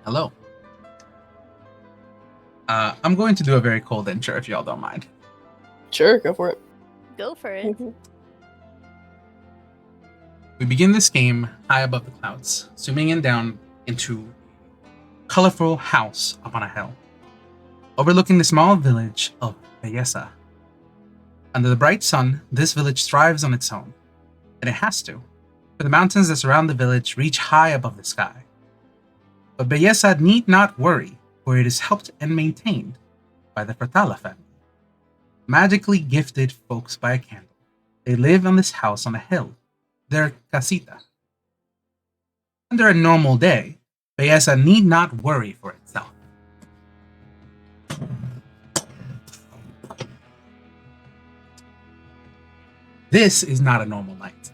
Hello. I'm going to do a very cold intro if y'all don't mind. Sure, go for it. Go for it. We begin this game high above the clouds, zooming in down into a colorful house up on a hill, overlooking the small village of Belleza. Under the bright sun, this village thrives on its own, and it has to, for the mountains that surround the village reach high above the sky. But Belleza need not worry, for it is helped and maintained by the Frotala family. Magically gifted folks by a candle. They live on this house on a hill, their casita. Under a normal day, Belleza need not worry for itself. This is not a normal night.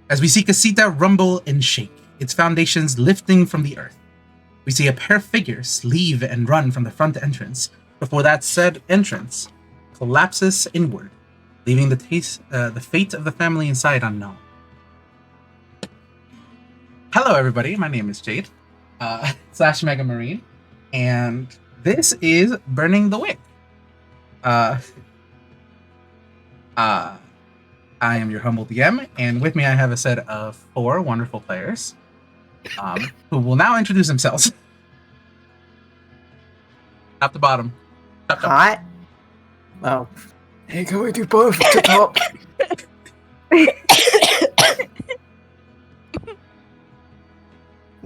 As we see Casita rumble and shake, its foundations lifting from the earth, we see a pair of figures leave and run from the front entrance before that said entrance collapses inward, leaving the fate of the family inside unknown. Hello, everybody. My name is Jade, / Mega Marine, and this is Burning the Wick. I am your humble DM, and with me I have a set of 4 wonderful players, who will now introduce themselves. Top to bottom. Top. Hot? Oh. Hey, can we do both to top?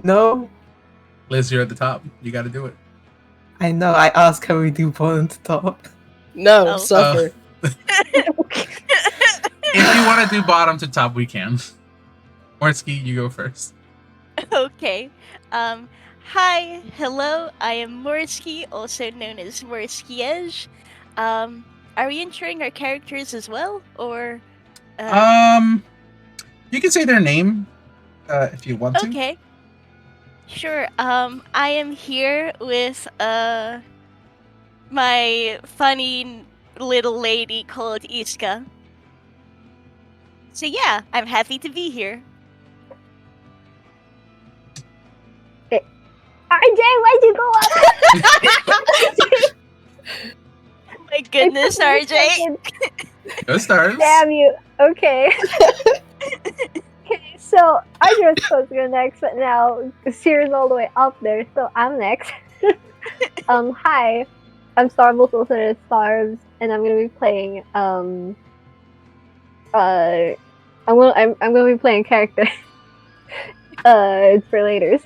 No? Liz, you're at the top. You gotta do it. I know, I asked can we do bottom to top? No, Oh. suffer. If you want to do bottom to top, we can. Morski, you go first. Okay. Hi, hello. I am Morski, also known as Morski. Are we introing our characters as well, or? You can say their name, if you want to. Okay. Sure. I am here with my funny little lady called Iscah. So yeah, I'm happy to be here. RJ, why'd you go up? My goodness, RJ. Go Stars. Damn you. Okay. Okay, so RJ was supposed to go next, but now Sear's all the way up there, so I'm next. Hi. I'm Starbucks, also known as Starbs, and I'm gonna be playing I'm gonna be playing character. For laters.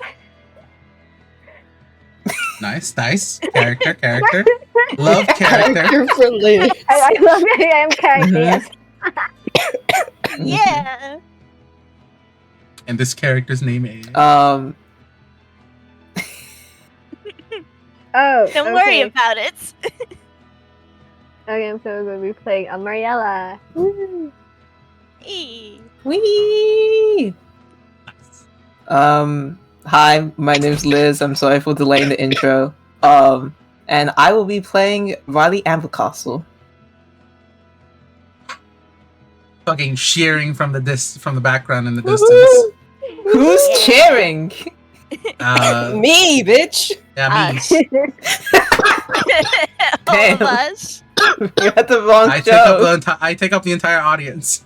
Nice. Character. Love character. You're for later. I love it. I am character, yes. Yeah. And this character's name is... Oh, Don't worry okay. about it. Okay, so I'm gonna be playing Mariella. Woo. Eee. Whee! Hi, my name's Liz. I'm sorry for delaying the intro. And I will be playing Riley Ambercastle. fucking cheering from the background in the distance. Who's cheering? Me, bitch. Yeah, me. Us. All of Damn. us. You're at the wrong I show. take up the entire audience.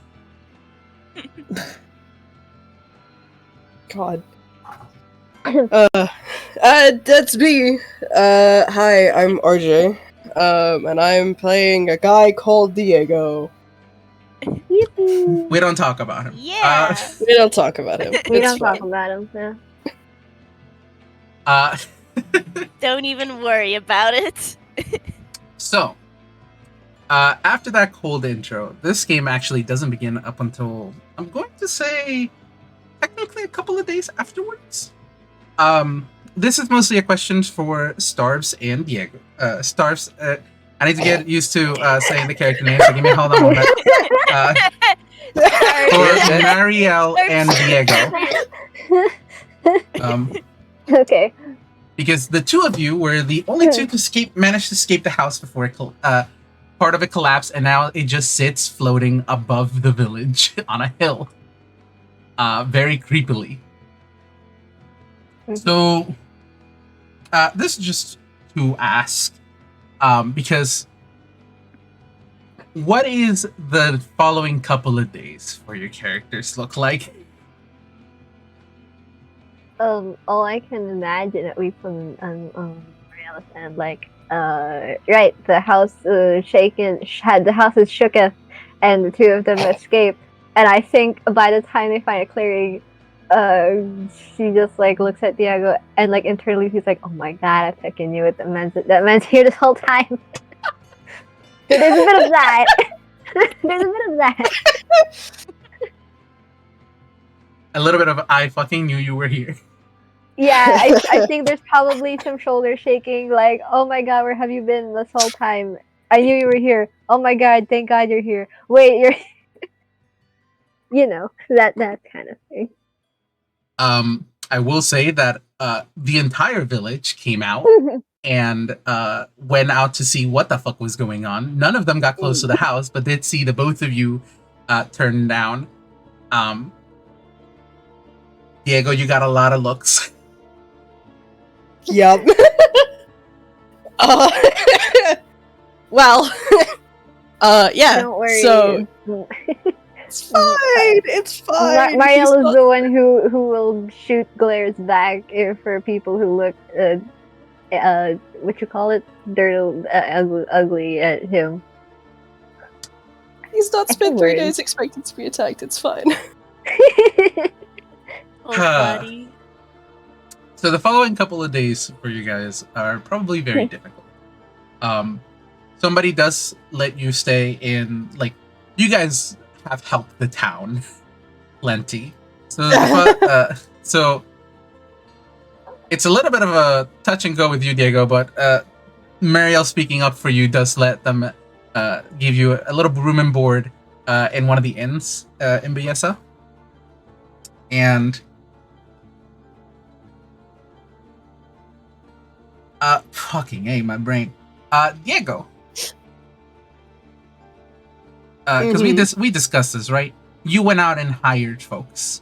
God. That's me. Hi, I'm RJ. And I'm playing a guy called Diego. Yippee. We don't talk about him. Yeah. We don't talk about him. We It's don't fine. talk about him. Yeah. Don't even worry about it. So, after that cold intro, this game actually doesn't begin up until, I'm going to say, technically a couple of days afterwards. This is mostly a question for Starbs and Diego. Starbs, I need to get used to saying the character names, so give me hold on a moment. For Marielle and Diego. Okay. Because the two of you were the only two to manage to escape the house before part of it collapsed, and now it just sits floating above the village on a hill. very creepily. Mhm. So, this is just to ask, because what is the following couple of days for your characters look like? All I can imagine, at least from Mariana's end, like, right, the house the house is shooketh, and the two of them escape. And I think by the time they find a clearing, she just like looks at Diego and like internally she's like, "Oh my god, I fucking knew it. That man's here this whole time." So there's a bit of that. There's a bit of that. A little bit of I fucking knew you were here. Yeah, I think there's probably some shoulder shaking, like, "Oh my god, where have you been this whole time? I knew you were here. Oh my god, thank god you're here. Wait, you're..." that kind of thing. I will say that the entire village came out and went out to see what the fuck was going on. None of them got close to the house, but did see the both of you turn down. Diego, you got a lot of looks. Yep. Well, yeah. Don't worry. So it's fine. It's fine. Marielle is the one who will shoot glares back for people who look what you call it, dirty, ugly at him. He's not spent 3 Words. days expecting to be attacked. It's fine. Oh, buddy. So the following couple of days for you guys are probably very difficult. Somebody does let you stay in, like, you guys have helped the town plenty. So so it's a little bit of a touch and go with you, Diego, but Marielle speaking up for you does let them give you a little room and board in one of the inns in Bellesa. And fucking A, my brain. Diego. Because we discussed this, right? You went out and hired folks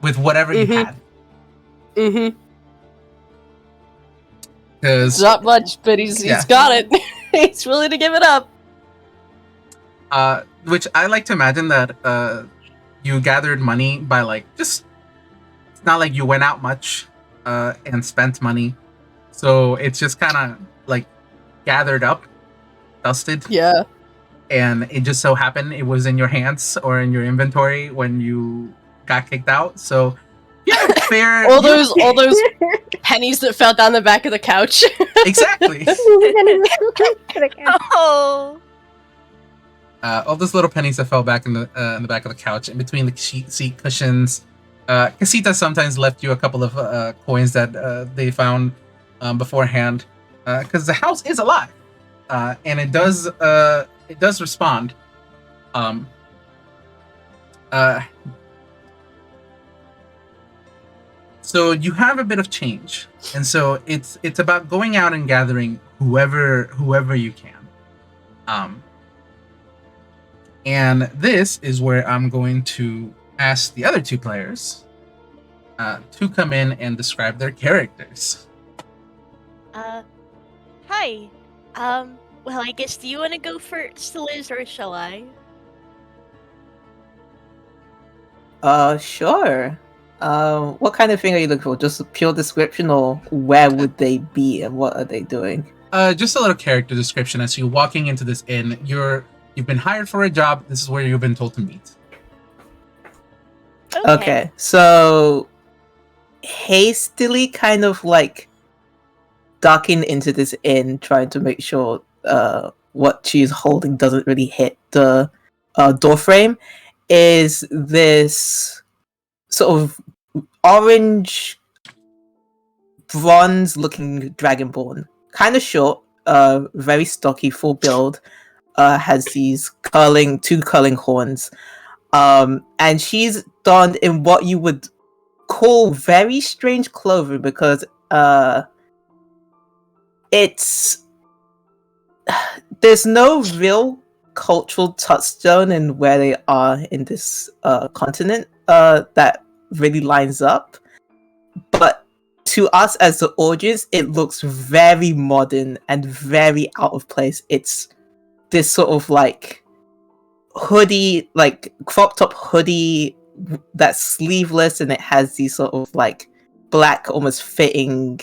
with whatever you had. Mm-hmm. Because Not much, but he's got it. He's willing to give it up. which I like to imagine that you gathered money by like just. It's not like you went out much and spent money, so it's just kind of like gathered up, dusted. Yeah. And it just so happened it was in your hands or in your inventory when you got kicked out. So yeah, fair. all those pennies that fell down the back of the couch. Exactly. Oh. All those little pennies that fell back in the back of the couch, in between the seat cushions. Casita sometimes left you a couple of coins that they found beforehand, because the house is alive, and it does respond. So you have a bit of change, and so it's about going out and gathering whoever you can. And this is where I'm going to ask the other two players to come in and describe their characters. Hi. Well, I guess, do you want to go first, Liz, or shall I? Sure. What kind of thing are you looking for? Just a pure description, or where would they be and what are they doing? Just a little character description. As you're walking into this inn, you've been hired for a job. This is where you've been told to meet. Okay, so hastily kind of like ducking into this inn, trying to make sure what she's holding doesn't really hit the door frame, is this sort of orange bronze looking dragonborn, kind of short, very stocky, full build, has these two curling horns, and she's donned in what you would call very strange clothing, because there's no real cultural touchstone in where they are in this continent that really lines up. But to us as the audience, it looks very modern and very out of place. It's this sort of like hoodie, like crop top hoodie that's sleeveless, and it has these sort of like black, almost fitting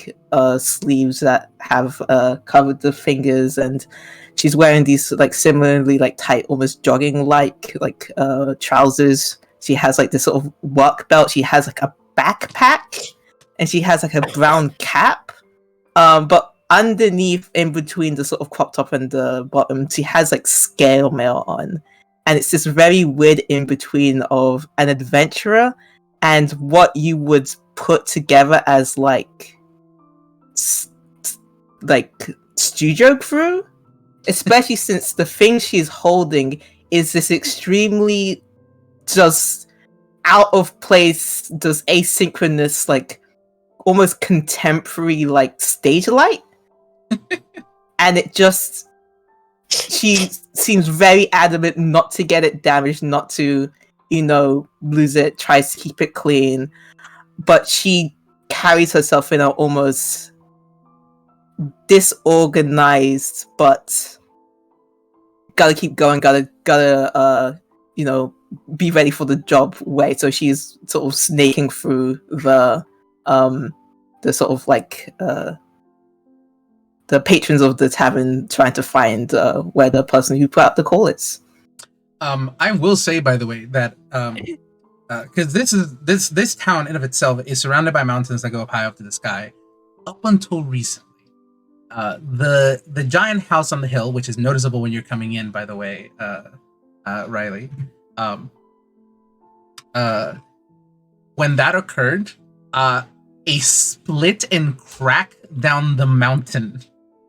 sleeves that have covered the fingers, and she's wearing these like similarly like tight, almost jogging like trousers. She has like this sort of work belt. She has like a backpack, and she has like a brown cap. But underneath, in between the sort of crop top and the bottom, she has like scale mail on. And it's this very weird in between of an adventurer and what you would put together as like studio crew, especially since the thing she's holding is this extremely just out of place, just asynchronous, like almost contemporary like stage light. And it just, she seems very adamant not to get it damaged, not to, lose it, tries to keep it clean, but she carries herself in a almost disorganized but gotta keep going, gotta be ready for the job way. So she's sort of snaking through the sort of like the patrons of the tavern, trying to find where the person who put out the call is. I will say, by the way, that because this town in of itself is surrounded by mountains that go up high up to the sky. Up until recently, the giant house on the hill, which is noticeable when you're coming in, by the way, Riley, when that occurred, a split and crack down the mountain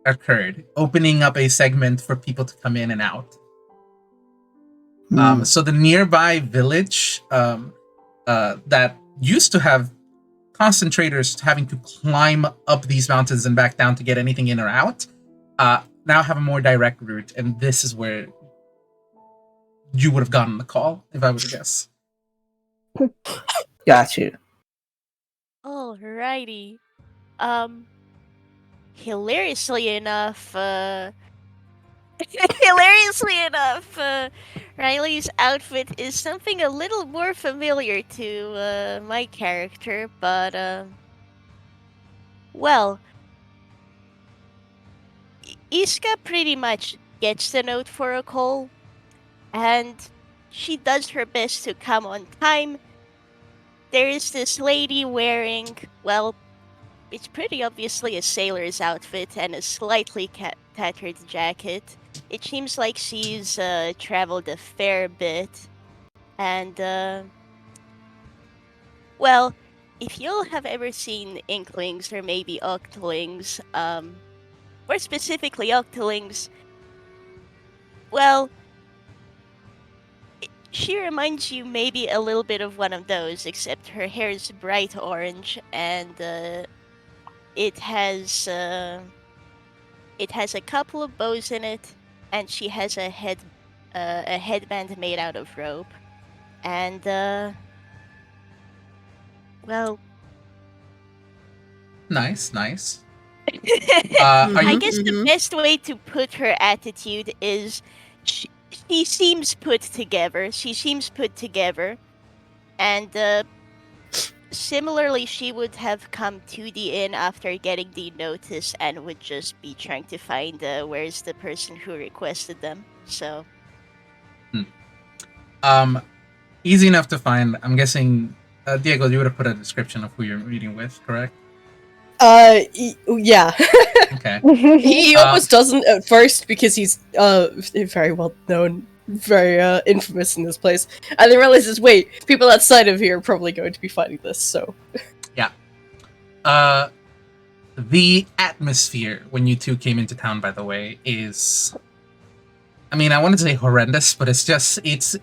occurred, opening up a segment for people to come in and out. So the nearby village that used to have concentrators having to climb up these mountains and back down to get anything in or out, now have a more direct route, and this is where you would have gotten the call, if I were to guess. Got you. Alrighty. Hilariously enough, Riley's outfit is something a little more familiar to my character, but well, Iscah pretty much gets the note for a call, and she does her best to come on time. There is this lady wearing, well, it's pretty obviously a sailor's outfit and a slightly tattered jacket. It seems like she's traveled a fair bit. And, well, if you'll have ever seen Inklings or maybe Octolings, more specifically Octolings, well, she reminds you maybe a little bit of one of those, except her hair is bright orange and it has a couple of bows in it, and she has a headband made out of rope, and well, nice. I guess the best way to put her attitude is she seems put together. And similarly, she would have come to the inn after getting the notice and would just be trying to find where's the person who requested them. So, easy enough to find. I'm guessing, Diego, you would have put a description of who you're meeting with, correct? Yeah. Okay. He almost doesn't at first because he's very well known, very infamous in this place, and then realizes, wait, people outside of here are probably going to be fighting this. So, yeah. The atmosphere when you two came into town, by the way, is, I mean, I wanted to say horrendous, but it's just it's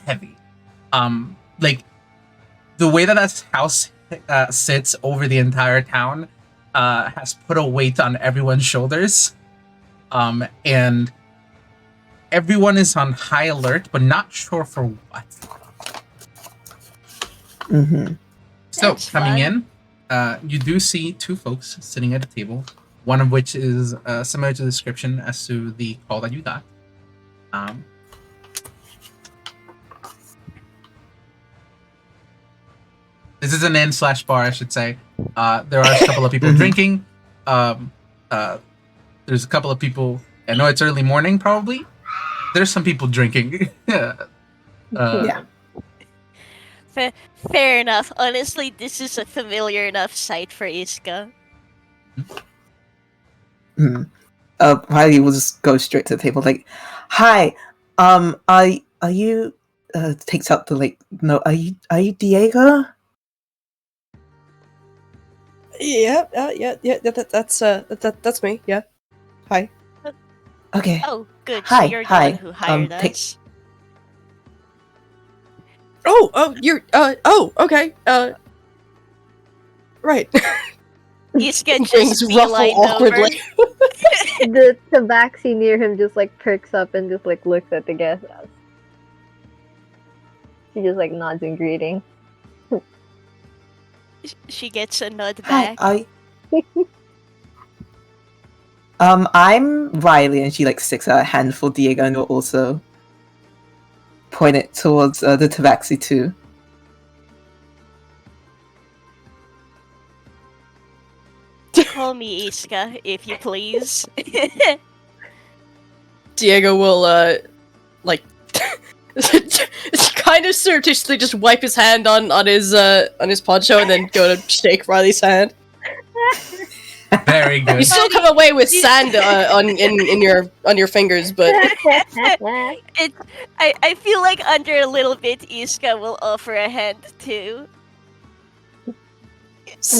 heavy. Like the way that house sits over the entire town has put a weight on everyone's shoulders, and everyone is on high alert, but not sure for what. Mm-hmm. So, That's coming fun. in, you do see two folks sitting at a table, one of which is similar to the description as to the call that you got. This is an inn/bar, I should say. There are a couple of people Mhm. drinking. There's a couple of people. I know it's early morning, probably. There's some people drinking. Yeah. Fair enough. Honestly, this is a familiar enough sight for Iscah. Mm. Riley will just go straight to the table, like, "Hi, are you?" Takes out the "No, are you Diego?" Yeah, that's me. Yeah. Hi. Okay. Oh, good. Hi, so you're the hi. one who hired take- us. You're. Okay. Right. Iscah Wings just ruffle beelined over. awkwardly. The tabaxi near him just like perks up and just like looks at the guest house. She just like nods in greeting. She gets a nod Hi, back. I'm Riley, and she sticks out a hand for Diego, and will also point it towards the tabaxi too. Call me Iscah, if you please. Diego will kind of surreptitiously just wipe his hand on his poncho and then go to shake Riley's hand. Very You good. still come away with sand on your fingers, but I feel like under a little bit, Iscah will offer a hand too.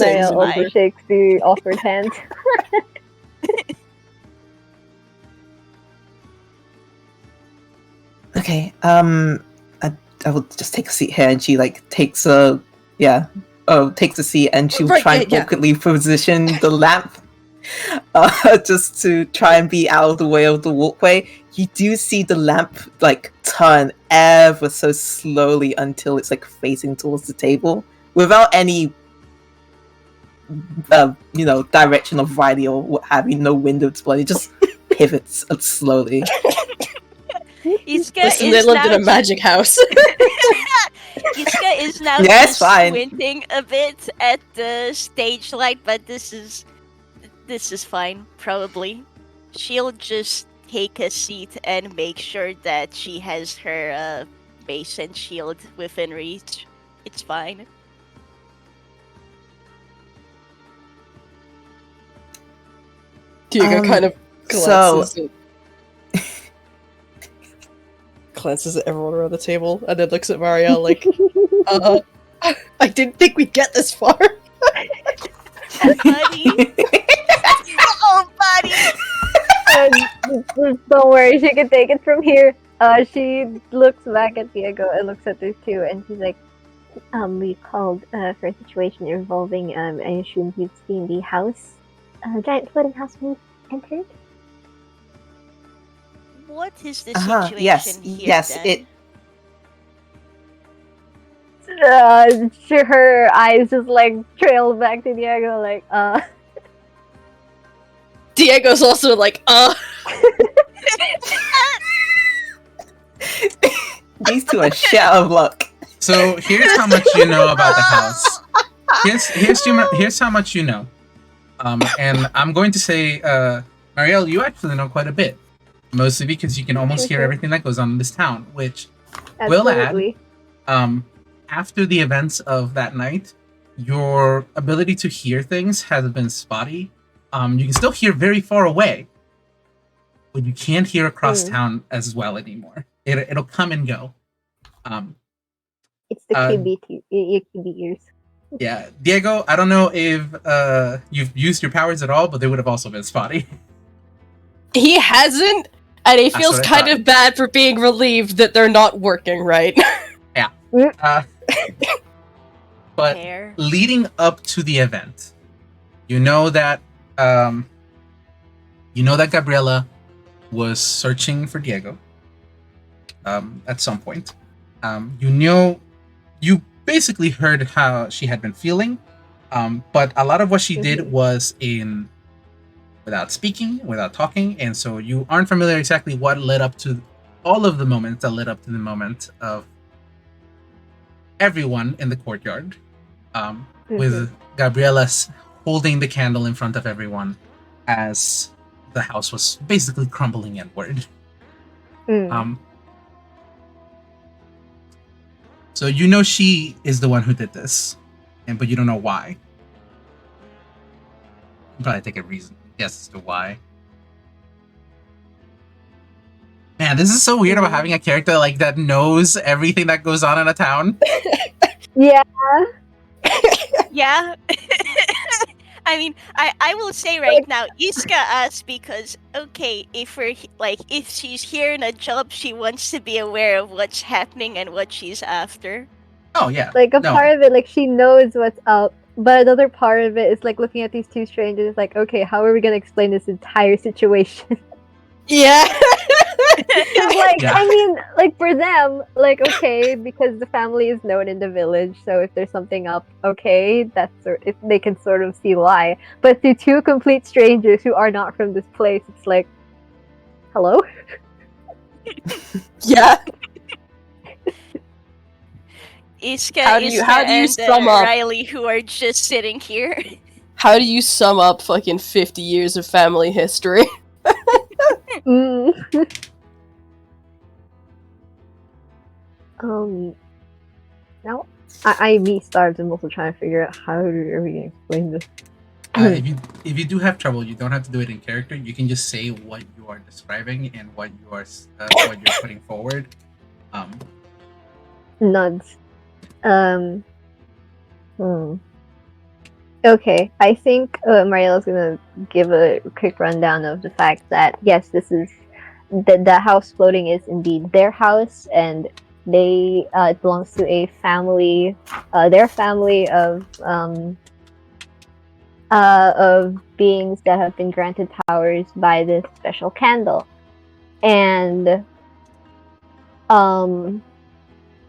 Maya also fine. shakes the offered hand. Okay. I will just take a seat here, and she takes a takes a seat, and she'll Right, try and yeah. awkwardly position the lamp, just to try and be out of the way of the walkway. You do see the lamp turn ever so slowly until it's facing towards the table, without any direction of Riley or what have you. No window display. It just pivots slowly. Iscah listen, is they lived in now a magic house. Iscah is now Yeah, it's just fine. squinting a bit at the stage light, but this is fine, probably. She'll just take a seat and make sure that she has her base and shield within reach. It's fine. Diego kind of so- glances at everyone around the table and then looks at Mario like, I didn't think we'd get this far. Buddy. Oh, buddy. Don't worry, she can take it from here. She looks back at Diego and looks at the two, and she's like, we called for a situation involving, I assume you've seen the house, giant floating house we entered? What is the Uh-huh, situation yes, here, yes, then? Her eyes just trail back to Diego, Diego's also like, These two are shit out of luck. So here's how much you know about the house. Here's how much you know. And I'm going to say, Marielle, you actually know quite a bit. Mostly because you can almost hear everything that goes on in this town, which will add, absolutely. after the events of that night, your ability to hear things has been spotty. You can still hear very far away, but you can't hear across town as well anymore. It'll come and go. It's the QB ears. Yeah, Diego, I don't know if you've used your powers at all, but they would have also been spotty. he hasn't, and he That's feels what I kind thought. of bad for being relieved that they're not working right. But Hair. leading up to the event, you know that Gabriella was searching for Diego at some point. You basically heard how she had been feeling, but a lot of what she did Mhm. was without speaking, without talking, and so you aren't familiar exactly what led up to all of the moments that led up to the moment of everyone in the courtyard, with Gabriella holding the candle in front of everyone as the house was basically crumbling inward. Mm. So you know she is the one who did this, but you don't know why. You probably take a reason guess as to why. Man, this is so weird about having a character like that knows everything that goes on in a town. Yeah. Yeah. I mean, I will say right now, Iscah asked because, okay, if she's here in a job, she wants to be aware of what's happening and what she's after. Oh yeah. Like a No. part of it, like she knows what's up, but another part of it is like looking at these two strangers, like, okay, how are we gonna explain this entire situation? Yeah. 'Cause, like, Yeah. I mean, like for them, like, okay, because the family is known in the village, so if there's something up, okay, if they can sort of see why. But to two complete strangers who are not from this place, it's like, hello? Yeah. Iscah, How do you and sum up? Riley, who are just sitting here. How do you sum up fucking 50 years of family history? Mm. Now me starved. I'm also trying to figure out how are we gonna explain this. If you do have trouble, you don't have to do it in character. You can just say what you are describing and what you're putting forward. Nuds. Okay, I think Mariella's gonna give a quick rundown of the fact that yes, this is the house floating is indeed their house, and they it belongs to a family, their family of beings that have been granted powers by this special candle, and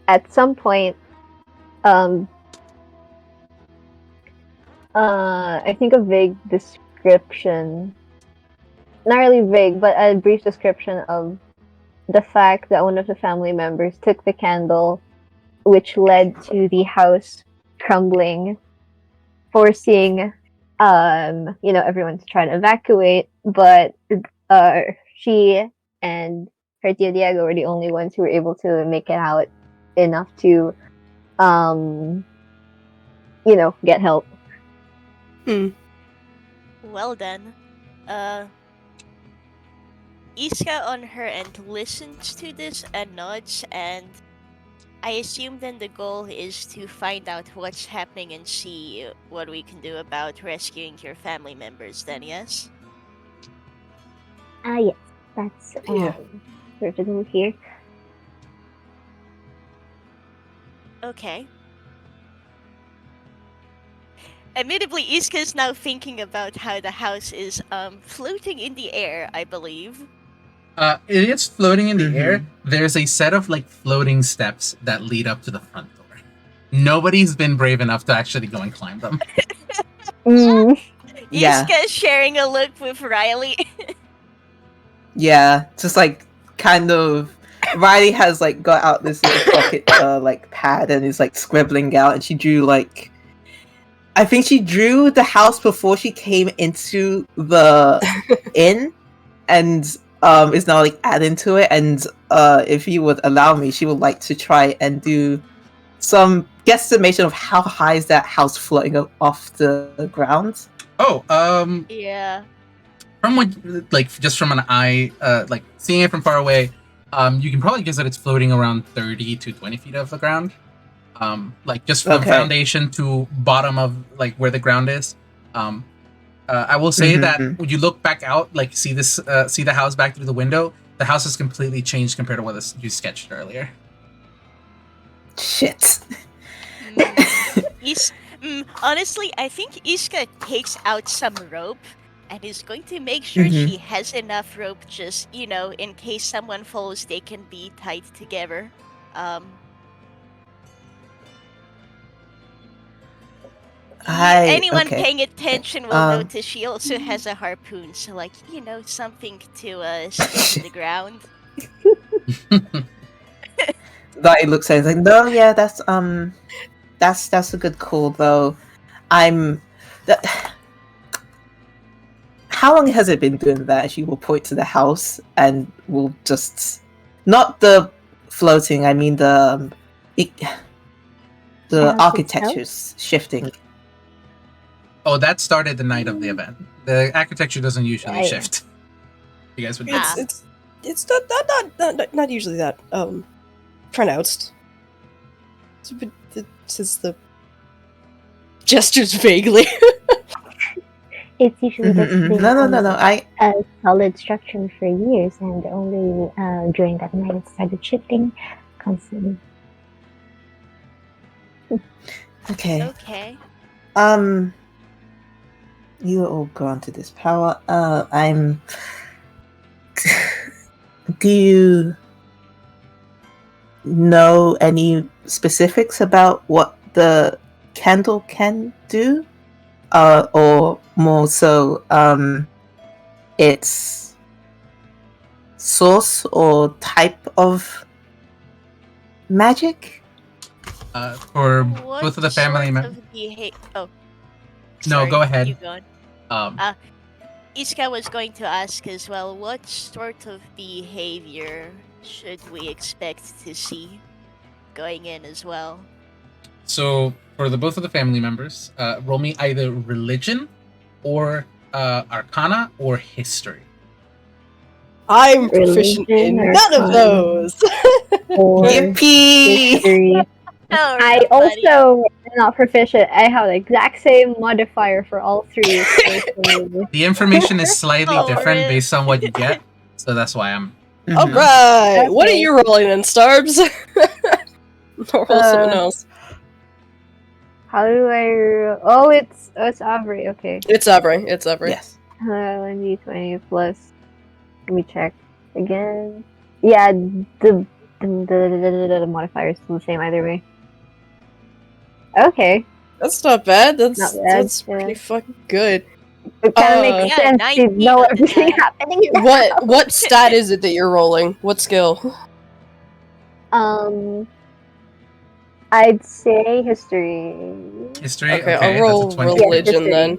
at some point, I think a vague description, not really vague, but a brief description of the fact that one of the family members took the candle, which led to the house crumbling, forcing, everyone to try to evacuate, but she and her Tio Diego were the only ones who were able to make it out enough to, get help. Well then, Iscah on her end listens to this and nods, and I assume then the goal is to find out what's happening and see what we can do about rescuing your family members then, yes? Yes, that's Yeah. sort of the move here. Okay. Admittedly, Iscah's now thinking about how the house is floating in the air, I believe. It is floating in the air. There's a set of like floating steps that lead up to the front door. Nobody's been brave enough to actually go and climb them. Yeah. Iscah's sharing a look with Riley. Yeah, just like kind of. Riley has like got out this little pocket like pad and is like scribbling out, and she drew like. I think she drew the house before she came into the inn, and is now like adding to it. And if you would allow me, she would like to try and do some guesstimation of how high is that house floating off the ground. Oh, Yeah. from what, like, just from an eye, like seeing it from far away, you can probably guess that it's floating around 30 to 20 feet off the ground. Like just from foundation to bottom of like where the ground is. I will say that when you look back out, like see the house back through the window, the house has completely changed compared to what you sketched earlier. Shit. Honestly, I think Iscah takes out some rope and is going to make sure she has enough rope just, in case someone falls, they can be tied together. Anyone okay. paying attention will notice she also has a harpoon, so like something to stick in the ground. Dottie looks at it like, no, yeah, that's a good call though. How long has it been doing that? She will point to the house and will just not the floating. I mean the House architecture's shifting. Oh, that started the night of the event. The architecture doesn't usually Yeah. shift. You guys would know. Ah. It's not usually that pronounced. Since the gestures vaguely. It's usually just been No. a solid structure for years, and only during that night it started shifting constantly. Okay. Okay. You are all granted this power. Do you know any specifics about what the candle can do? Or more so, its source or type of magic? For What both of the family sort members. of behavior? Oh, No, sorry, go ahead. You go on. Um, Iscah was going to ask as well, what sort of behavior should we expect to see going in as well? so for the both of the family members, roll me either religion or arcana or history. I'm proficient in Religion or none of con? those. Or Yippee! history. Oh, I buddy. also am not proficient. I have the exact same modifier for all three. So The information is slightly Oh, different rip. based on what you get, so that's why I'm. All Mhm. right, what are Okay. you rolling then, Starbs? Or roll someone else. how do I? Oh, it's Avery. Okay. It's Aubrey. It's Aubrey. Yes. 1d20 plus. Let me check again. Yeah, the modifier is still the same either way. Okay, That's not bad. Not bad, That's yeah. pretty fucking good. it kind of makes Yeah, sense to 19 know on the everything die. happening. Now. What stat is it that you're rolling? What skill? I'd say history. History. Okay, Okay, I'll roll that's a 20. Yeah, religion history. then.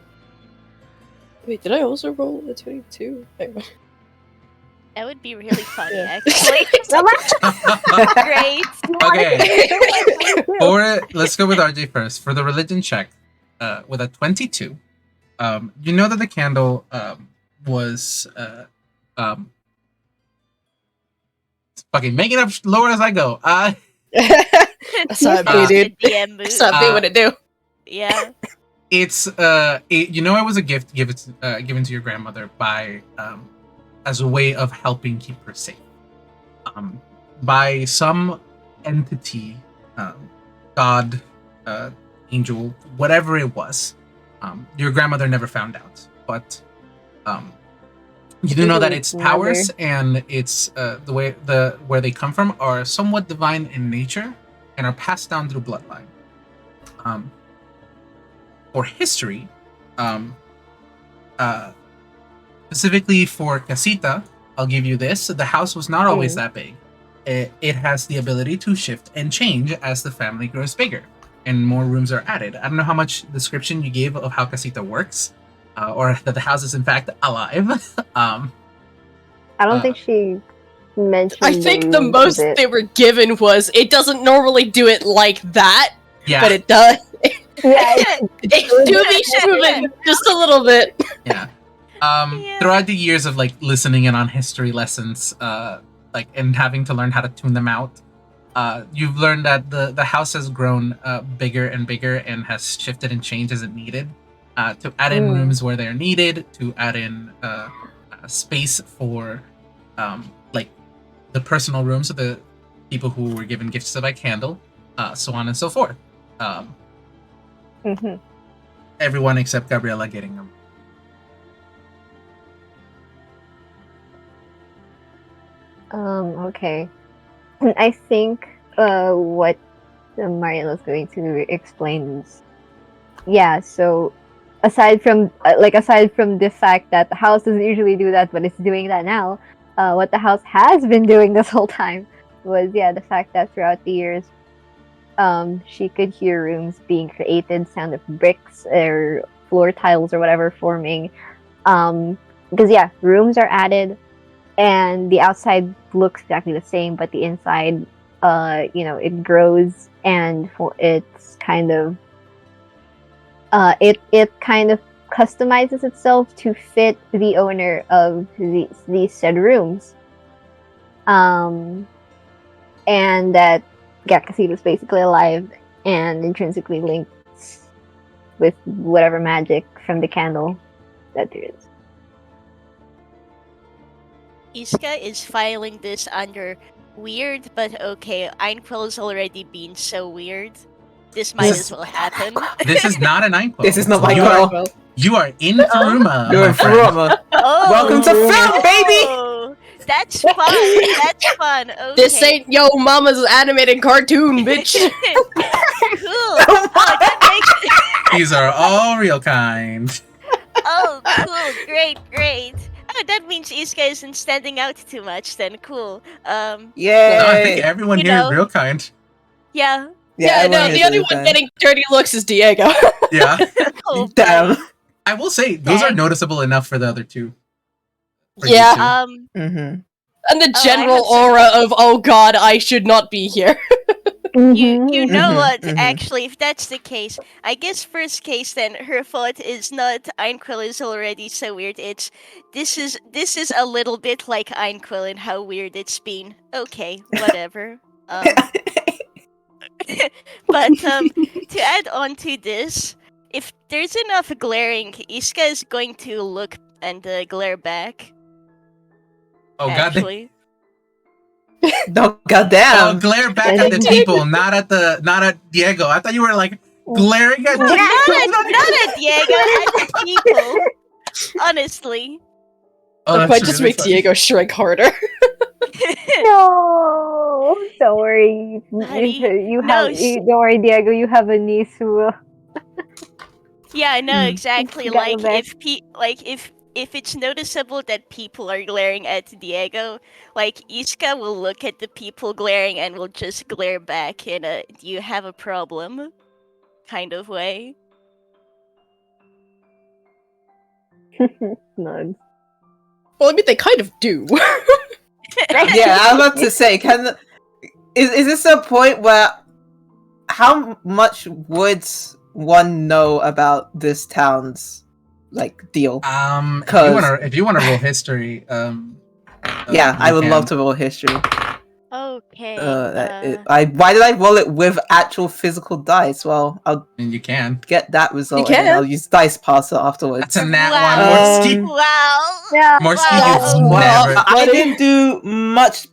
Wait, did I also roll a 22? That would be really funny, Yeah. actually. Great. Okay. Let's go with RJ first. For the religion check, with a 22, you know that the candle was fucking making up lower as I go. That's not me, dude. The DM move. That's not me what it do. Yeah. It's it was a gift given to your grandmother by as a way of helping keep her safe, by some entity, god, angel, whatever it was. Your grandmother never found out, but you do know that its powers and its where they come from are somewhat divine in nature and are passed down through bloodline. For history, specifically for casita, I'll give you this: the house was not always that big. It has the ability to shift and change as the family grows bigger and more rooms are added. I don't know how much description you gave of how casita works, or that the house is in fact alive. I don't think she mentioned. I think the most they were given was it doesn't normally do it like that, Yeah, but it does. Yeah, It do be moving just a little bit. yeah. Yeah. Throughout the years of like listening in on history lessons, and having to learn how to tune them out, you've learned that the house has grown bigger and bigger and has shifted and changed as it needed, to add in rooms where they're needed, to add in space for like the personal rooms of the people who were given gifts by candle, so on and so forth. Everyone except Gabriella getting them. Okay. I think what Mariela's going to explain is yeah, so aside from the fact that the house doesn't usually do that, but it's doing that now, what the house has been doing this whole time was the fact that throughout the years, she could hear rooms being created, sound of bricks or floor tiles or whatever forming. Because rooms are added, and the outside looks exactly the same, but the inside, it grows and it's kind of it kind of customizes itself to fit the owner of these said rooms. And that casita is basically alive and intrinsically linked with whatever magic from the candle that there is. Iscah is filing this under weird, but okay. Einquill's already been so weird. This might as well happen. This is not an Einquill. This is not my you call. are, you are in Firumma. You're my in friend. Firumma. Oh, Welcome to Film, baby! That's fun. That's fun. Okay. This ain't yo mama's animated cartoon, bitch. Cool. Oh, that makes. These are all real kind. Oh, cool. Great. Oh, that means Iscah isn't standing out too much. Then cool. Yay! No, I think everyone You here is know- real kind. Yeah. Yeah, no, everyone the is only really one fine. getting dirty looks is Diego. Yeah. Oh, Damn. I will say those are Dang. noticeable enough for the other two. For you Yeah. two. Mm-hmm. And the Oh, I general have some- aura of, oh god, I should not be here. You know Mhm, what? mhm. Actually, if that's the case, I guess first case then her fault is not Einquill is already so weird. It's this is a little bit like Einquill and how weird it's been. Okay, whatever. But to add on to this, if there's enough glaring, Iscah is going to look and glare back. Oh god, Actually, No, goddamn. oh, glare back at the people, not at Diego. I thought you were like glaring at not Diego. at Diego, at the people. Honestly. Oh, That that's might just really make funny. Diego shrink harder. No, don't worry. Honey, You no, have. Don't worry, Diego. You have a niece who will. Yeah, I know Mm. exactly. Got your Like back. if it's noticeable that people are glaring at Diego, like Iscah will look at the people glaring and will just glare back in a "Do you have a problem?" kind of way. Nugs. Well, I mean, they kind of do. Yeah, I was about to say, is this a point where how much would one know about this town's deal? If you wanna roll history, Yeah, I you would can. love to roll history. Okay. Why did I roll it with actual physical dice? Well, I'll And you can. get that result You and then can. I'll use dice parser afterwards. That's a nat Wow. one. Morski. Wow. Yeah. Morski Wow. is Well, never. I didn't do much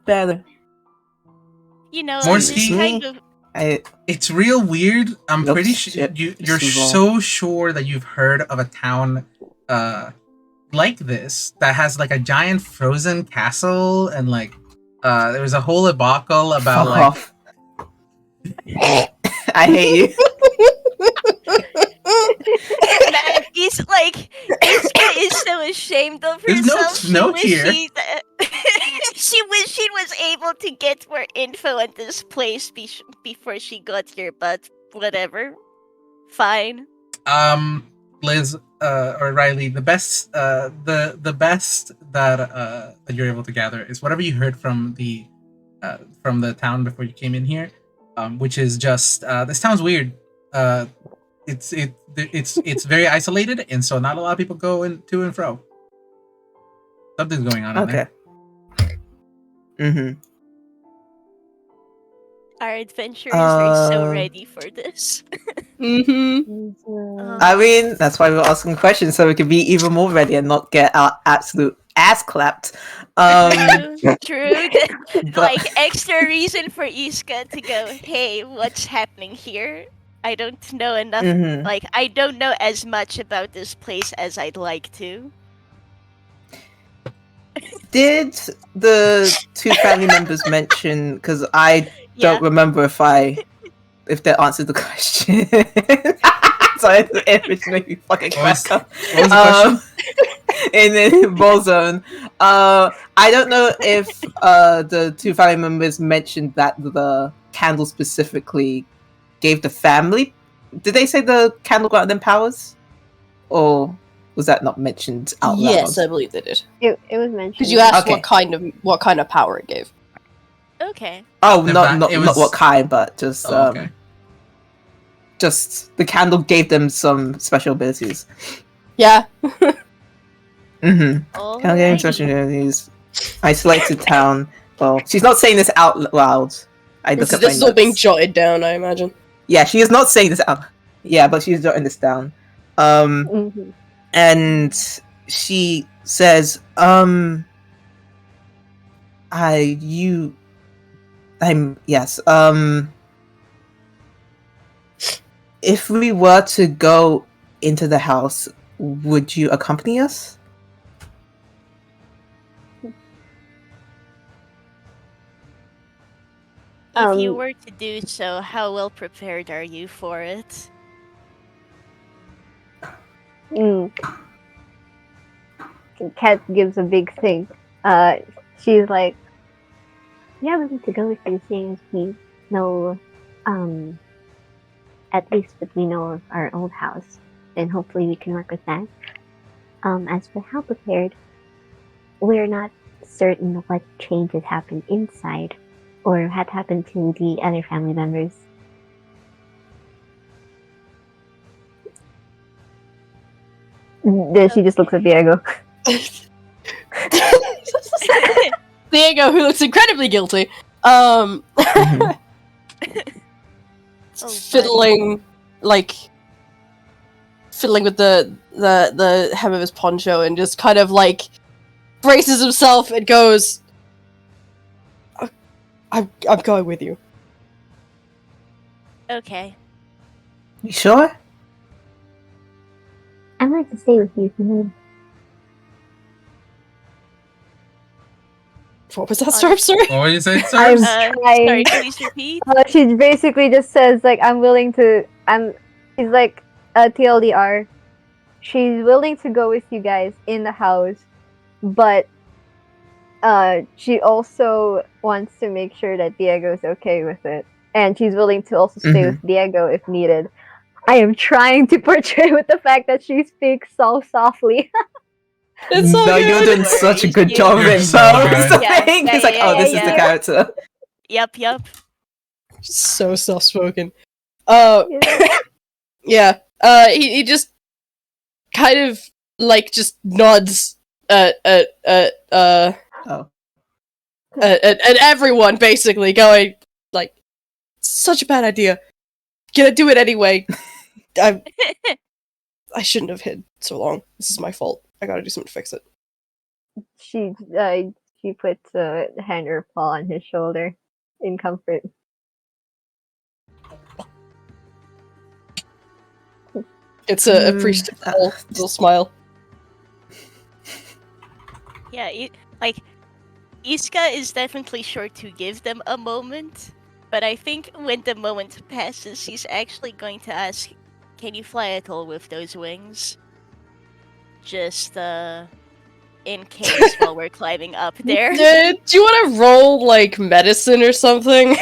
better. You know, Morski- this kind of It's real weird. I'm Nope, pretty sure shit. you're This is wrong. so sure that you've heard of a town like this that has like a giant frozen castle and there was a whole debacle about Fuck like off. I hate you. man, Iscah is so ashamed of There's no herself. note She here. wished she was able to get more info on this place before she got here, but whatever. Fine. Liz or Riley, the best that you're able to gather is whatever you heard from the town before you came in here, which is just this town's weird. It's very isolated, and so not a lot of people go to and fro. Something's going on in Okay. there. Mm-hmm. Our adventurers are so Uh, ready for this. Mm-hmm. I mean, that's why we're asking questions so we can be even more ready and not get our absolute ass clapped. True. But- Like extra reason for Iscah to go, hey, what's happening here? I don't know enough. Mhm. Like, I don't know as much about this place as I'd like to. Did the two family members mention? Because I Yeah. don't remember if they answered the question. Sorry, the image made me fucking What was- crack up. what was the question? In the ball zone. I don't know if the two family members mentioned that the candle specifically gave the family. Did they say the candle got them powers? Or was that not mentioned out loud? Yes, I believe they did. It was mentioned. Because you asked Okay. what kind of power it gave. Okay. Oh, The not va- it not was- what kind, but just Oh, okay. just the candle gave them some special abilities. Yeah. Mm-hmm. Candle gave them Alrighty. special abilities. Isolated town. Well, she's not saying this out loud. I look This at my is all being notes. jotted down, I imagine. Yeah, she is not saying this out. Yeah, but she's jotting this down. Mhm. And she says, yes, if we were to go into the house, would you accompany us? If you Um, were to do so, how well prepared are you for it? Mm. Kat gives a big think. She's like, yeah, we need to go with you, seeing as we know, at least what we know of our old house. Then hopefully we can work with that. As for how prepared, we're not certain what changes happened inside or had happened to the other family members. Then she just looks at Diego. Diego, who looks incredibly guilty, Mhm. Oh, fiddling with the hem of his poncho and just kind of like braces himself and goes, I'm going with you. Okay. You sure? I'd like to stay with you if you need. What was that, Storm? Sorry? What would you say, I'm Sarge? trying. Sorry, please repeat. She basically just says like, I'm willing to. She's like, TLDR. She's willing to go with you guys in the house, but she also wants to make sure that Diego's okay with it, and she's willing to also stay with Diego if needed. I am trying to portray with the fact that she speaks so softly. It's so No, good. you're doing such a good job of You're it. so So good. the Yeah, thing yeah, is like, yeah, oh, this yeah, is the yeah. character. Yep. So soft spoken. Yeah. Yeah. He just kind of like just nods at Oh. at everyone, basically going like, such a bad idea. Gonna do it anyway. I shouldn't have hid so long. This is my fault. I gotta do something to fix it. She puts a hand or paw on his shoulder in comfort. It's a appreciative little smile. Yeah, like Iscah is definitely sure to give them a moment, but I think when the moment passes, she's actually going to ask, "Can you fly at all with those wings?" Just in case while we're climbing up there. Do you want to roll like medicine or something?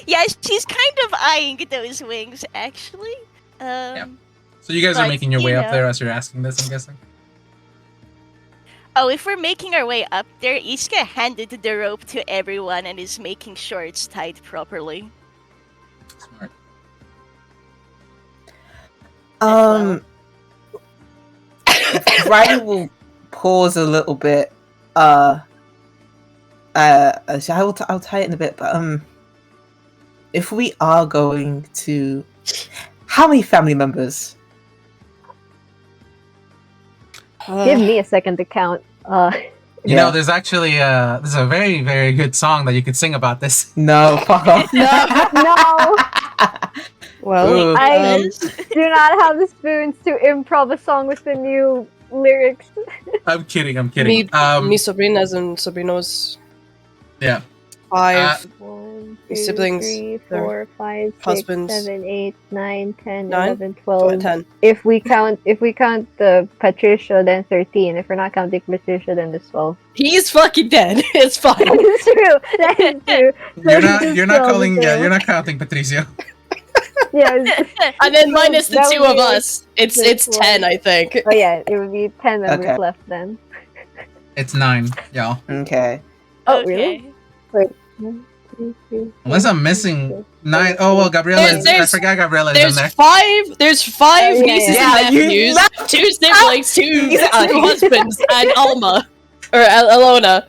Yeah, she's kind of eyeing those wings actually. So you guys are But, making your you way up know. there as you're asking this, I'm guessing? Oh, if we're making our way up there, Iscah handed the rope to everyone and is making sure it's tied properly. Smart. Riley will pause a little bit. I'll tie it in a bit, but if we are going to, how many family members? Give me a second to count. You know, there's actually there's a very, very good song that you could sing about this. No, fuck off. No, Well, Ooh. I Liz? do not have the spoons to improv a song with the new lyrics. I'm kidding. mi sobrinas and sobrinos. Yeah. 5. One, Your 2, siblings, 3, their 4, 5, 6, husbands. 7, 8, 9, 10, 9? 11, 12. 10. If we count the Patricia, then 13. If we're not counting Patricia, then there's 12. He's fucking dead. It's fine. That is true. That is true. You're not calling. Yeah, you're not counting Patricio. Yeah. And then minus the That would 2 of be us, it's this 10, one. I think. Oh yeah, it would be 10 members Okay. left then. It's 9, y'all. Okay. Oh Okay. really? 1, 2, 3, Unless I'm 4, missing 5, 6, 9. Oh well, Gabriella is. I There's- forgot Gabriella is in There's there. 5. There's 5 yeah, nieces yeah. and Yeah, you- nephews, 2 siblings, 2 Yeah. husbands, and Alma or Alona.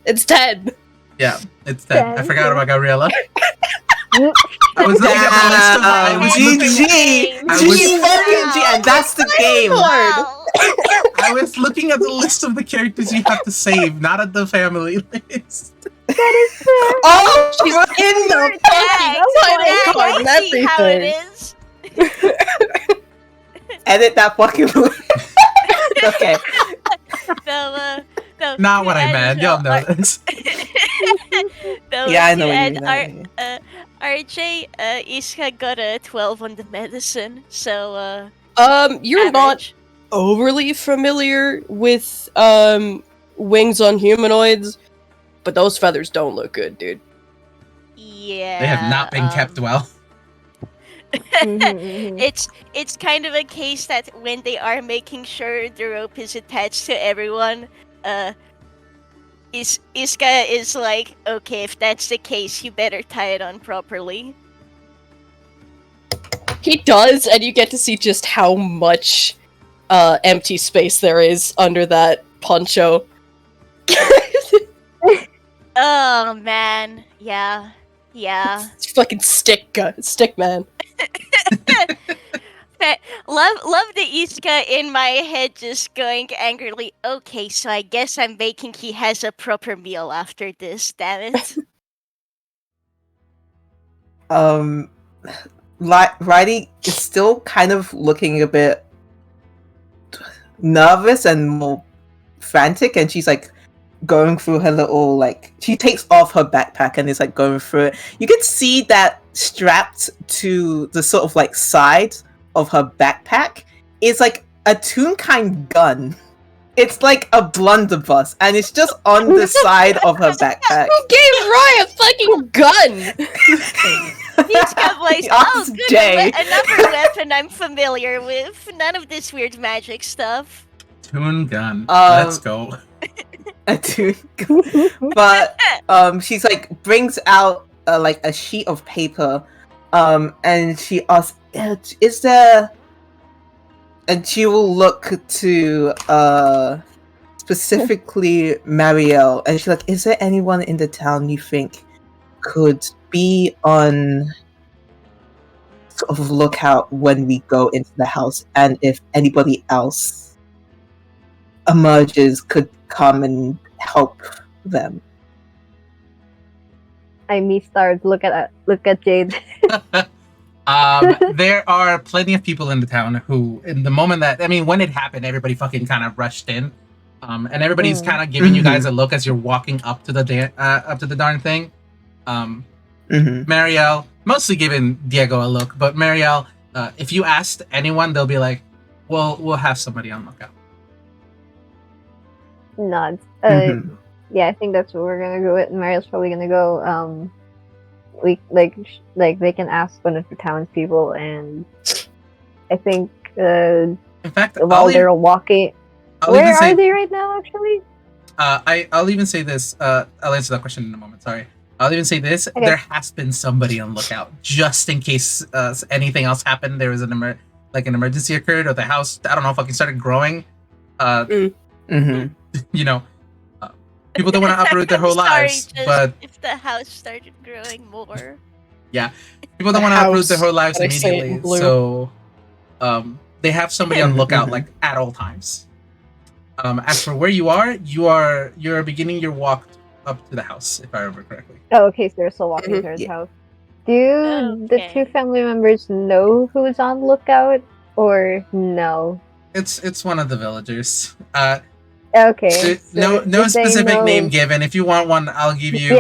It's 10. Yeah, it's 10. I 10, forgot yeah. about Gabriella. Mm. I was looking at the list of. I was looking. GG! I GG was- fucking G, and that's the game! Wow. I was looking at the list of the characters you have to save, not at the family list. Oh, she's in the Dang, Title card and I see how it everything. is. edit that fucking Okay. So, Not what I and meant. so Y'all know our- this. so Yeah, I know to what you add mean. our- RJ, Iscah got a 12 on the medicine, so You're not average. overly familiar with wings on humanoids, but those feathers don't look good, dude. Yeah. They have not been kept well. Mhm. It's kind of a case that when they are making sure the rope is attached to everyone, Iscah is like, okay, if that's the case, you better tie it on properly. He does, and you get to see just how much empty space there is under that poncho. Oh man, yeah. It's fucking stick man. Love the Iscah in my head just going angrily, okay, so I guess I'm making he has a proper meal after this, damn it. Riley is still kind of looking a bit nervous and more frantic, and she's like going through her little, like, she takes off her backpack and is like going through it. You can see that strapped to the sort of like side of her backpack is like a Toonkind gun. It's like a blunderbuss, and it's just on the side of her backpack. Who gave Rye a fucking gun? Iscah voice, oh Ask good, Jay. another weapon I'm familiar with. None of this weird magic stuff. Toon gun. Let's go. A Toonkind. But she's like brings out like a sheet of paper, and she asks, "Is there?" And she will look to specifically Marielle, and she's like, "Is there anyone in the town you think could be on sort of lookout when we go into the house? And if anybody else emerges, could come and help them?" Me stars. Look at Jade. There are plenty of people in the town who, in the moment that, I mean, when it happened, everybody fucking kind of rushed in, and everybody's kind of giving you guys a look as you're walking up to the darn thing. Marielle, mostly giving Diego a look, but Marielle, if you asked anyone, they'll be like, "Well, we'll have somebody on lookout." Nods. Yeah, I think that's what we're gonna go with. Mario's probably gonna go. We like they can ask one of the townspeople, and I think In fact, while they're walking, where even say, are they right now? Actually, I'll even say this. I'll answer that question in a moment. Sorry. I'll even say this. Okay. There has been somebody on lookout just in case anything else happened. There was an emergency occurred, or the house, I don't know, fucking started growing. You know, people don't want to uproot their whole lives, but if the house started growing more. people don't The want to uproot their house, whole lives and I say it in immediately. blue. So, they have somebody on lookout like at all times. As for where you're beginning your walk up to the house, if I remember correctly. oh, okay, so they're still walking towards the house. Do the Okay. two family members know who's on lookout, or no? It's one of the villagers. Okay. No, so no if they specific know- name given. If you want one, I'll give you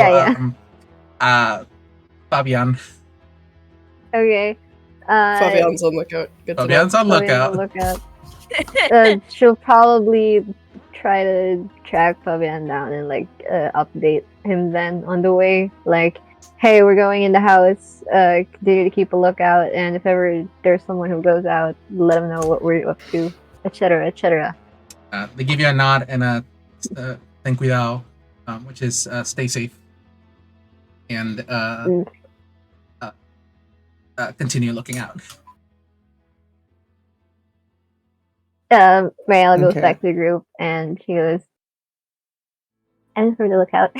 Fabian. Okay. Fabian's on lookout. Good to know. Fabian's on Fabian's lookout. on lookout. She'll probably try to track Fabian down and like update him then on the way. Like, hey, we're going in the house. Continue to keep a lookout, and if ever there's someone who goes out, let them know what we're up to, etc., etc. They give you a nod and a ten cuidado, which is stay safe, and continue looking out. Mayala goes Okay. back to the group and she goes, and for the lookout.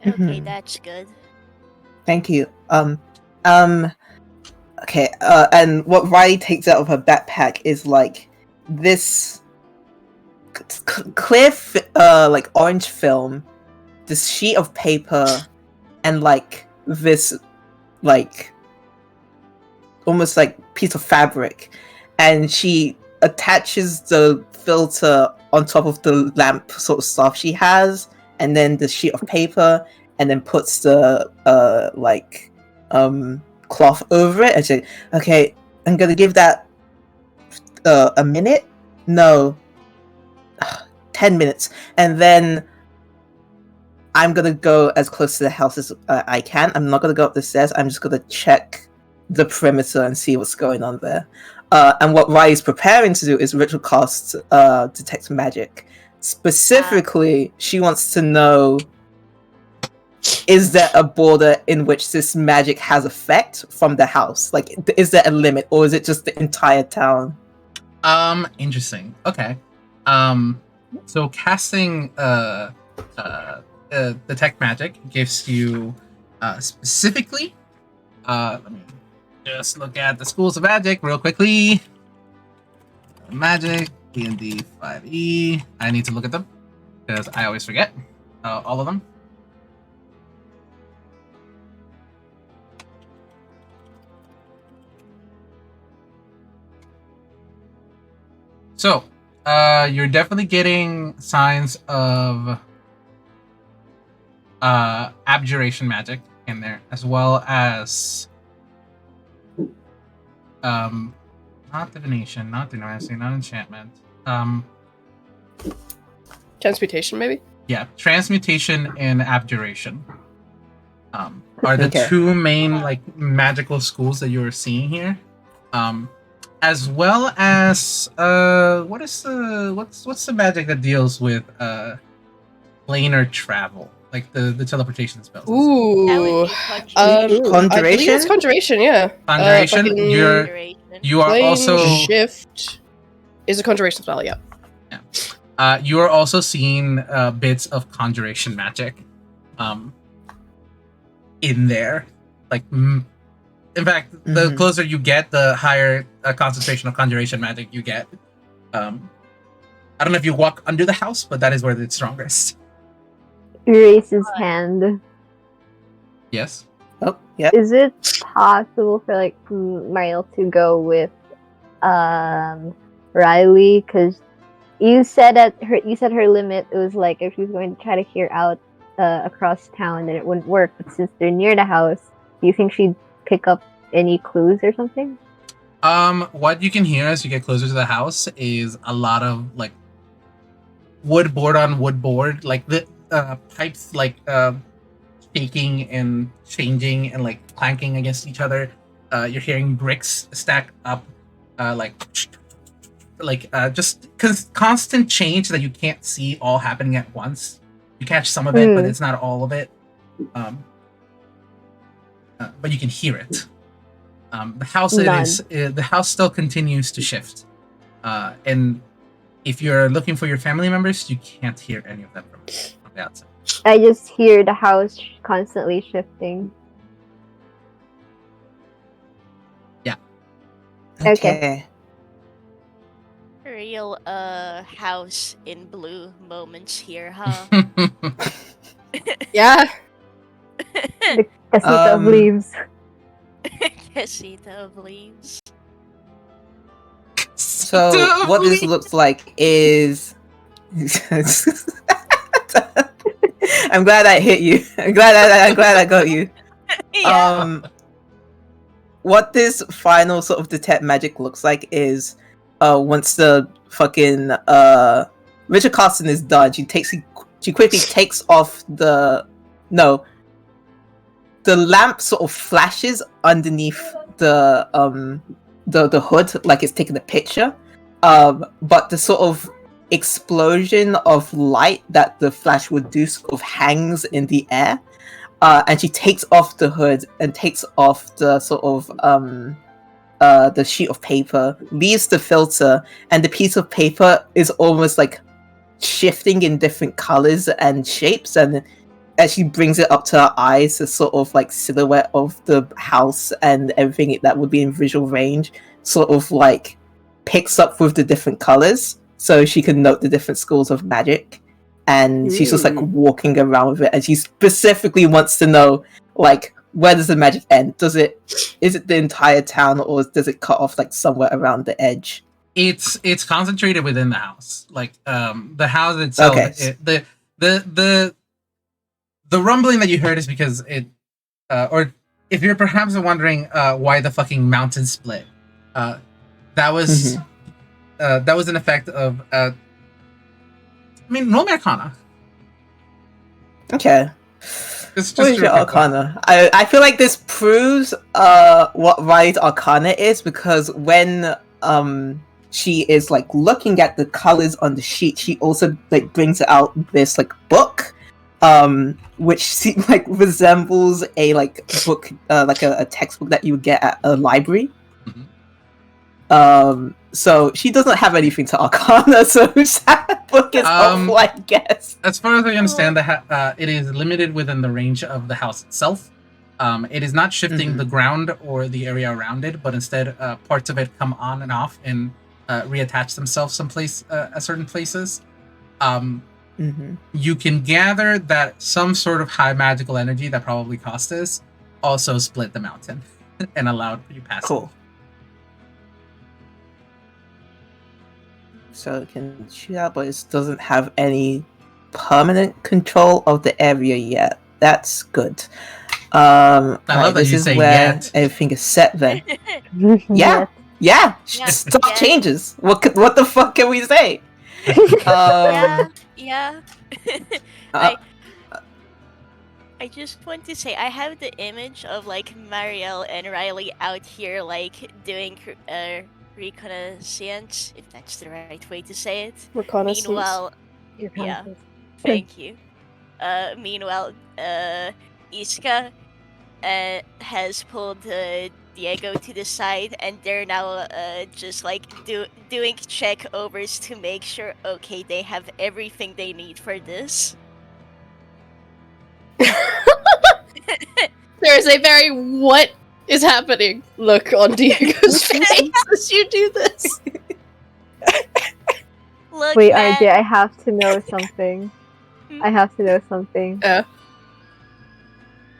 Okay, Mhm. that's good. Thank you. Okay. And what Riley takes out of her backpack is like this clear, like orange film, this sheet of paper, and like this, like almost like piece of fabric, and she attaches the filter on top of the lamp sort of stuff she has, and then the sheet of paper, and then puts the cloth over it. And she, okay, I'm gonna give that a minute. No, 10 minutes, and then I'm gonna go as close to the house as I can. I'm not gonna go up the stairs. I'm just gonna check the perimeter and see what's going on there. And what Rai is preparing to do is ritual cast detect magic. Specifically, she wants to know: is there a border in which this magic has effect from the house? Like, is there a limit, or is it just the entire town? Interesting. Okay. So casting detect magic gives you specifically. Let me just look at the schools of magic real quickly. Magic DND 5e. I need to look at them because I always forget all of them. So, you're definitely getting signs of abjuration magic in there, as well as not divination, not denomancy, not enchantment. Transmutation, maybe? Yeah, transmutation and abjuration are the Okay. two main like magical schools that you're seeing here. As well as what's the magic that deals with planar travel, like the teleportation spells? That would Ooh. be conjuration. I believe it's conjuration, yeah. Conjuration. Fucking You are plane also shift is a conjuration spell, yeah. you are also seeing bits of conjuration magic in there. Like, in fact, the Mhm. closer you get, the higher concentration of conjuration magic you get. I don't know if you walk under the house, but that is where it's strongest. Raise his hand. Yes. Oh, yeah. Is it possible for like Mariel to go with Riley? Because you said her limit was like if she's going to try to hear out across town, then it wouldn't work. But since they're near the house, do you think she'd pick up any clues or something? What you can hear as you get closer to the house is a lot of like wood board on wood board, like the pipes like shaking and changing and like clanking against each other. You're hearing bricks stack up, just constant change that you can't see all happening at once. You catch some of it, but it's not all of it. But you can hear it. The house the house still continues to shift, and if you're looking for your family members, you can't hear any of them from the outside. I just hear the house constantly shifting. Yeah. Okay. Real house in blue moments here, huh? Yeah. Casita of leaves. Casita of leaves. So what this looks like is I'm glad I hit you. I'm glad I got you. Yeah. What this final sort of detect magic looks like is once the fucking Richard Carson is done, she quickly takes off the lamp sort of flashes underneath the hood like it's taking a picture. But the sort of explosion of light that the flash would do sort of hangs in the air. And she takes off the hood and takes off the sort of the sheet of paper, leaves the filter, and the piece of paper is almost like shifting in different colors and shapes. And as she brings it up to her eyes, the sort of like silhouette of the house and everything that would be in visual range sort of like picks up with the different colors, so she can note the different schools of magic. And she's just like walking around with it, and she specifically wants to know, like, where does the magic end? Is it the entire town, or does it cut off like somewhere around the edge? It's concentrated within the house. Like the house itself. Okay. The rumbling that you heard is because it, or if you're perhaps wondering why the fucking mountain split, that was an effect of. I mean, roll me Arcana. Okay. Just What is your Arcana? I feel like this proves what Riley's Arcana is, because when she is like looking at the colors on the sheet, she also like brings out this like book, which like resembles a like book, like a textbook that you would get at a library. So she doesn't have anything to Arcana, so that book is helpful, I guess. As far as I understand, it is limited within the range of the house itself. It is not shifting the ground or the area around it, but instead parts of it come on and off and reattach themselves at certain places. You can gather that some sort of high magical energy that probably cost this also split the mountain and allowed you pass. Cool. So it can shoot out, but it doesn't have any permanent control of the area yet. That's good. I love that you say yet. Everything is set there. Yeah. Yeah. Stuff changes. What the fuck can we say? Yeah. I just want to say I have the image of like Marielle and Riley out here like doing reconnaissance, if that's the right way to say it. Reconnaissance. Meanwhile, yeah, thank you. Meanwhile, Iscah has pulled Diego to the side, and they're now just like doing check-overs to make sure, okay, they have everything they need for this. There's a very what is happening look on Diego's face as you do this. Look, Wait, man. RJ, I have to know something. Yeah.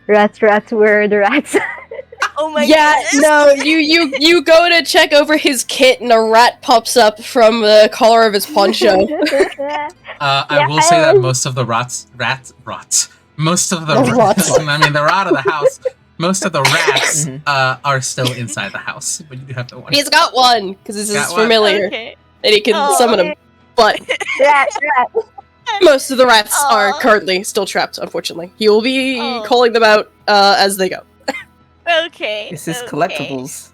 Rats, where are the rats? Oh my goodness. No, you go to check over his kit and a rat pops up from the collar of his poncho. I will say that most of the most of the rats, I mean, they're out of the house. Most of the rats are still inside the house, but you do have the one. He's got one, because this is familiar. Okay. And he can summon him. But rat. most of the rats are currently still trapped, unfortunately. He will be calling them out as they go. Okay. This is collectibles.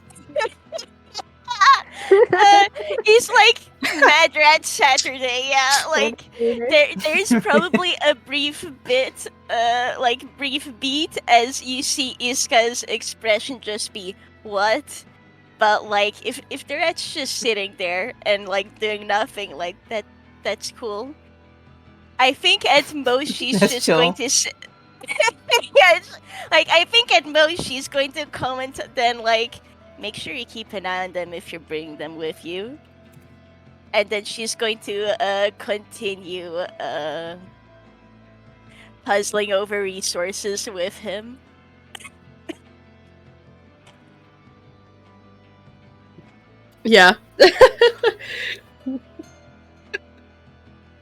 He's like Mad Rat Saturday, yeah. Like there's probably a brief beat as you see Iscah's expression just be what, but like if the rat's just sitting there and like doing nothing, like that's cool. I think at most she's just going to. Yeah, like I think at most she's going to comment then like. Make sure you keep an eye on them if you're bringing them with you. And then she's going to continue puzzling over resources with him. Yeah.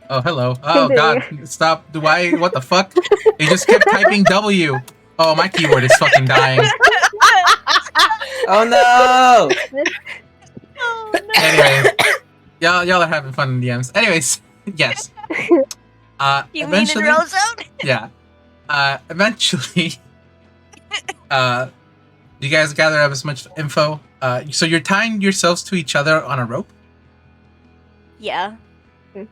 Oh, hello. Oh, Continue. God. Stop. What the fuck? He just kept typing W. Oh, my keyboard is fucking dying. Oh no! Oh no. Anyways, y'all are having fun in DMs. Anyways, yes. You mean in Eventually, roll zone? yeah. Eventually, you guys gather up as much info. So you're tying yourselves to each other on a rope. Yeah. Mhm.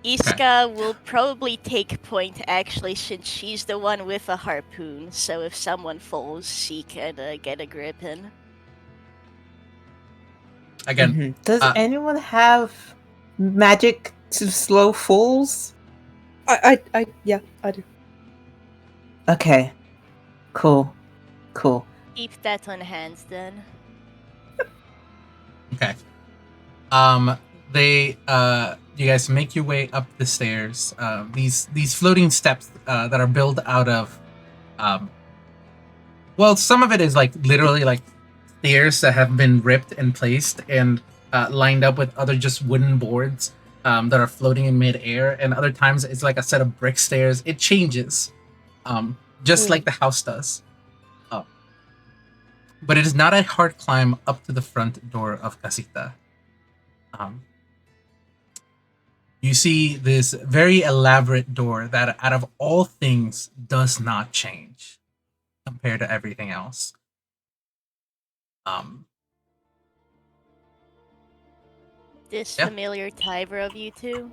Iscah will probably take point actually, since she's the one with a harpoon. So if someone falls, she can get a grip in. Again, Mhm. Does uh, anyone have magic to slow falls? Yeah, I do. Okay. Cool. Keep that on hand then. okay. You guys make your way up the stairs. These floating steps that are built out of, well, some of it is like literally like stairs that have been ripped and placed and lined up with other just wooden boards that are floating in midair, and other times it's like a set of brick stairs. It changes, just like the house does. But it is not a hard climb up to the front door of Casita. You see this very elaborate door that, out of all things, does not change compared to everything else. This Yeah. familiar type of you two?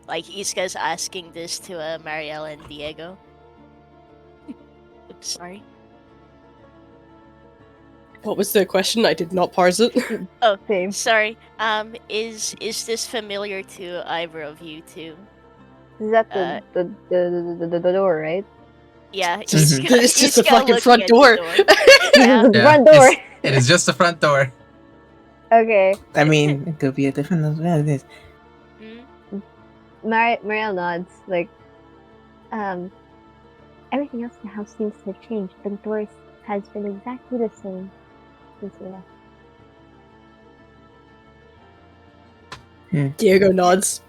Like Iscah's asking this to Marielle and Diego. Oops, sorry. What was the question? I did not parse it. Oh, Same. sorry. Is this familiar to either of you two? Is that Uh, the door, right? Yeah, Mhm. It's just the Iscah fucking looking front at the door. Yeah. The Yeah, front door. It is just the front door. Okay. I mean, it could be a different as well. It is. Hmm? Marielle nods, like, everything else in the house seems to have changed. The door has been exactly the same since we left. Diego nods.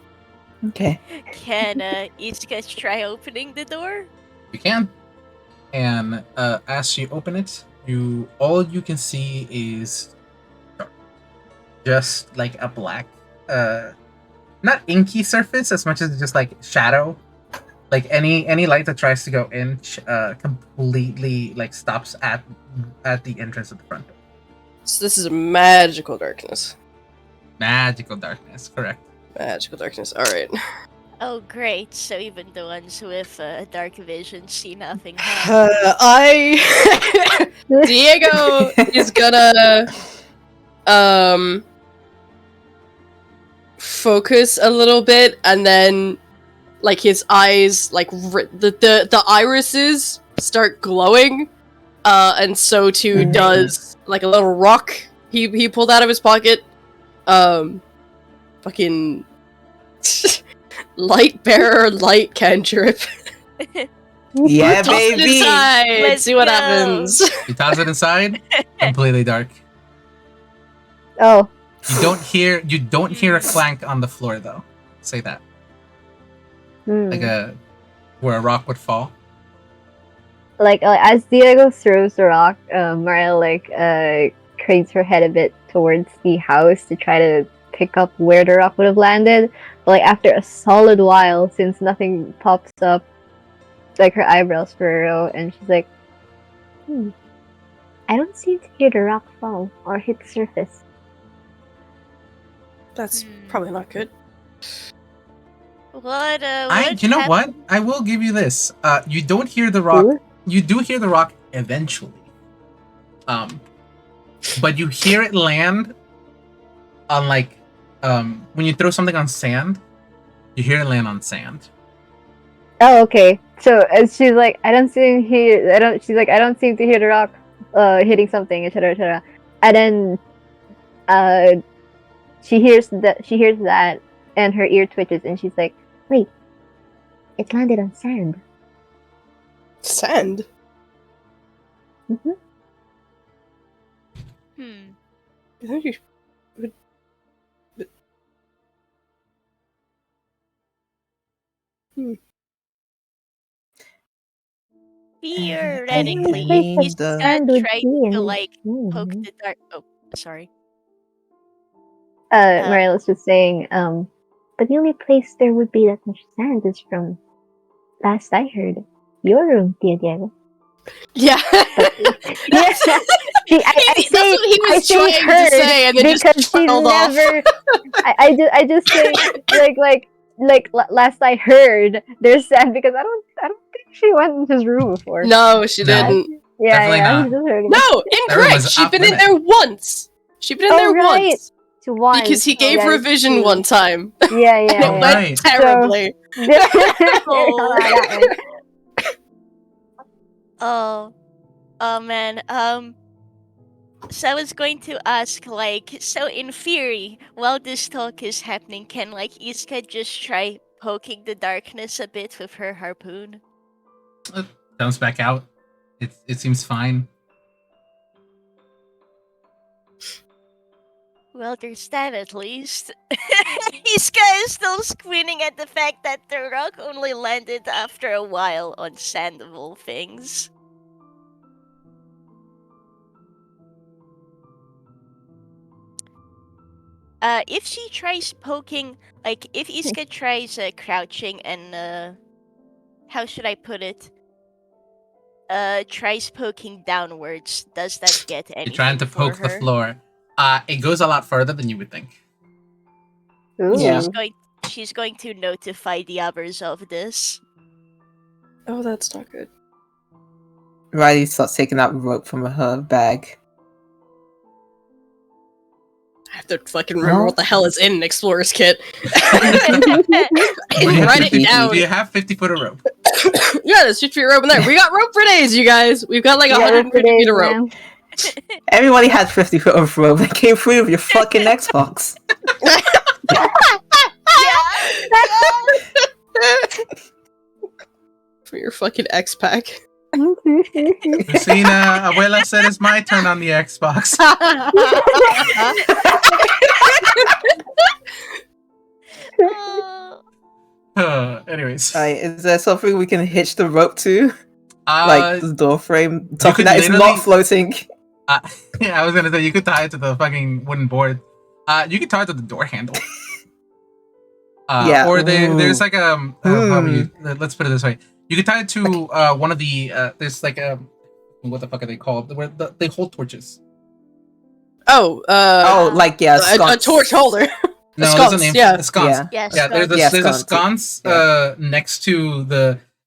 Okay. Can Iscah try opening the door? You can, and as you open it, all you can see is dark. Just like a black, not inky surface as much as just like shadow. Like any light that tries to go in, completely like stops at the entrance of the front door. So this is magical darkness. Magical darkness, correct? Magical darkness. All right. Oh, great. So even the ones with dark vision see nothing. Diego is gonna focus a little bit, and then like his eyes, like the irises start glowing, and so too Nice. does like a little rock he pulled out of his pocket. Fucking light bearer, light cantrip. Yeah, Toss it baby. inside. Let's See what go. happens. You toss it inside, completely dark. Oh, You don't hear a clank on the floor though. Say that. Like where a rock would fall. like as Diego throws the rock, Marielle cranes her head a bit towards the house to try to pick up where the rock would have landed. But like after a solid while, since nothing pops up, like her eyebrows furrow, and she's like, I don't seem to hear the rock fall or hit the surface. That's probably not good. What? You know what? I will give you this. You don't hear the rock. Ooh. You do hear the rock eventually. But you hear it land on like, when you throw something on sand, you hear it land on sand. Oh, okay. So as she's like, I don't seem to hear the rock hitting something, etc., etc. And then she hears that, and her ear twitches, and she's like, wait, it landed on sand. Sand? Mm-hmm. Theoretically, I he's need, uh, Sand would trying be to in like poke hmm. the dark. Oh, sorry. Mariel's just saying, but the only place there would be that much sand is from last I heard. Your room, Tia Diego. Yeah. Yeah. See, That's what he was trying to heard say, and then because just she trailed off. never. I just say last I heard there's sand because I don't think she went into his room before. No, she No. didn't. Yeah, Definitely yeah. not. I just heard about No, That room incorrect. was She'd been in off-limit. there once. She'd been in Oh, there right. once. to one Because he gave yeah, her a that's vision true. one time. Yeah, And yeah, it yeah. went Right. terribly. Oh, that one. Oh man. So I was going to ask, like, so in theory, while this talk is happening, can like Iscah just try poking the darkness a bit with her harpoon? It comes back out. It seems fine. Well, there's that at least. Iscah is still squinting at the fact that the rock only landed after a while on sand of all things. If she tries poking, like, if Iscah tries crouching and, how should I put it? Tries poking downwards, does that get anything You're trying to for poke the her? floor. It goes a lot further than you would think. Ooh. Yeah. She's going to notify the others of this. Oh, that's not good. Riley starts taking out rope from her bag. I have to fucking remember Huh? what the hell is in an explorer's kit. Wait, Write it down. Do you have 50 foot of rope? Yeah, there's 50 feet of rope in there. We got rope for days, you guys. We've got like Yeah, 150 feet of rope. man. Everybody had 50 foot of rope that came free with your fucking Xbox. For your fucking X pack. Lucina, Abuela said it's my turn on the Xbox. Anyways. Alright, is there something we can hitch the rope to? Like the door frame? could Something that is literally- not floating. Yeah, I was gonna say you could tie it to the fucking wooden board. You could tie it to the door handle. Yeah. Or there's like let's put it this way. You could tie it to one of the there's like what the fuck are they called? Where they hold torches. Like a sconce. torch holder. No, sconce, there's a name. yeah. A sconce. Yeah. Yes, There's a, Yeah, there's a sconce, sconce next to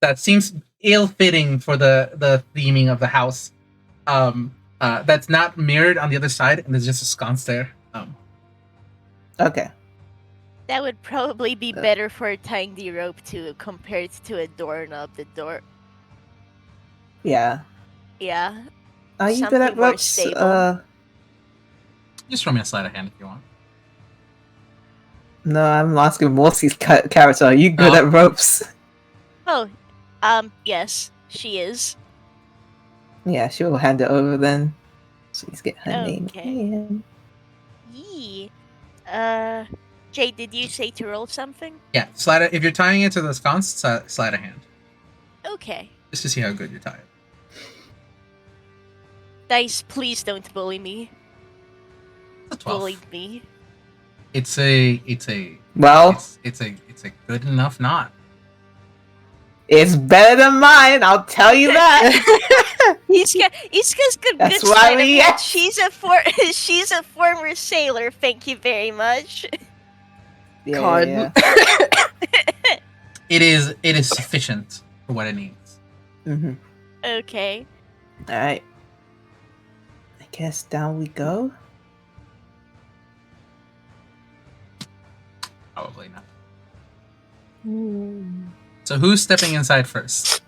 that seems ill-fitting for the theming of the house. That's not mirrored on the other side, and there's just a sconce there. Okay. that would probably be better for tying the rope to compared to a doorknob. The door, Yeah. yeah. Are you good Something at more ropes? stable. Just throw me a sleight of hand if you want. No, I'm asking Morski's character. Are you good Oh. at ropes? Oh, yes, she is. Yeah, she'll hand it over then. Please get her name Okay. in. Yee. Jade, did you say to roll something? Yeah, if you're tying it to the sconce, sleight of hand. Okay. Just to see how good you tie it. Dice, please don't bully me. It's a 12. Bullied me. It's a Well, it's a good enough knot. it's better than mine, I'll tell you that. Iscah's good. That's Good why sleight of we hand. asked. She's a former sailor. Thank you very much. Yeah, God. yeah. It is sufficient for what it needs. Mm-hmm. Okay. Alright. I guess down we go. Probably not. Hmm. So who's stepping inside first?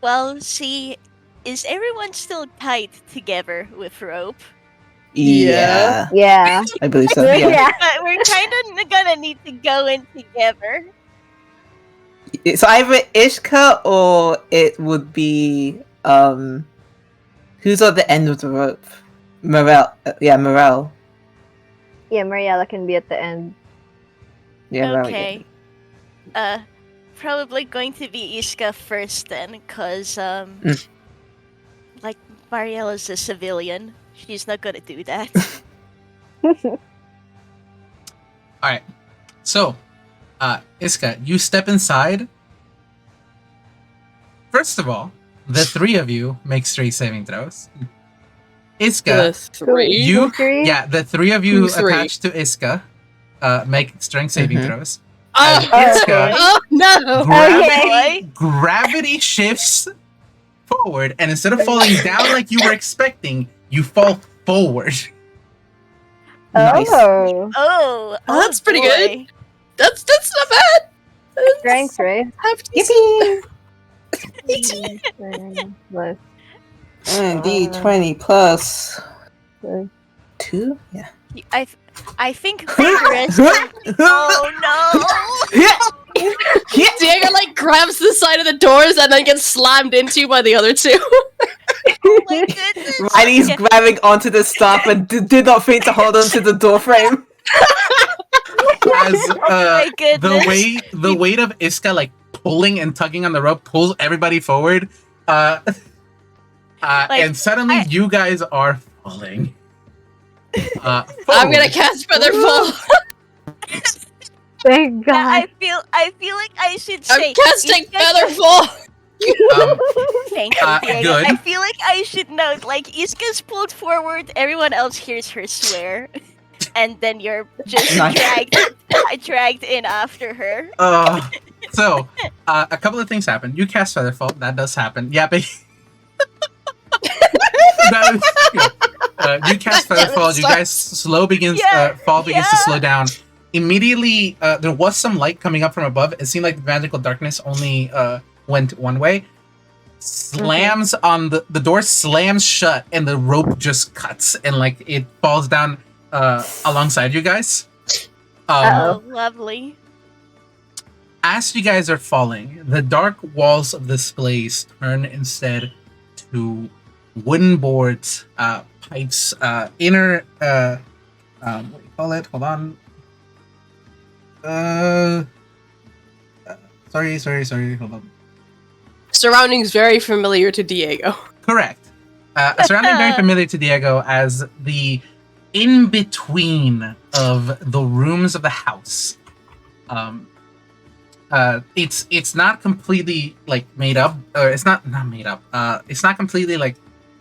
Well, see, is everyone still tied together with rope? Yeah. Yeah. I believe so. Yeah. Yeah. But we're kind of gonna need to go in together. It's either Iscah or it would be Who's at the end of the rope? Morel. Yeah, Morel. Yeah, Mariella can be at the end. Yeah, Morel, Okay. Probably going to be Iscah first then, cause like Mariella's a civilian. She's not gonna do that. Alright. So, Iscah, you step inside. First of all, the three of you make straight saving throws. Iscah, The three. you, Three? yeah, the three of you Three. attached to Iscah make strength saving Mhm. throws. Oh, Iscah, oh no! gravity shifts forward, and instead of falling down like you were expecting, you fall forward. Nice. Oh, Oh, That's pretty boy. good. That's not bad. strength, right? Happy to see Yippee! Plus, D20 plus 2? Yeah. I think vigorous. Oh no! Diego like grabs the side of the doors and then gets slammed into by the other two. Oh my goodness! Riley's grabbing onto the staff and did not think to hold onto the door frame. As my goodness. the weight of Iscah like pulling and tugging on the rope pulls everybody forward, and suddenly you guys are falling. I'm Forward. gonna cast Featherfall. thank God. I feel like I should I'm say casting Iscah- Featherfall. Thank you, Diego. good. I feel like I should note, like, Iscah's pulled forward, everyone else hears her swear, and then you're just Nice. dragged in after her. So, a couple of things happen. You cast Featherfall. That does happen. Yeah, but you cast Featherfall. You guys fall begins to slow down. Immediately, there was some light coming up from above. It seemed like the magical darkness only went one way. Slams on the door, slams shut, and the rope just cuts and like it falls down alongside you guys. Oh, lovely. As you guys are falling, the dark walls of this place turn instead to wooden boards, pipes, inner what do you call it? Hold on. Sorry, hold on. Surroundings very familiar to Diego. Correct. Surrounding very familiar to Diego as the in-between of the rooms of the house. It's not completely like made up, or it's not made up. It's not completely like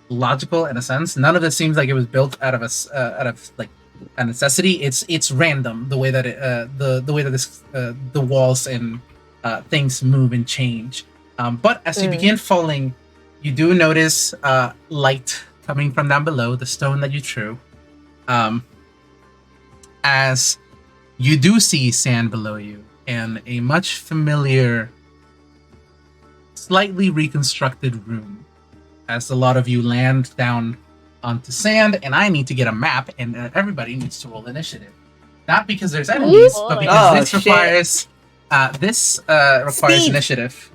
logical in a sense. None of it seems like it was built out of like a necessity. It's random the way that the way that the walls and things move and change. But as you begin falling, you do notice light coming from down below the stone that you threw. As you do see sand below you and a much familiar, slightly reconstructed room. As a lot of you land down onto sand, and I need to get a map, and everybody needs to roll initiative. Not because there's enemies, but because this requires Speed. initiative.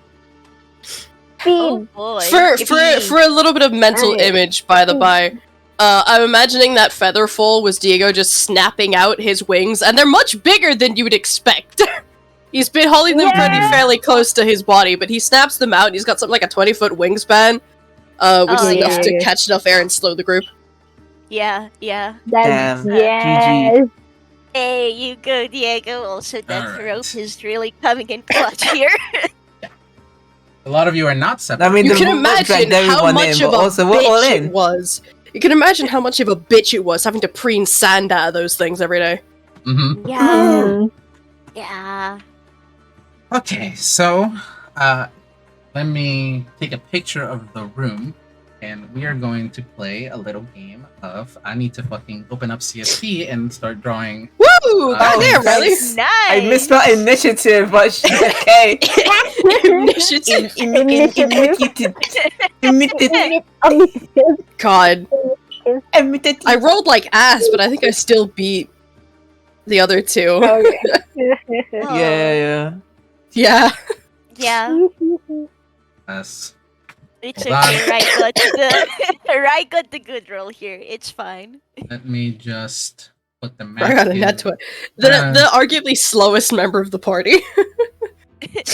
Oh boy. For a little bit of mental Alright. image, by the by, I'm imagining that Featherfall was Diego just snapping out his wings, and they're much bigger than you would expect. He's been holding them fairly close to his body, but he snaps them out, and he's got something like a 20-foot wingspan, which is enough to catch enough air and slow the group. Yeah. That's Damn. yes. Hey, you go, Diego. Also, that Alright. rope is really coming in clutch here. A lot of you are not separate. I mean, You the can rope imagine dragged how everyone much in, of but a also we're all bitch in. it was. You can imagine how much of a bitch it was having to preen sand out of those things every day. Mm-hmm. Yeah. Yeah. Okay, so let me take a picture of the room, and we are going to play a little game of I need to fucking open up CSP and start drawing. Woo! Oh, Goddamn, really? Nice. I misspelled initiative, but okay. Initiative. God. I rolled like ass, but I think I still beat the other two. Yeah. Yeah. Yeah. Yes. It's Hold on. okay. Right got the right got the good roll here. It's fine. Let me just put the I map got a in. net 20. The arguably slowest member of the party.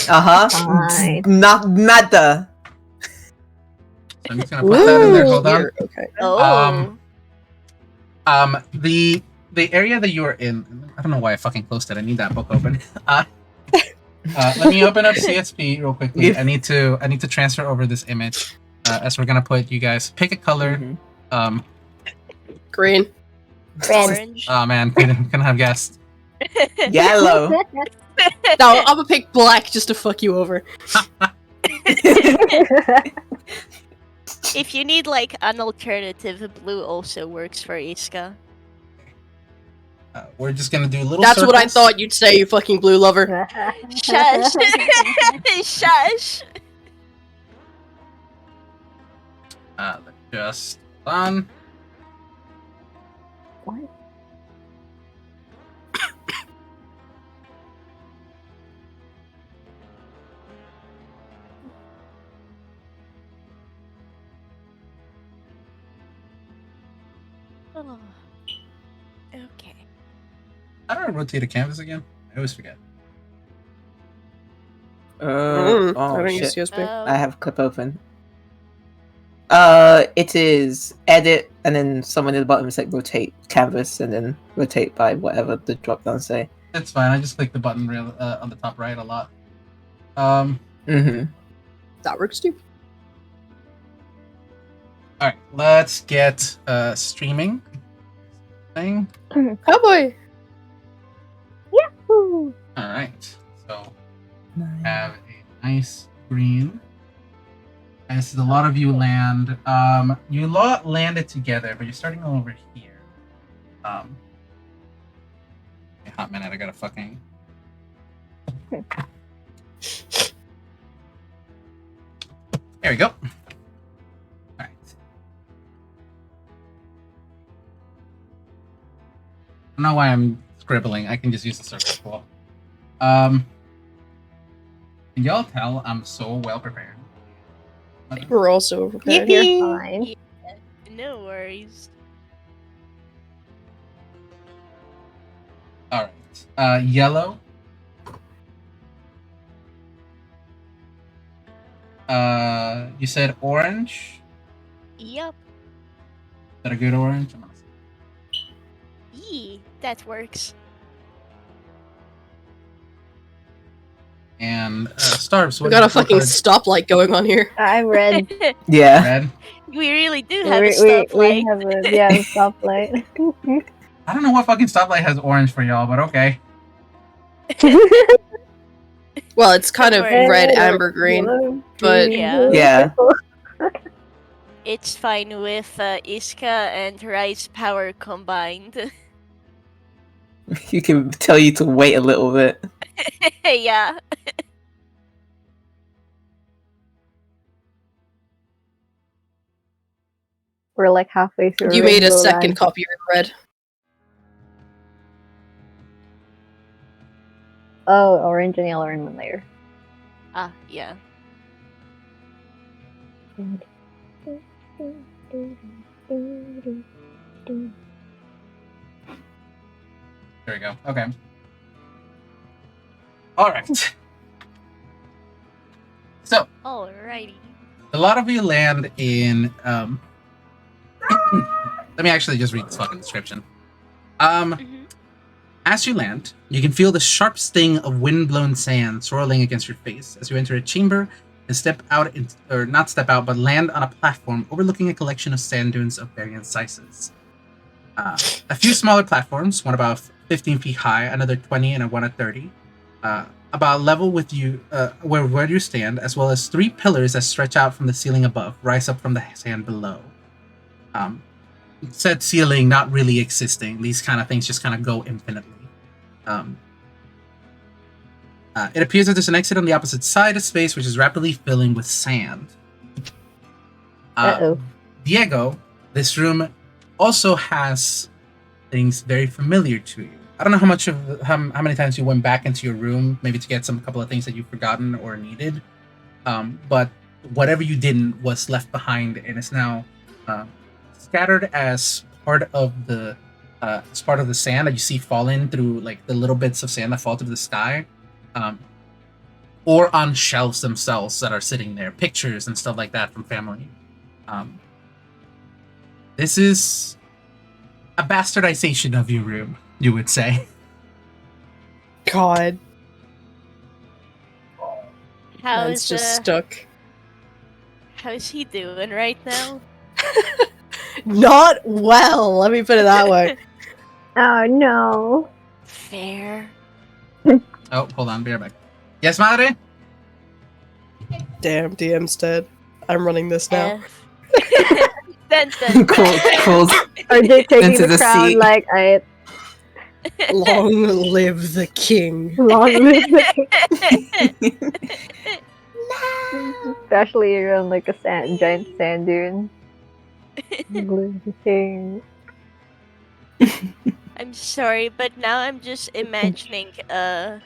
Fine. Not nada. So I'm just gonna put that in there. Hold on. Here, okay. Oh. The area that you are in. I don't know why I fucking closed it. I need that book open. Let me open up CSP real quickly. Yeah. I need to transfer over this image. As we're gonna put you guys pick a color. Mhm. Green. Orange. Oh man, couldn't have guessed. Yellow. No, I'm gonna pick black just to fuck you over. If you need like an alternative, blue also works for Iscah. We're just gonna do little. That's what I circles. thought you'd say, you fucking blue lover. Shush. Shush. Just on. What? Oh. Okay. How do I rotate a canvas again? I always forget. I Oh don't use shit! CSP. I have clip open. It is edit, and then someone at the bottom is like rotate canvas, and then rotate by whatever the drop down say. It's fine. I just click the button real on the top right a lot. Mm-hmm. That works too. All right. Let's get streaming thing. Oh boy. Woo. All right. So have a nice green. And this is a lot of you land. You landed together, but you're starting over here. A hot minute. I gotta fucking. There we go. All right. I don't know why I'm scribbling. I can just use the circle tool. Can y'all tell I'm so well prepared? We're also prepared here. You're fine. No worries. All right. Yellow. You said orange. Yep. Is that a good orange? I'm gonna say. Yee. That works. And Starbs. We What got a what fucking card? stoplight going on here. I'm red. Yeah. Red. We really do have a we stoplight. have a stoplight. I don't know what fucking stoplight has orange for y'all, but okay. Well, it's kind of Red, red, amber, green. but- Yeah. Yeah. It's fine with Iscah and Rice power combined. You can tell you to wait a little bit. Yeah. We're like halfway through. You made a Rainbow second Land. copy of red. Oh, orange and yellow are in one layer. Ah, yeah. There we go. Okay. All right. So Alrighty. a lot of you land in. Let me actually just read this fucking description. Mhm. As you land, you can feel the sharp sting of wind-blown sand swirling against your face as you enter a chamber and step out, or not step out, but land on a platform overlooking a collection of sand dunes of varying sizes. A few smaller platforms, one about 15 feet high, another 20, and one at 30, about level with you, where you stand, as well as 3 pillars that stretch out from the ceiling above, rise up from the sand below. Said ceiling not really existing. These kind of things just kind of go infinitely. It appears that there's an exit on the opposite side of space, which is rapidly filling with sand. Uh-oh. Diego, this room also has things very familiar to you. I don't know how many times you went back into your room, maybe to get couple of things that you've forgotten or needed. But whatever you didn't was left behind and is now scattered as part of the sand that you see falling through, like the little bits of sand that fall through the sky, or on shelves themselves that are sitting there, pictures and stuff like that from family. This is a bastardization of your room, you would say. God. How's Man's just stuck. how's he doing right now? Not well, let me put it that way. Oh no. Fair. Oh, hold on, be right back. Yes, madre? Damn, DM's dead. I'm running this now. Dun, dun, dun. Crawls Are they taking into the the crown sea. like I Long live the king. long live the especially around like a giant sand dune. Long live the king. I'm sorry, but now I'm just imagining a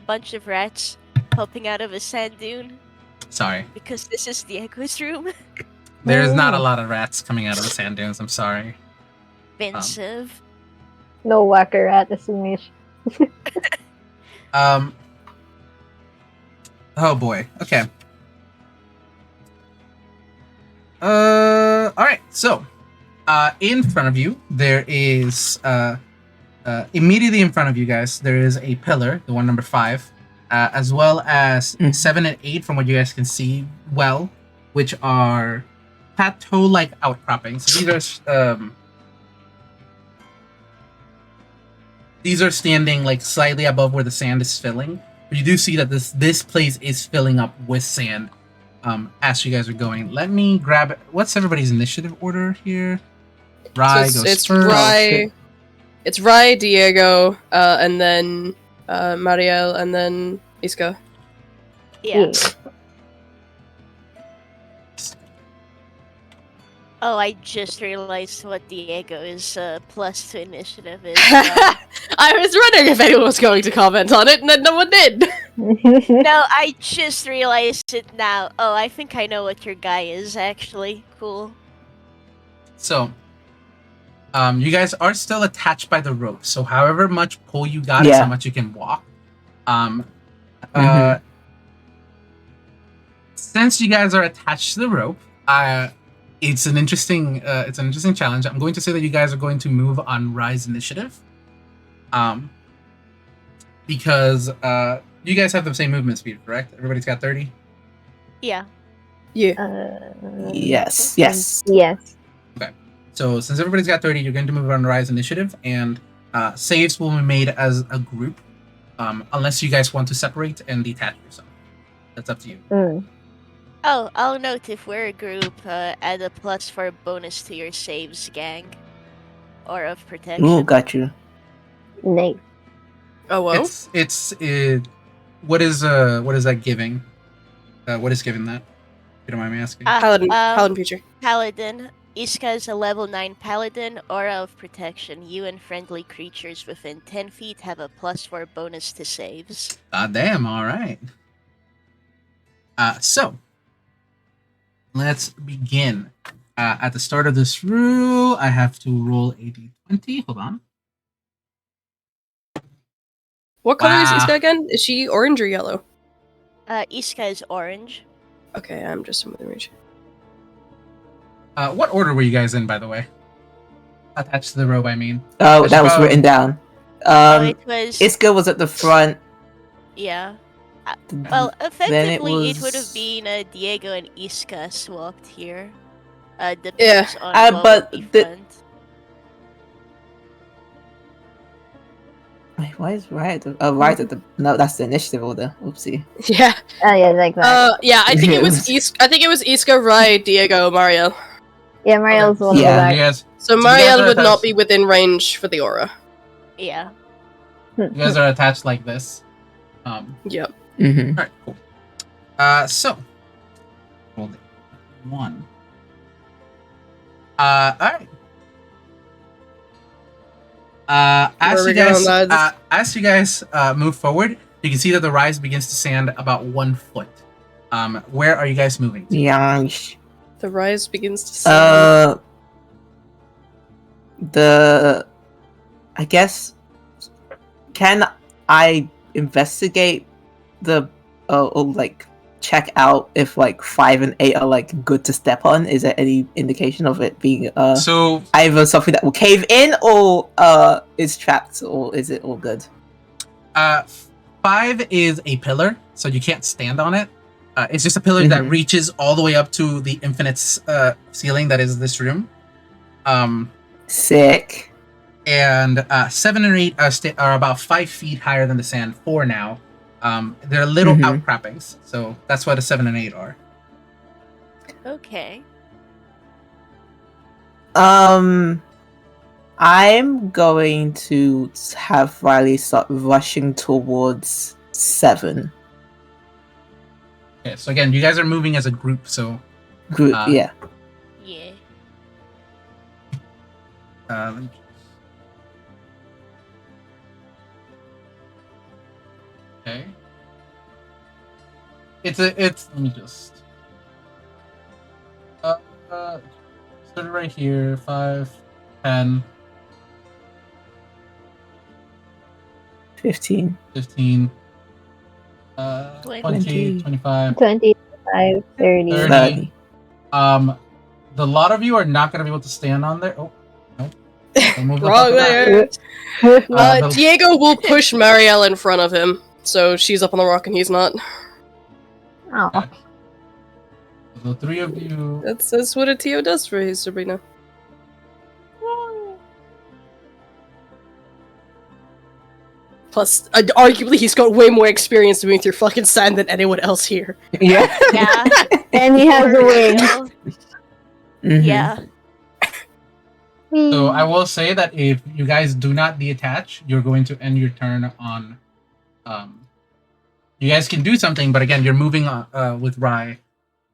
bunch of rats popping out of a sand dune Sorry. because this is Diego's room. There's not a lot of rats coming out of the sand dunes, I'm sorry. Offensive. No whacker rat is in me. Oh boy. Okay. Alright, so in front of you there is immediately in front of you guys there is a pillar, the one number 5, as well as 7 and 8 from what you guys can see well, which are plateau-like outcroppings. These are standing like slightly above where the sand is filling. But you do see that this place is filling up with sand as you guys are going. Let me grab it. What's everybody's initiative order here? Rye So goes it's first. Rye. It's Rye, Diego, and then Mariel, and then Iscah. Yeah. Oh, I just realized what Diego's plus to initiative is. I was wondering if anyone was going to comment on it, and then no one did. No, I just realized it now. Oh, I think I know what your guy is, actually. Cool. So, you guys are still attached by the rope. So, however much pull you got is how much you can walk. Since you guys are attached to the rope, it's an interesting challenge. I'm going to say that you guys are going to move on Rise Initiative, because you guys have the same movement speed, correct? Everybody's got 30. Yeah. Yeah. Yes. Yes. Okay. So since everybody's got 30, you're going to move on Rise Initiative, and saves will be made as a group, unless you guys want to separate and detach yourself. That's up to you. Oh, I'll note if we're a group, add a plus for a bonus to your saves, gang. Or of protection. Ooh, got you. Nice. Oh well. What is that giving? What is giving that? If you don't mind me asking. Paladin feature. Paladin. Iscah is a level 9 paladin, aura of protection. You and friendly creatures within 10 feet have a +4 bonus to saves. God damn, alright. So, let's begin. At the start of this rule, I have to roll a d20. Hold on. What color is Iscah again? Is she orange or yellow? Iscah is orange. Okay, I'm just within range. What order were you guys in, by the way? Attached to the robe, I mean. Oh, that was written down. It was... Iscah was at the front. Yeah. Well, effectively, it was- would have been Diego and Iscah swapped here. Yeah, Depends on what but would be the- front. Wait, why is right? Right at the no, that's the initiative order. Oopsie. Yeah. Oh yeah, like that. Yeah, I think it was Iscah, Rye, Diego, Mariel. Yeah, Mariel's one Yeah. of You the guys, So you Mariel guys are would not attached- be within range for the aura. Yeah. you guys are attached like this. Yep. Mm-hmm. Alright, cool. So, roll it. 1. Alright. As Where you we going, guys lads? move forward, you can see that the rise begins to stand about 1 foot. Where are you guys moving to? Yansh. The rise begins to sound. I guess, can I investigate the or like check out if like 5 and 8 are like good to step on? Is there any indication of it being So either something that will cave in or is trapped, or is it all good? 5 is a pillar, so you can't stand on it. It's just a pillar that reaches all the way up to the infinite ceiling that is this room. Sick. And 7 and 8 are about 5 feet higher than the sand. 4 now. They're little outcroppings, so that's what a 7 and 8 are. Okay. I'm going to have Riley start rushing towards 7. Okay, so again, you guys are moving as a group, so Group, yeah. Yeah. let me okay. It's let me just start right here. 5, 10, 15. 15, 20, 25, 25, 30. 30. The lot of you are not going to be able to stand on there. Oh, no. Don't move the Wrong fuck there. up. Diego will push Marielle in front of him, so she's up on the rock and he's not. Oh. Okay. The 3 of you. That's what a TO does for his Sabrina. Plus, arguably, he's got way more experience moving through fucking sand than anyone else here. Yeah. Yeah. And he has a For wing. real. Yeah. So I will say that if you guys do not detach, you're going to end your turn on. You guys can do something, but again, you're moving with Rye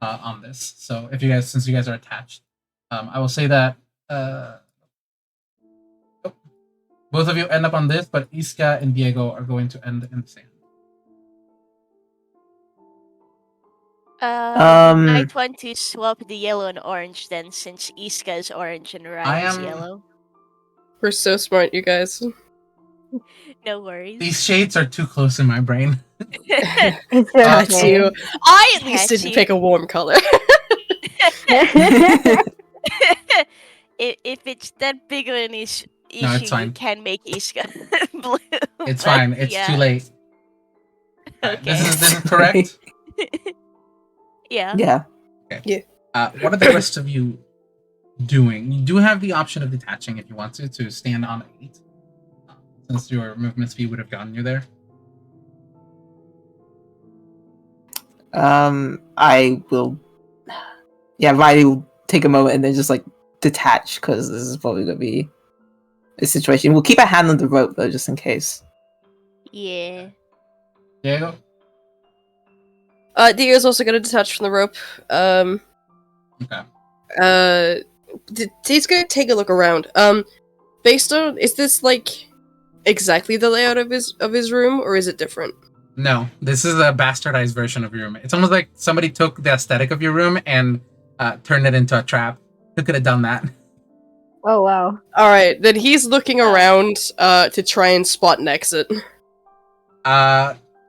on this. So if you guys, since you guys are attached, I will say that both of you end up on this, but Iscah and Diego are going to end in the sand. I'd want to swap the yellow and orange then, since Iscah is orange and Ryan is yellow. We're so smart, you guys. No worries. These shades are too close in my brain. It's That's okay. you. I at least Catchy. didn't pick a warm color. If it's that big of an issue, No, it's fine. you can make Iscah blue. It's but fine. It's yeah. too late. Alright, Okay. this is correct. Yeah. Yeah. What are the rest of you doing? You do have the option of detaching if you want to stand on 8, since your movement speed would have gotten you there. I will. Yeah, Riley will take a moment and then just like detach, because this is probably gonna be a situation. We'll keep a hand on the rope though, just in case. Yeah. Diego? Diego's also gonna detach from the rope. Okay. He's gonna take a look around. Based on, is this like exactly the layout of his room, or is it different? No, this is a bastardized version of your room. It's almost like somebody took the aesthetic of your room and turned it into a trap. Who could have done that? Oh, wow. Alright, then he's looking around to try and spot an exit.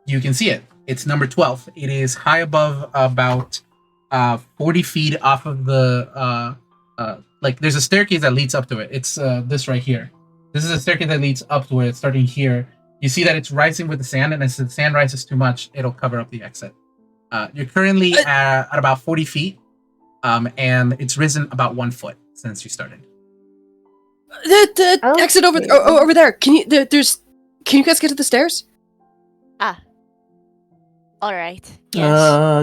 You can see it. It's number 12. It is high above about 40 feet off of the like there's a staircase that leads up to it. It's this right here. This is a staircase that leads up to it. It's starting here. You see that it's rising with the sand, and as the sand rises too much, it'll cover up the exit. You're currently at about 40 feet, and it's risen about 1 foot since you started. The Okay. exit over there. Can you guys get to the stairs? All right. Yes.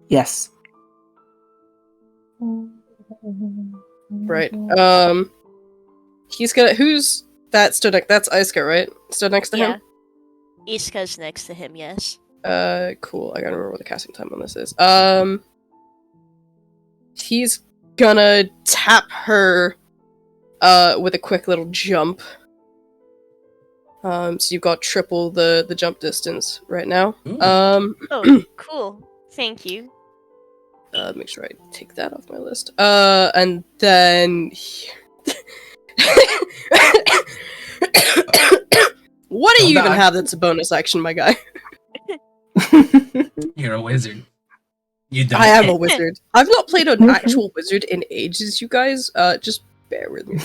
Yes. Right. He's gonna. Who's that stood next? That's Iscah, right? Stood next to him. Iscah's next to him. Yes. Cool. I gotta remember what the casting time on this is. He's gonna tap her, with a quick little jump. So you've got triple the jump distance right now. Ooh. Oh, cool. Thank you. Make sure I take that off my list. And then what do Don't you even die. have that's a bonus action, my guy? You're a wizard. You don't. I am a wizard. I've not played an actual wizard in ages, you guys. Just bear with me.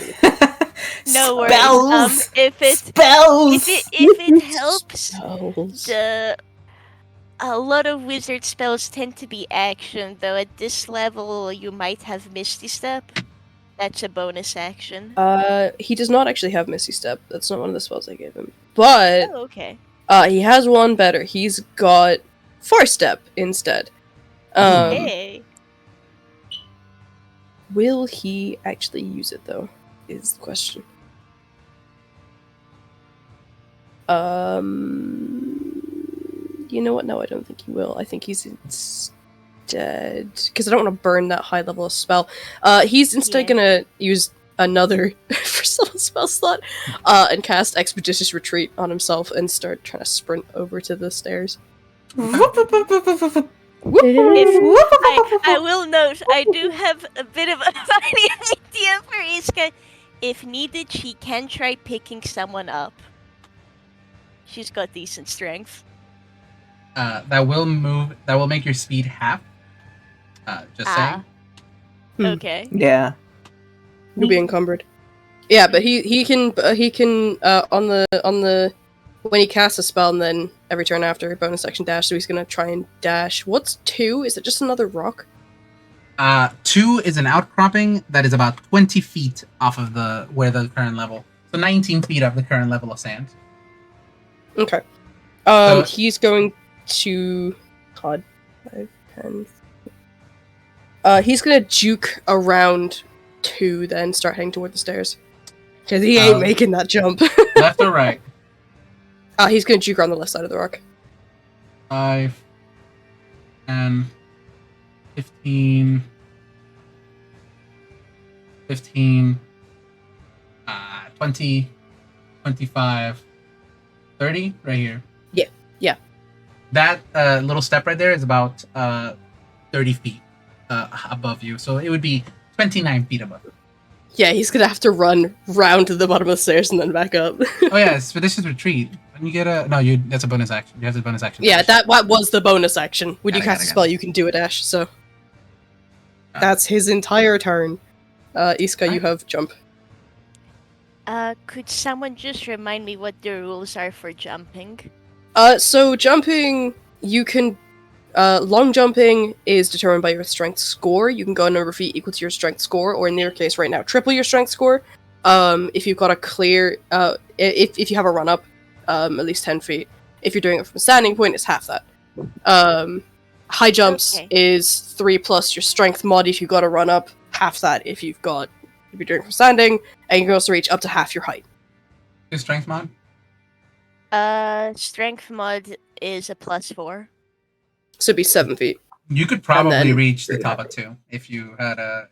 No worries. Spells! If it Spells! if it helps, Spells. a lot of wizard spells tend to be action, though at this level you might have Misty Step. That's a bonus action. He does not actually have Misty Step. That's not one of the spells I gave him. But Oh, okay. he has one better. He's got Force Step instead. Hey. Will he actually use it though? Is the question. You know what? No, I don't think he will. I think he's instead, because I don't want to burn that high level of spell. He's instead Yeah. gonna use another first level spell slot, and cast Expeditious Retreat on himself and start trying to sprint over to the stairs. I will note, I do have a bit of a funny idea for Iscah. If needed, she can try picking someone up. She's got decent strength. That will make your speed half. Just saying. Hmm. Okay. Yeah. You'll be encumbered. Yeah, but he can on the when he casts a spell and then every turn after bonus action dash, so he's gonna try and dash. What's 2? Is it just another rock? 2 is an outcropping that is about 20 feet off of where the current level. So 19 feet of the current level of sand. Okay. So- He's going to God 5, 10. He's gonna juke around 2, then start heading toward the stairs. Because he ain't making that jump. Left or right? He's gonna juke around the left side of the rock. 5, 10, 15, 20, 25, 30, right here. Yeah. That little step right there is about 30 feet above you, so it would be 29 feet above. Yeah, he's gonna have to run round to the bottom of the stairs and then back up. Oh yeah, Expeditious Retreat. When you get that's a bonus action. You have the bonus action. Yeah, that was the bonus action. When you Got it, cast a spell, you can do a dash, so... Ah. That's his entire turn. Iscah, you have jump. Could someone just remind me what the rules are for jumping? So jumping, you can... long jumping is determined by your strength score. You can go a number of feet equal to your strength score, or in your case right now, triple your strength score. If you've got a clear... if you have a run-up, at least 10 feet. If you're doing it from a standing point, it's half that. High jumps Okay. is 3 plus your strength mod if you've got a run-up, half that if you're doing it from standing, and you can also reach up to half your height. Your strength mod. Strength mod is a +4. So it'd be 7 feet. You could probably then- reach the top of 2 if you had I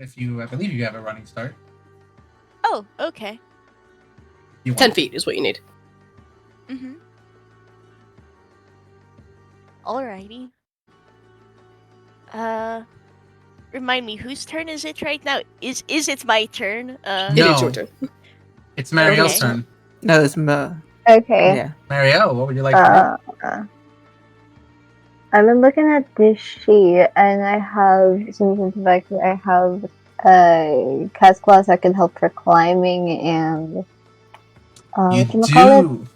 believe you have a running start. Oh, okay. You 10 want- feet is what you need. Mm-hmm. Alrighty. Remind me, whose turn is it right now? Is it my turn? It No. is your turn. It's Marielle's Okay. turn. No, it's Okay. yeah. Marielle, what would you like to I've been looking at this sheet, and I have, since the fact that I have cast class that can help for climbing and do? what You call it? do.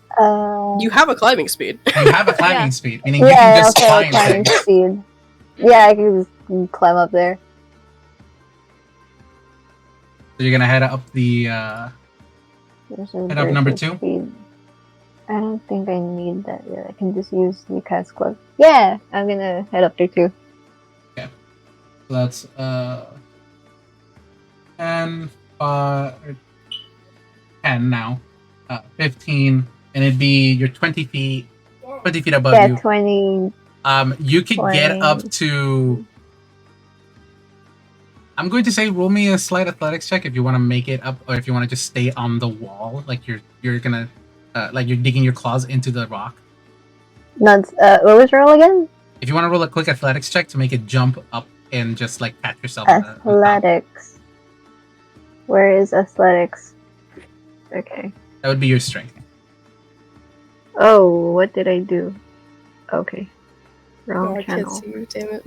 You have a climbing speed. You have a climbing Yeah. speed, meaning you Yeah, can just okay, climb climbing things. speed. Yeah, I can just climb up there. So you're gonna head up the. Head up number 2? Speed. I don't think I need that yet. I can just use the cast class. Yeah, I'm gonna head up there too. So that's 10, 10 now, 15, and it'd be your 20 feet above Yeah, you. 20. You could get 20. up to. I'm going to say roll me a slight athletics check if you want to make it up, or if you want to just stay on the wall, like you're gonna like you're digging your claws into the rock. Nuts. What was roll again? If you want to roll a quick athletics check to make it jump up and just like catch yourself. on the top. Athletics. Where is athletics? Okay. That would be your strength. Oh, what did I do? Okay. Oh, Wrong I can't channel. see you, damn it.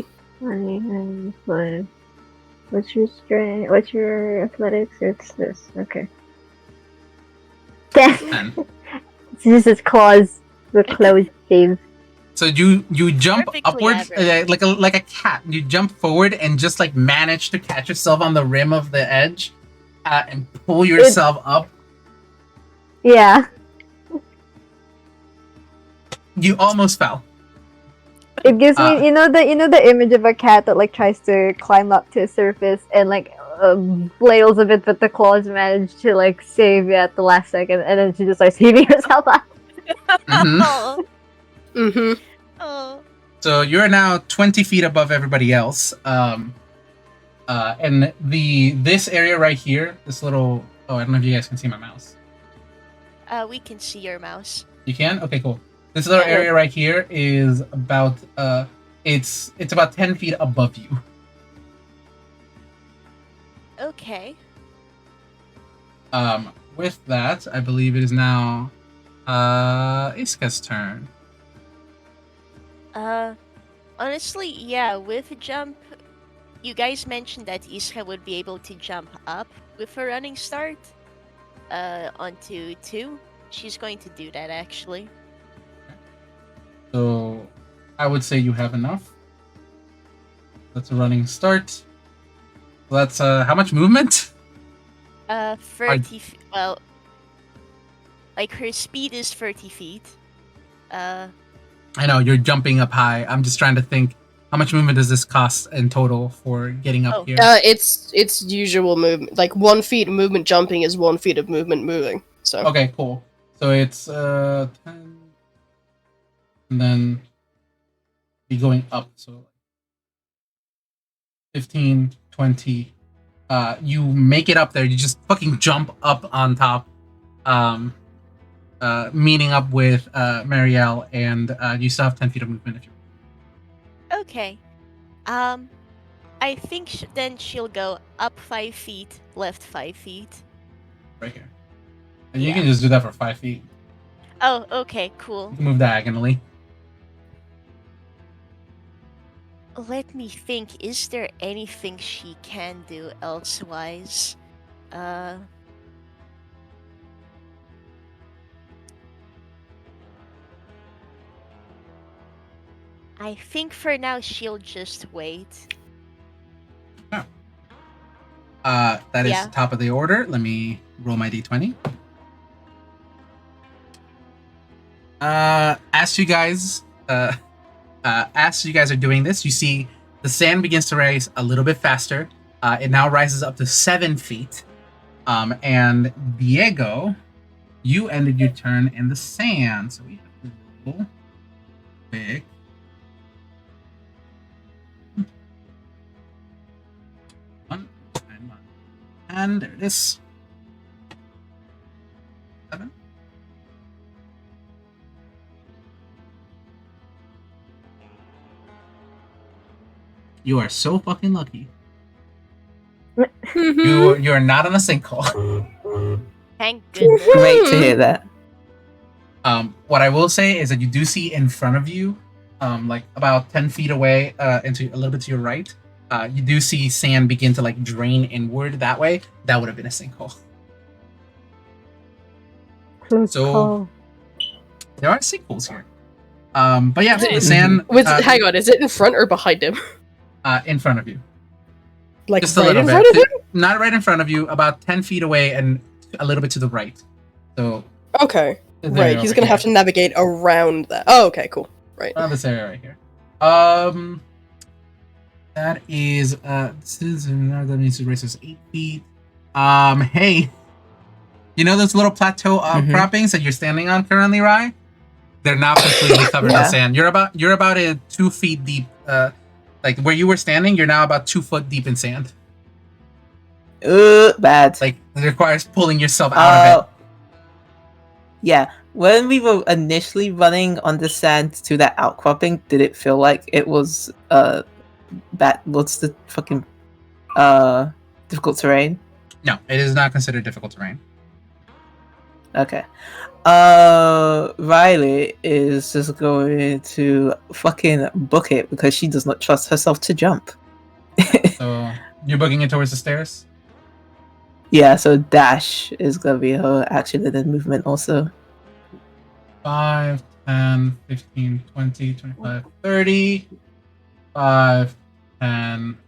What's your strength? What's your athletics? It's this. Okay. And This is claws. The closed save. so you jump Perfectly upwards average. like a cat. You jump forward and just like manage to catch yourself on the rim of the edge and pull yourself up. Yeah. You almost fell. It gives me, you know the image of a cat that like tries to climb up to a surface and like flails a bit, but the claws manage to like save you at the last second, and then she just starts heaving herself up. Mhm. Oh, Mm-hmm. oh. So you're now 20 feet above everybody else. And this area right here, this little I don't know if you guys can see my mouse. We can see your mouse. You can? Okay, cool. This little area right here is about it's about 10 feet above you. Okay. With that, I believe it is now Iscah's turn. Honestly, yeah, with jump, you guys mentioned that Iscah would be able to jump up with a running start onto 2. She's going to do that, actually. So I would say you have enough. That's a running start. That's how much movement? 30 well, like her speed is 30 feet. I know, you're jumping up high. I'm just trying to think, how much movement does this cost in total for getting up here? It's usual movement. Like 1 feet movement jumping is 1 feet of movement moving. So Okay, cool. So it's 10, and then be going up. So 15, 20. You make it up there. You just fucking jump up on top, meeting up with Marielle, and you still have 10 feet of movement if you. Okay. I think then she'll go up 5 feet, left 5 feet. Right here. And you can just do that for 5 feet. Oh, okay, cool. You can move diagonally. Let me think, is there anything she can do elsewise? I think for now she'll just wait. That is Yeah. top of the order. Let me roll my d20. As you guys are doing this, you see the sand begins to rise a little bit faster. It now rises up to 7 feet. And Diego, you ended your turn in the sand, so we have to roll big. And there it is. 7. You are so fucking lucky. You are not on a sinkhole. Thank goodness. Great to hear that. What I will say is that you do see in front of you, like about 10 feet away, into a little bit to your right, you do see sand begin to like drain inward that way. That would have been a sinkhole. Close So- call. There are sinkholes here. But yeah, Is it- the sand hang on, is it in front or behind him? in front of you. Like Just a right little in bit. front of him? Not right in front of you, about 10 feet away and a little bit to the right. So Okay. there Right, he's over gonna here. have to navigate around that. Oh, okay, cool. Right. Around this area right here. That is this is that means it raises 8 feet. Hey, you know those little plateau croppings that you're standing on currently, Rye? They're now completely covered in Yeah. sand. You're about 2 feet deep. Like where you were standing, you're now about 2 foot deep in sand. Bad. Like it requires pulling yourself out of it. Yeah. when we were initially running on the sand to that outcropping, did it feel like it was what's the fucking difficult terrain? No, it is not considered difficult terrain. Okay. Riley is just going to fucking book it because she does not trust herself to jump. So you're booking it towards the stairs? Yeah, so dash is gonna be her action and then movement also. 5, 10, 15, 20, 25, 30. 5, 10,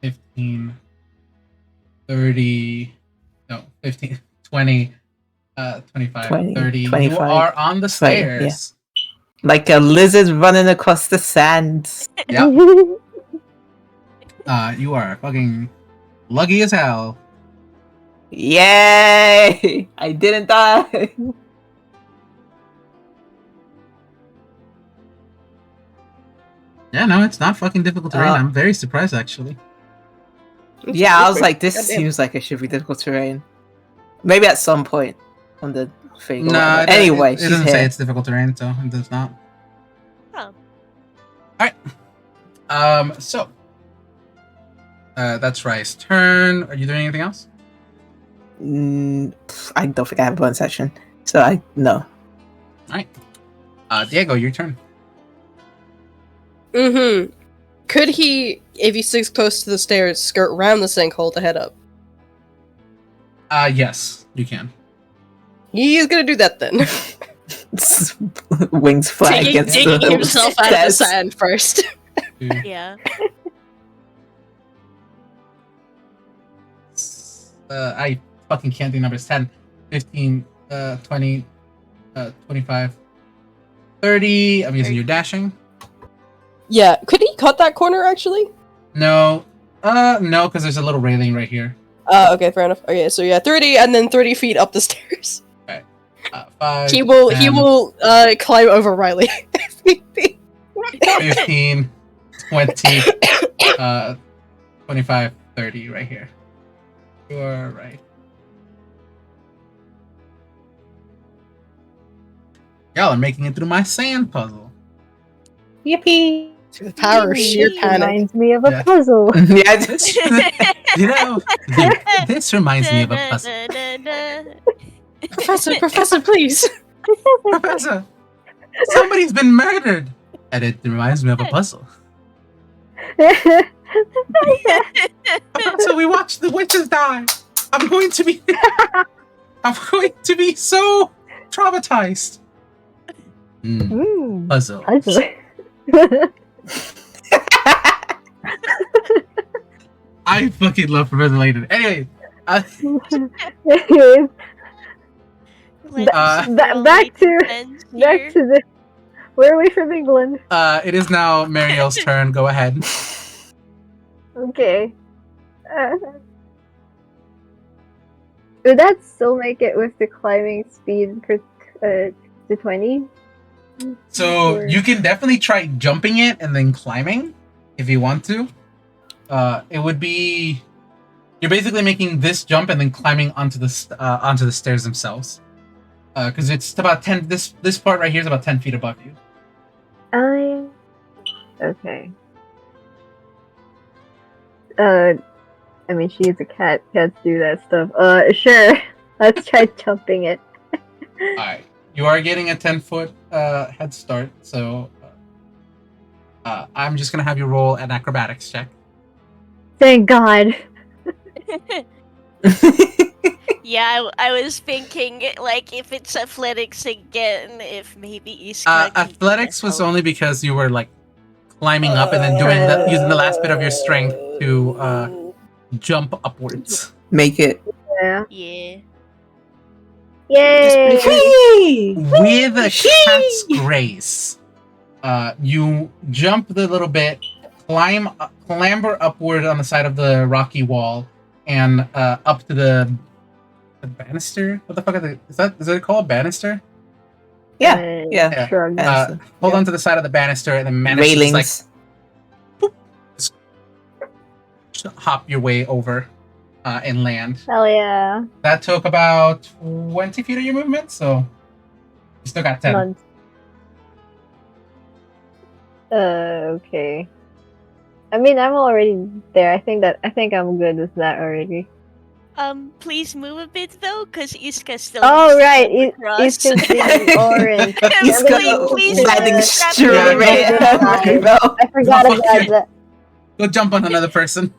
15, 30. No, 15, 20, 25, 20, 30. 25. You are on the stairs. Like a lizard running across the sand. Yep. You are fucking lucky as hell. Yay! I didn't die! Yeah, no, it's not fucking difficult terrain. I'm very surprised, actually. Yeah, I was like, this Goddamn. seems like it should be difficult terrain. Maybe at some point on the thing. No, Anyway, it she's doesn't here. say it's difficult terrain, so it does not. Oh. Alright. So. That's Rye's turn. Are you doing anything else? I don't think I have a bonus action. So no. Alright. Diego, your turn. Mm-hmm. Could he, if he sticks close to the stairs, skirt around the sinkhole to head up? Yes, you can. He's gonna do that then. Wings fly against Digging the himself out of the stairs. sand first. Yeah. I fucking can't do numbers. 10, 15, 20, 25, 30. I'm using your dashing. Yeah, could he cut that corner actually? No. No, because there's a little railing right here. Okay, fair enough. Okay, so yeah, 30 and then 30 feet up the stairs. 5, He will 10, climb over Riley. if need be. 15, 20, 25, 30 right here. You're right. Y'all are making it through my sand puzzle. Yippee! Through the power of sheer panic. Reminds me of a Yeah. puzzle. Yeah, You know, this reminds me of a puzzle. Professor, please. Professor, somebody's been murdered. And it reminds me of a puzzle. So we watched the witches die. I'm going to be so traumatized. Puzzle. Puzzle. I fucking love Professor Layton. Anyway, Anyways, back to the. Where are we from England? it is now Mariel's turn. Go ahead. Okay. Would that still make it with the climbing speed to 20? So Or- you can definitely try jumping it and then climbing if you want to. It would be you're basically making this jump and then climbing onto the stairs themselves. Because it's about 10. This part right here is about 10 feet above you. Okay. I mean, she's a cat. Cats do that stuff. Sure. Let's try jumping it. All right, you are getting a 10-foot head start. So I'm just gonna have you roll an acrobatics check. Thank God. Yeah, I was thinking, like, if it's athletics again, if maybe Iscah can Athletics get was help. only because you were like climbing up and then using the last bit of your strength to jump upwards. Make it. Yeah. Yeah. Yay! Whee! With a cat's grace, you jump the little bit, clamber upward on the side of the rocky wall, and up to the banister. What the fuck is it called? Banister? Yeah, yeah. Yeah. Shrug. Banister. Hold Yeah. on to the side of the banister and then manage to Railings. just hop your way over. and land. Hell yeah. That took about 20 feet of your movement, so you still got 10. None. Okay. I mean, I'm already there. I think I'm good with that already. Please move a bit though, because Iscah still. Oh needs to right, jump across. Iscah's being orange. He's I'm gonna gonna please riding strap straight him right in. at the river. I forgot Motherfucker. about that. Go jump on another person.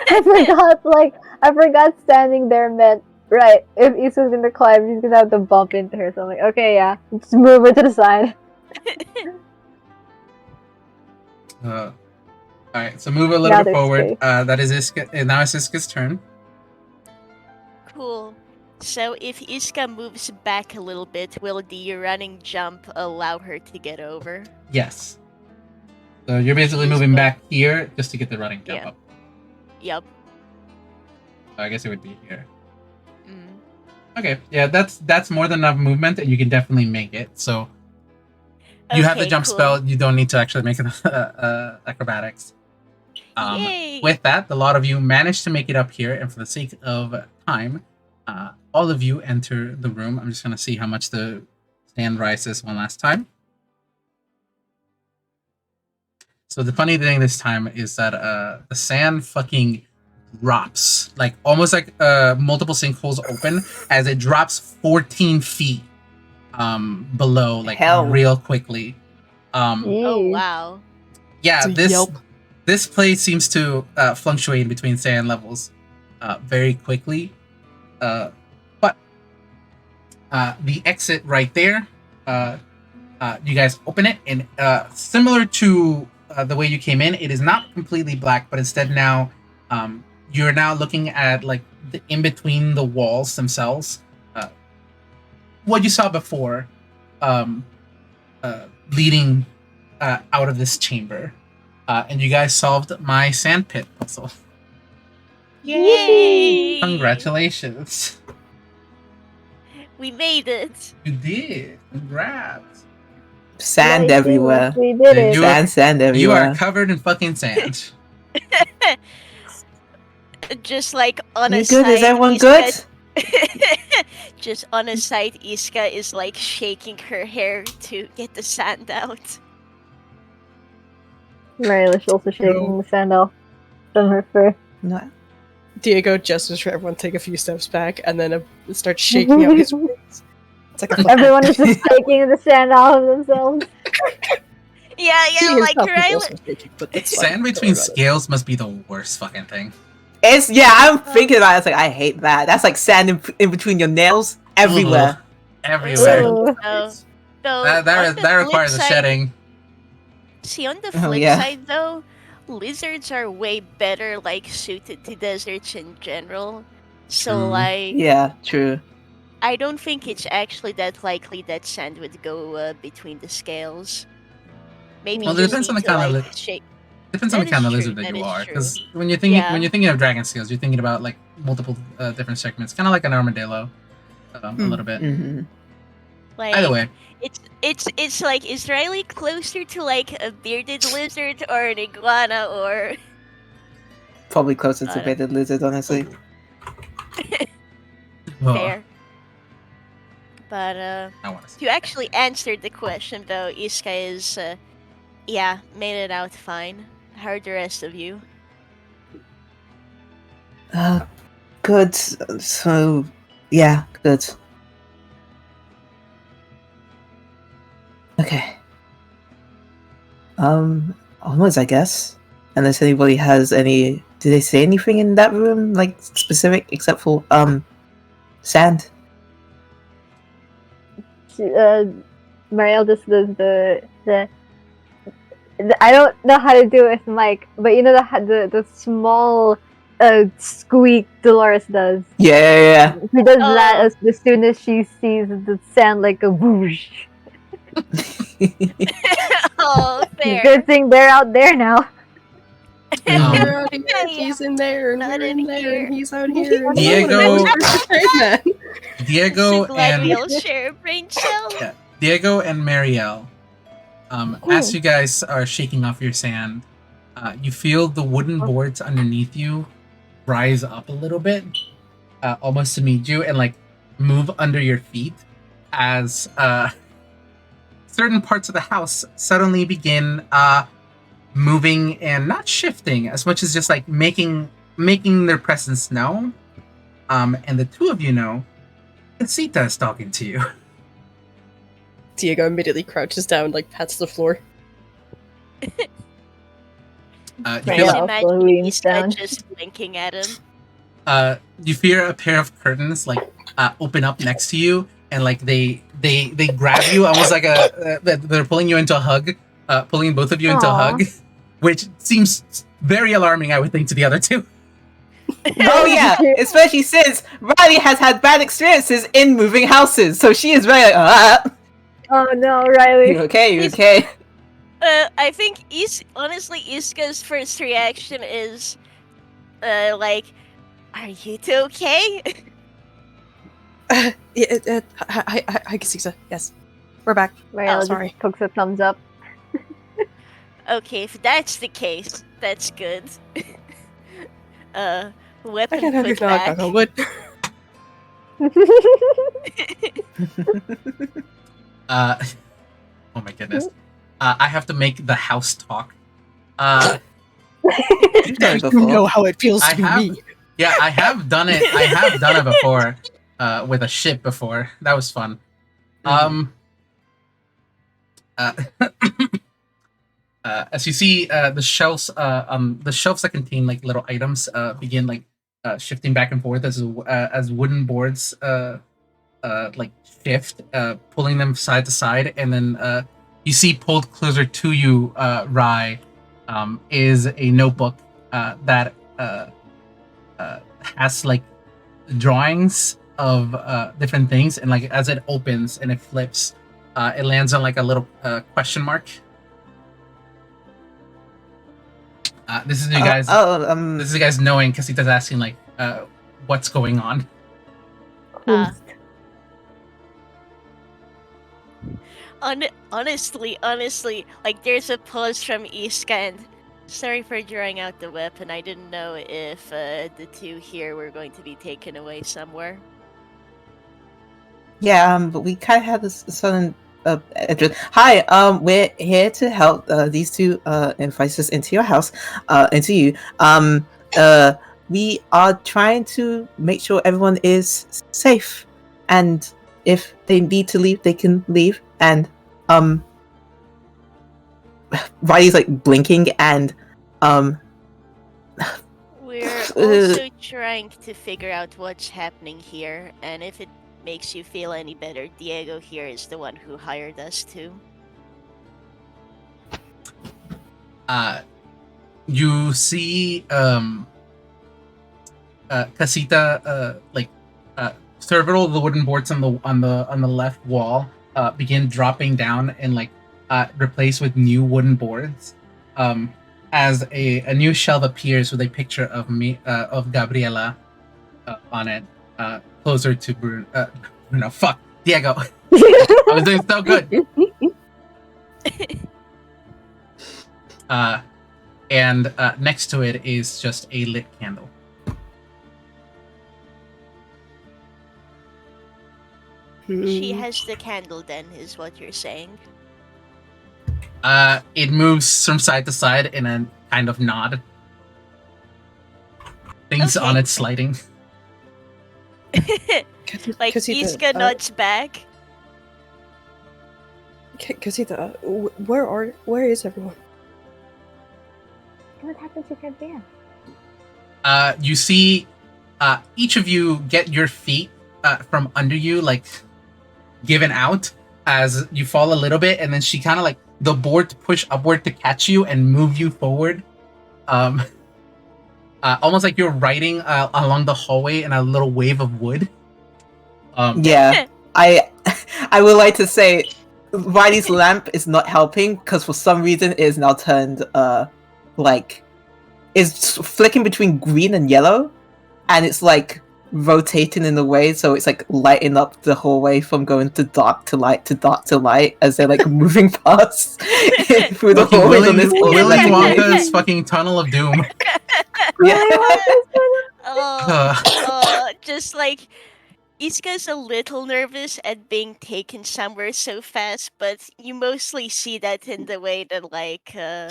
I forgot standing there meant right. If Issa's gonna climb, he's gonna have to bump into her. So I'm like, okay, yeah, just move her to the side. Alright, so move a little Now bit there's forward. space. That is Iscah, and now it's Iscah's turn. Cool. So if Iscah moves back a little bit, will the running jump allow her to get over? Yes. So you're basically Jeez, moving but- back here just to get the running jump Yeah. up. Yup. So I guess it would be here. Mm. Okay, yeah, that's more than enough movement, and you can definitely make it. So you have the Okay, jump cool. spell. You don't need to actually make it acrobatics. Yay! With that, a lot of you managed to make it up here, and for the sake of time, all of you enter the room. I'm just gonna see how much the stand rises one last time. So the funny thing this time is that the sand fucking drops, like almost like multiple sinkholes open as it drops 14 feet below, like Hell. real quickly. Oh Jeez. wow. Yeah, It's a yelp. this place seems to fluctuate between sand levels very quickly. But the exit right there, you guys open it, and similar to the way you came in, it is not completely black, but instead now you're now looking at like the in between the walls themselves. What you saw before, leading out of this chamber. And you guys solved my sandpit puzzle. Yay! Congratulations. We made it. You did. Congrats. Sand Nice, everywhere. We did it. You- Sand You everywhere. are covered in fucking sand. Just like on You a good? side. Is everyone Iscah- good? Just on a side, Iscah is like shaking her hair to get the sand out. Marylish also shaking the sand off from her fur. No. Diego gestures for everyone to take a few steps back and then starts shaking out his wings. It's like a fucking Everyone is just shaking the sand off of themselves. Yeah, He like himself is Riley. also shaking, but that's fine. Sand Don't between worry about it. scales must be the worst fucking thing. It's I'm thinking about it. It's like I hate that. That's like sand in between your nails everywhere. Ugh. Everywhere. Ooh. So That on the requires flip a side- shedding. See, on the Oh, flip yeah. side, though, lizards are way better, like, suited to deserts in general. So, True. like, Yeah, true. I don't think it's actually that likely that sand would go between the scales. Maybe Well, you it just depends on need the to, kind of like, li- shake. Depends on That the kind of is true, lizard that that you is are, true. because when you're thinking Yeah. of dragon scales, you're thinking about like multiple different segments, kind of like an armadillo, a little bit. Hmm. Like, Either way, it's like, is Riley closer to, like, a bearded lizard or an iguana or... Probably closer to Got it. bearded lizard, honestly. Fair. But, I want to see. to actually answer the question, though, Iscah is, yeah, made it out fine. How are the rest of you? Good. So, yeah, good. Okay. Onwards, I guess. Unless anybody has any. Did they say anything in that room, like specific, except for sand? Marielle just does the I don't know how to do it with Mike, but you know the small squeak Dolores does. Yeah. She does Oh. that as soon as she sees the sand like a whoosh. Oh, fair. Good thing they're out there now. We're out here, Yeah. he's in there, and Not we're in in there, here. and he's out here. and Diego- no one knows where to turn then. Diego So glad we and all share a brain cell. Yeah. Diego and Marielle, as you guys are shaking off your sand, you feel the wooden boards underneath you rise up a little bit, almost to meet you, and like move under your feet as certain parts of the house suddenly begin moving and not shifting as much as just like making their presence known. And the two of you know casita is talking to you. Diego immediately crouches down, like pats the floor. You Right. feel Just Yeah. imagine Also leans Iscah down. just blinking at him. you fear a pair of curtains like open up next to you, and like they grab you almost like they're pulling you into a hug, pulling both of you into a Aw. hug, which seems very alarming, I would think, to the other two. Oh yeah, especially since Riley has had bad experiences in moving houses, so she is very like, Oh no, Riley. you okay, you okay? I think honestly, Iscah's first reaction is, like, "Are you two okay?" Hi, Casita. Yes, we're back. Riley sorry. just cooks a thumbs up. Okay, if that's the case, that's good. Weapon I put back. on wood. Oh my goodness. I have to make the house talk. You've done it before. how it feels I have, yeah, I have done it. I have done it before, with a ship before. That was fun. As you see, the shelves that contain like little items begin like shifting back and forth as wooden boards like shift, pulling them side to side, and then you see pulled closer to you, Rai, is a notebook that has like drawings of different things, and like as it opens and it flips, it lands on like a little question mark. This is you guys. This is you guys knowing Casita's asking like, what's going on. Uh, honestly, like there's a pause from Iscah, and sorry for drawing out the weapon. I didn't know if the two here were going to be taken away somewhere. Yeah, but we kind of had this sudden entrance. Hi, we're here to help these two invite us into your house, into you. We are trying to make sure everyone is safe, and if they need to leave, they can leave. And Riley's like blinking, and We're also trying to figure out what's happening here, and if it makes you feel any better, Diego here is the one who hired us to. You see Casita several of the wooden boards on the left wall begin dropping down and like replaced with new wooden boards, as a new shelf appears with a picture of Gabriela on it, closer to Bruno. Fuck, Diego. I was doing so good. And next to it is just a lit candle. She has the candle then, is what you're saying. It moves from side to side in a kind of nod. Things on it sliding. Like Casita, Iscah nods back. Casita, where is everyone? What happened to Gabrielle? You see each of you get your feet from under you, like, given out as you fall a little bit, and then she kind of like the board to push upward to catch you and move you forward. Almost like you're riding along the hallway in a little wave of wood. yeah, I would like to say Riley's lamp is not helping because for some reason it is now turned like it's flicking between green and yellow, and it's like rotating in a way so it's like lighting up the hallway from going to dark to light to dark to light as they're like moving past through the hallway on this Willy automatic way. Wonka's fucking tunnel of doom. Yeah. Just like Iscah's a little nervous at being taken somewhere so fast, but you mostly see that in the way that like her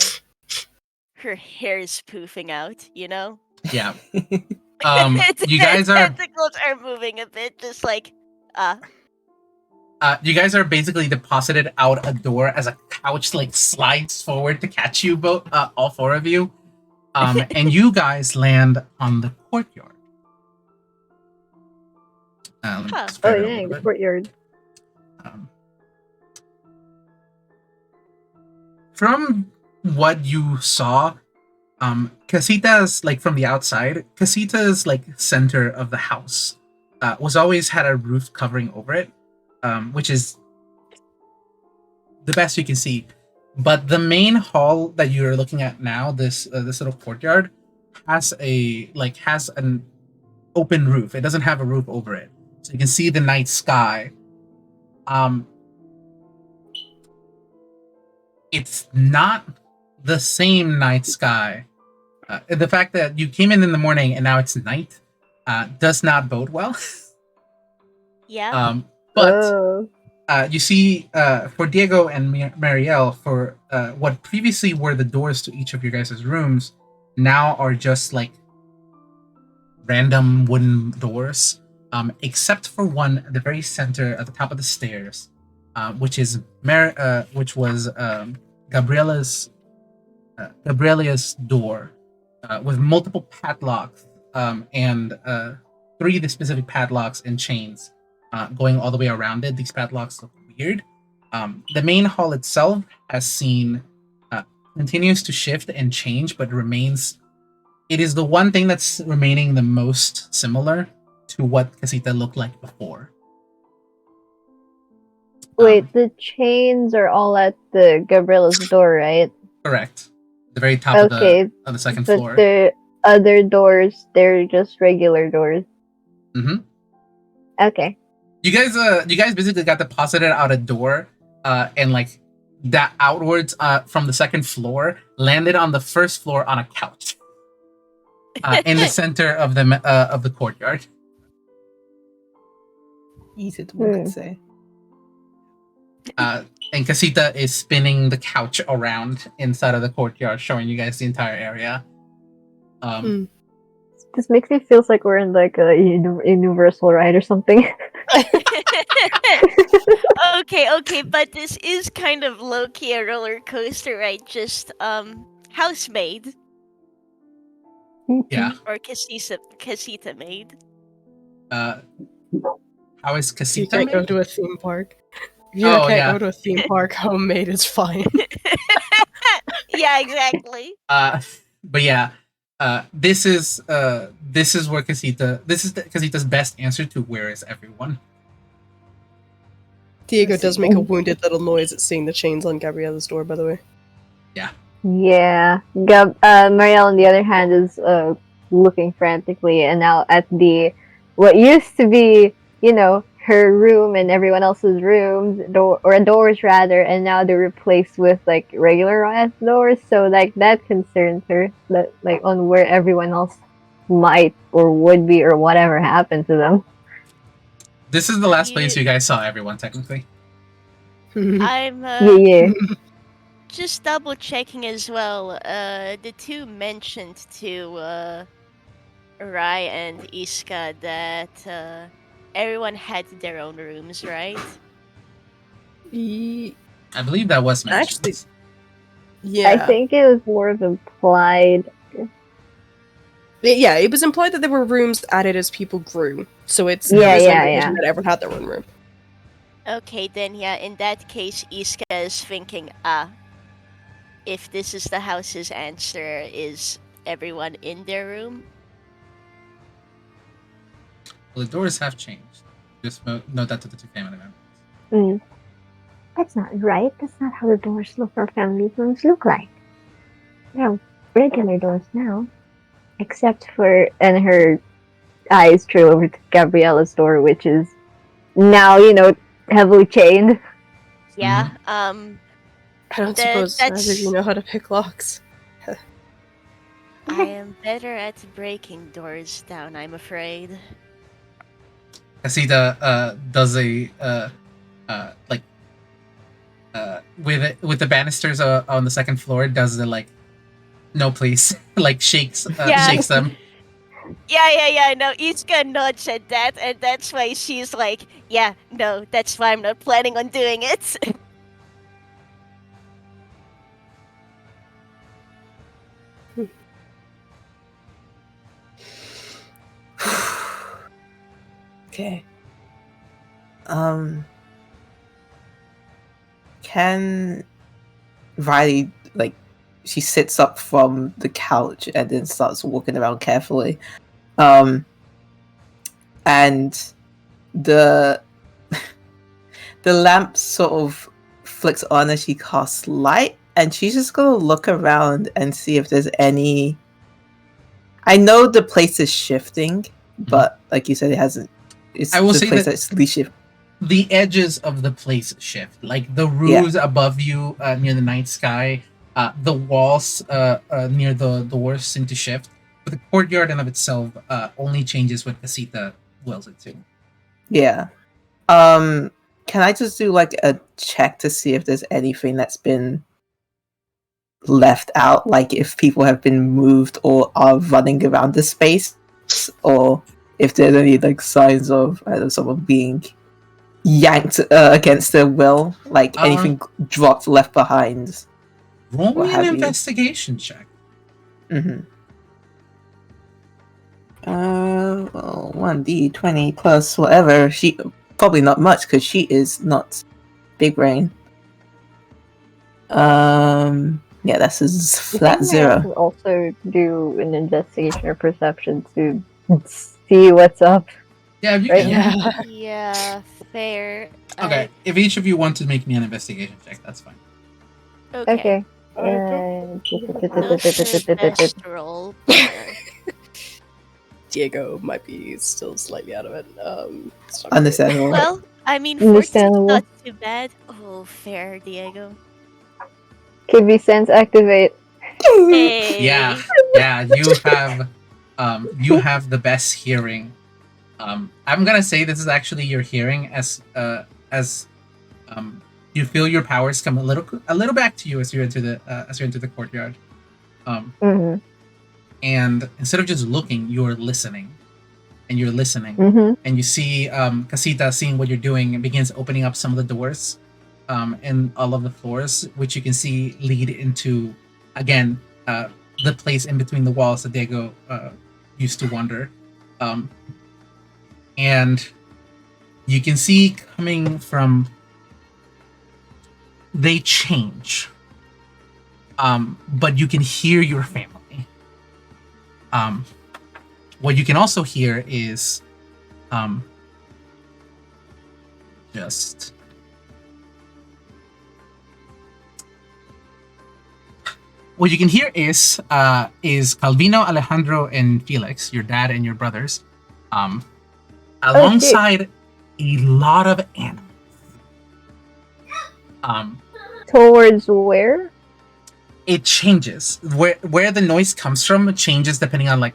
hair is poofing out, you know? Yeah. The You guys are tentacles are moving a bit, just like you guys are basically deposited out a door as a couch like slides forward to catch you both, all four of you. And you guys land on the courtyard. Let me Huh. expand it a yeah, little the bit. courtyard. From what you saw, Casita's like from the outside. Casita's like center of the house was always had a roof covering over it, which is the best you can see. But the main hall that you're looking at now, this little courtyard, has an open roof. It doesn't have a roof over it, so you can see the night sky. It's not the same night sky. The fact that you came in the morning and now it's night does not bode well. yeah. But Oh. you see, for Diego and Marielle, for what previously were the doors to each of your guys' rooms, now are just like random wooden doors, except for one at the very center at the top of the stairs, which was Gabriella's door, with multiple padlocks, and 3 specific padlocks and chains going all the way around it. These padlocks look weird. The main hall itself continues to shift and change, but remains. It is the one thing that's remaining the most similar to what Casita looked like before. Wait, the chains are all at the Gabriella's door, right? Correct. The very top Okay, of the second but floor. the other doors, they're just regular doors. Mm-hmm. Okay. You guys basically got deposited out a door, and like that outwards from the second floor landed on the first floor on a couch, in the center of the courtyard. Easy to one could say. And Casita is spinning the couch around inside of the courtyard, showing you guys the entire area. This makes me feel like we're in like a universal ride or something. Okay, but this is kind of low-key a roller coaster, right? Just housemaid Yeah. or casita maid. How is You Casita can't go made? to a theme park. If you Oh, can't yeah. go to a theme park, homemade is fine. Yeah, exactly. But yeah, this is where Casita. This is Casita's best answer to where is everyone. Diego does make a wounded little noise at seeing the chains on Gabriella's door, by the way. Yeah. Marielle, on the other hand, is looking frantically and now at what used to be, her room and everyone else's rooms, doors rather, and now they're replaced with like regular ass doors. So like that concerns her, that like on where everyone else might or would be or whatever happened to them. This is the last place you guys saw everyone, technically. I'm Yeah. just double checking as well. The two mentioned to Rai and Iscah that everyone had their own rooms, right? I believe that was mentioned. Actually, yeah. I think it was more of implied. Yeah, it was implied that there were rooms added as people grew. So it's Yeah. that everyone had their own room. Okay, then yeah, in that case, Iscah is thinking, if this is the house's answer, is everyone in their room? Well, the doors have changed. Just note that to the 2 family members. That's not right. That's not how the doors look or family rooms look like. They're regular doors now. Except for, and her eyes trail over to Gabriella's door, which is now, heavily chained. Yeah, I don't suppose either of you know how to pick locks. I am better at breaking doors down, I'm afraid. Casita does a like with the banisters on the second floor, does the like no please like shakes Yeah. shakes them. Yeah. No, Iscah nods at that, and that's why she's like, yeah, no, that's why I'm not planning on doing it. Okay. Can Riley, like, she sits up from the couch and then starts walking around carefully. And the the lamp sort of flicks on as she casts light, and she's just gonna look around and see if there's any. I know the place is shifting, but like you said, it hasn't. It's I will the say place that- that's least shift. The edges of the place shift, like the roofs above you near the night sky, the walls near the doors seem to shift, but the courtyard in of itself only changes what Casita wills it to. Yeah. Can I just do like a check to see if there's anything that's been left out, like if people have been moved or are running around the space, or if there's any like signs of someone being yanked against their will, like anything dropped, left behind. Roll What me have an you? investigation check. Mm-hmm. 1d20 plus whatever. She probably not much because she is not big brain. Yeah, that's a flat I think I 0. can also do an investigation or perception to see what's up. Yeah, if you Right. can. Yeah, fair. Okay, if each of you want to make me an investigation check, that's fine. Okay. Okay. Not the best roll. but- Diego might be still slightly out of it. It's not great. Understandable. Well, I mean, 14's Understandable. not too bad. Oh, fair, Diego. KB sense activate. Hey. Yeah, you have the best hearing. I'm gonna say this is actually your hearing as you feel your powers come a little back to you as you're into the courtyard. Mm-hmm. And instead of just looking, you're listening, and you're listening, Mm-hmm. and you see Casita seeing what you're doing and begins opening up some of the doors in all of the floors, which you can see lead into again the place in between the walls that Diego used to wander. And you can see coming from, they change, but you can hear your family. What you can also hear is just what you can hear is Calvino, Alejandro, and Felix, your dad and your brothers, alongside a lot of animals. Towards where? It changes where the noise comes from. It changes depending on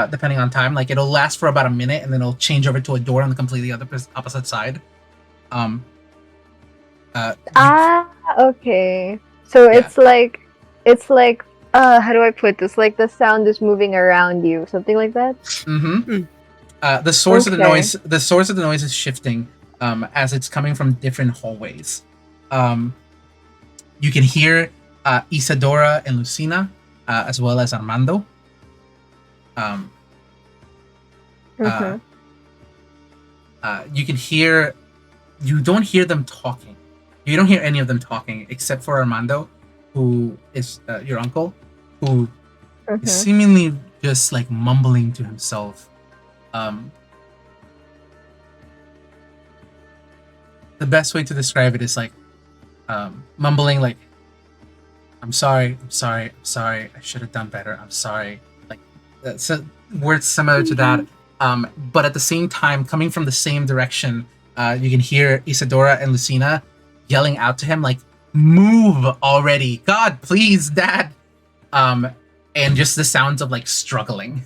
depending on time. Like it'll last for about a minute, and then it'll change over to a door on the completely opposite side. Okay. So Yeah. it's like how do I put this? Like the sound is moving around you, something like that. Mm-hmm. The source of the Okay. noise is shifting as it's coming from different hallways. You can hear Isadora and Lucina, as well as Armando. Mhm. You can hear. You don't hear them talking. You don't hear any of them talking except for Armando, who is your uncle, who Mhm. is seemingly just like mumbling to himself. The best way to describe it is like mumbling like, I'm sorry, I should have done better, I'm sorry. Like so words similar to that. But at the same time, coming from the same direction, you can hear Isadora and Lucina yelling out to him like, move already, God, please, Dad. And and just the sounds of like struggling.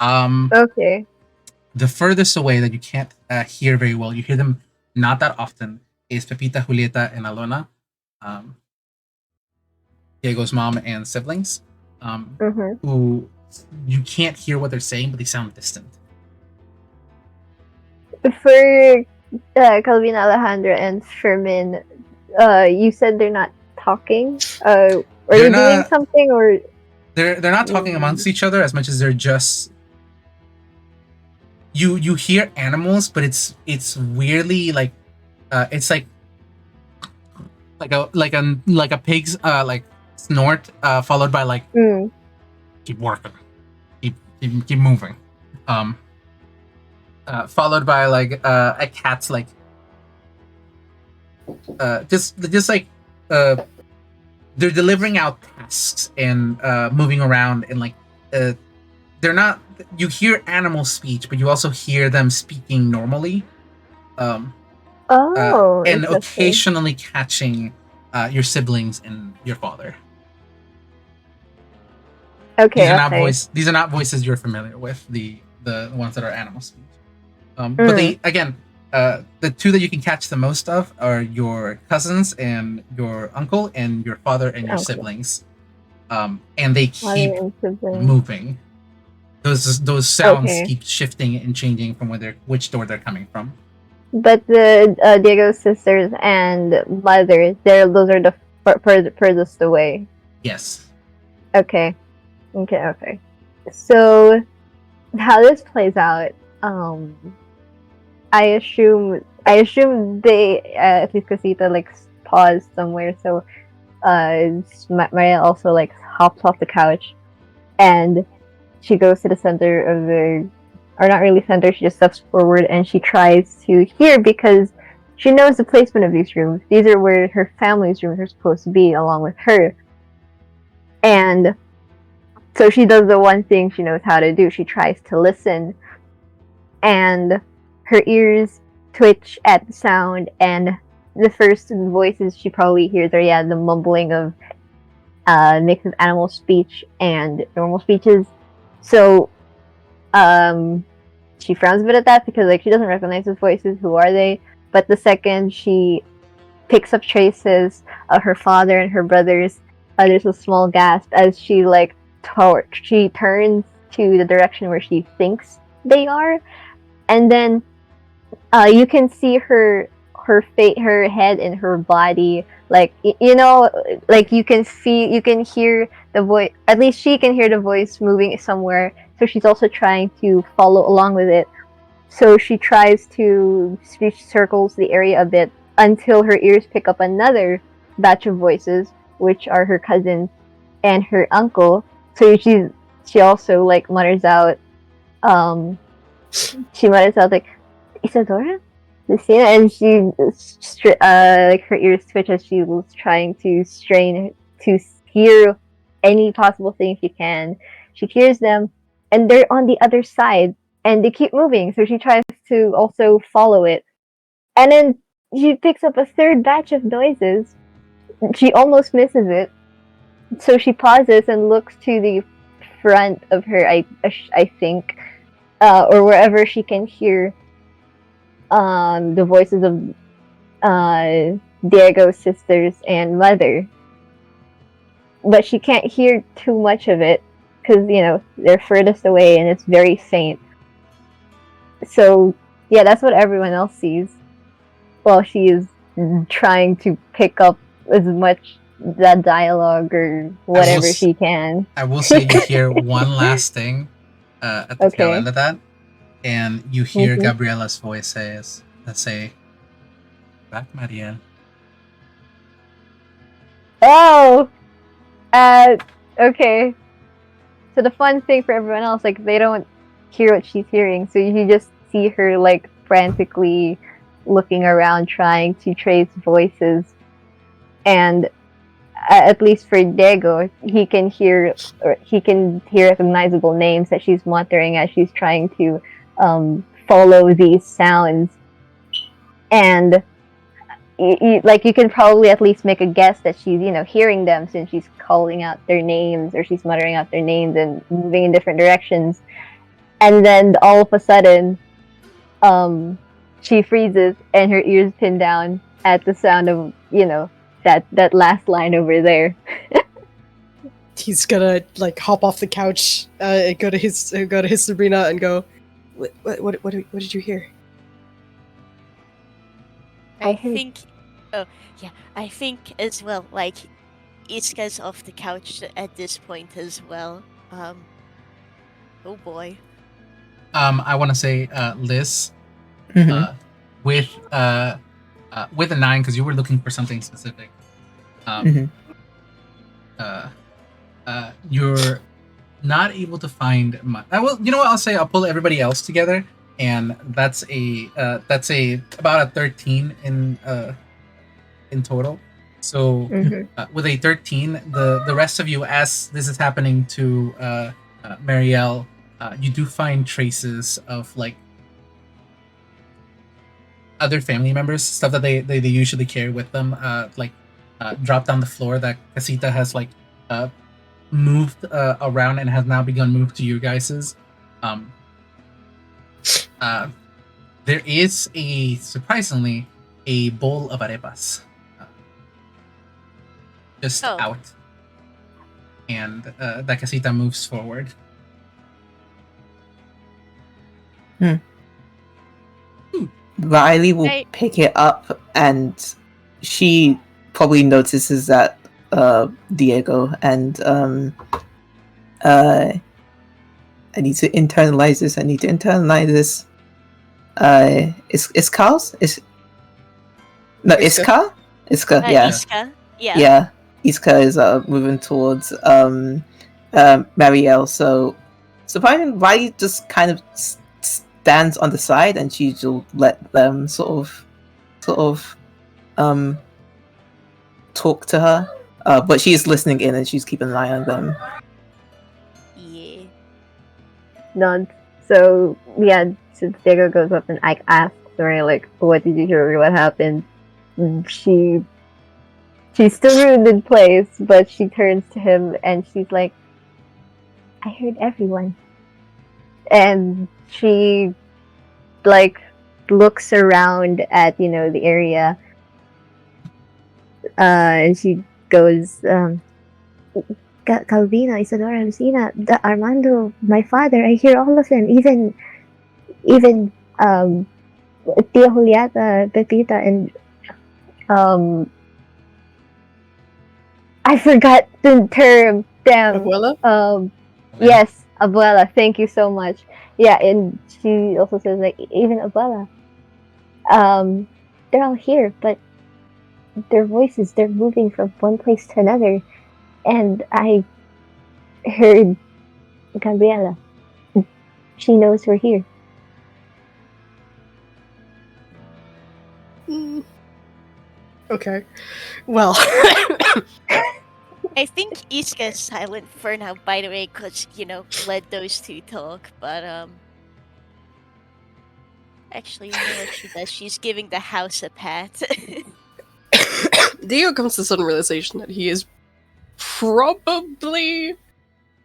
Okay. The furthest away that you can't hear very well, you hear them not that often, is Pepita, Julieta, and Alona, Diego's mom and siblings, who you can't hear what they're saying, but they sound distant. For Calvin, Alejandra, and Sherman, you said they're not talking. Are They're they doing not- something, or They're not talking amongst each other as much as they're just. You hear animals, but it's weirdly like, it's like a pig's like snort, followed by like keep working, keep moving, followed by like a cat's like just like they're delivering out tasks and moving around, and like they're not. You hear animal speech, but you also hear them speaking normally. And interesting. occasionally catching your siblings and your father. Okay, These are not voices you're familiar with. The ones that are animal speech. But they again, the two that you can catch the most of are your cousins and your uncle and your father and your siblings. And they keep moving. Those sounds keep shifting and changing from which door they're coming from. But the Diego's sisters and mother, those are the furthest away. Yes. Okay. So, how this plays out, I assume they, at least Casita, like paused somewhere. So, Maria also like hops off the couch, and she goes to the center of the, or not really center. She just steps forward and she tries to hear, because she knows the placement of these rooms. These are where her family's rooms are supposed to be, along with her. And so she does the one thing she knows how to do. She tries to listen, and her ears twitch at the sound, and the first voices she probably hears are the mumbling of mix of animal speech and normal speeches. So she frowns a bit at that, because like she doesn't recognize those voices. Who are they? But the second she picks up traces of her father and her brothers, there's a small gasp as she like she turns to the direction where she thinks they are, and then you can see her head and her body, like like you can hear the voice. At least she can hear the voice moving somewhere, so she's also trying to follow along with it. So she tries to circles the area a bit until her ears pick up another batch of voices, which are her cousins and her uncle. So she also like mutters out like, Isadora? Lucina? And she like her ears twitch as she was trying to strain to hear any possible thing she can. She hears them, and they're on the other side, and they keep moving, so she tries to also follow it. And then she picks up a third batch of noises. She almost misses it, so she pauses and looks to the front of her, I think, or wherever she can hear the voices of Diego's sisters and mother. But she can't hear too much of it, because they're furthest away and it's very faint. So yeah, that's what everyone else sees, while she is trying to pick up as much that dialogue or whatever she can. I will say you hear one last thing at the tail end of that, and you hear Gabriella's voice say, "Back, Mariel." Oh, okay. So the fun thing for everyone else, like they don't hear what she's hearing, so you just see her like frantically looking around, trying to trace voices, and at least for Diego, he can hear recognizable names that she's muttering as she's trying to follow these sounds. And like you can probably at least make a guess that she's hearing them, since she's calling out their names, or she's muttering out their names and moving in different directions. And then all of a sudden, she freezes and her ears pin down at the sound of that last line over there. He's gonna like hop off the couch, go to his Sabrina and go, what did you hear? I think as well, like, Iscah's off the couch at this point as well. Oh boy. I want to say, Liz, Mhm. with a 9, because you were looking for something specific. Mhm. You're not able to find much. Well, you know what? I'll say I'll pull everybody else together, and that's about a 13 in total. So with a 13, the rest of you, as this is happening to Marielle, you do find traces of like other family members, stuff that they usually carry with them, dropped on the floor that Casita has moved around and has now begun move to you guys's. There is surprisingly a bowl of arepas just out, and that Casita moves forward. Riley will pick it up, and she probably notices that Diego, and I need to internalize this. Iscah's? Iscah? Iscah, yeah. Iscah? Yeah. Yeah. Iscah is moving towards Marielle, so finally Riley just kind of stands on the side, and she will let them sort of talk to her, but she's listening in and she's keeping an eye on them. Yeah. None. So yeah, since Diego goes up and asks her, like, what did you hear? What happened? She's still ruined in place, but she turns to him and she's like, I heard everyone. And she looks around at the area, and she goes, Calvina, Isadora, Lucina, Armando, my father, I hear all of them, even Tia Julieta, Pepita, and I forgot the term. Damn. Abuela? Yes, Abuela. Thank you so much. Yeah, and she also says, like, even Abuela. They're all here, but their voices, they're moving from one place to another. And I heard Gabriela. She knows we're here. Okay. Well. I think Iscah's silent for now, by the way, because, let those two talk, but, actually, you know what she does? She's giving the house a pat. Dio comes to the sudden realization that he is probably,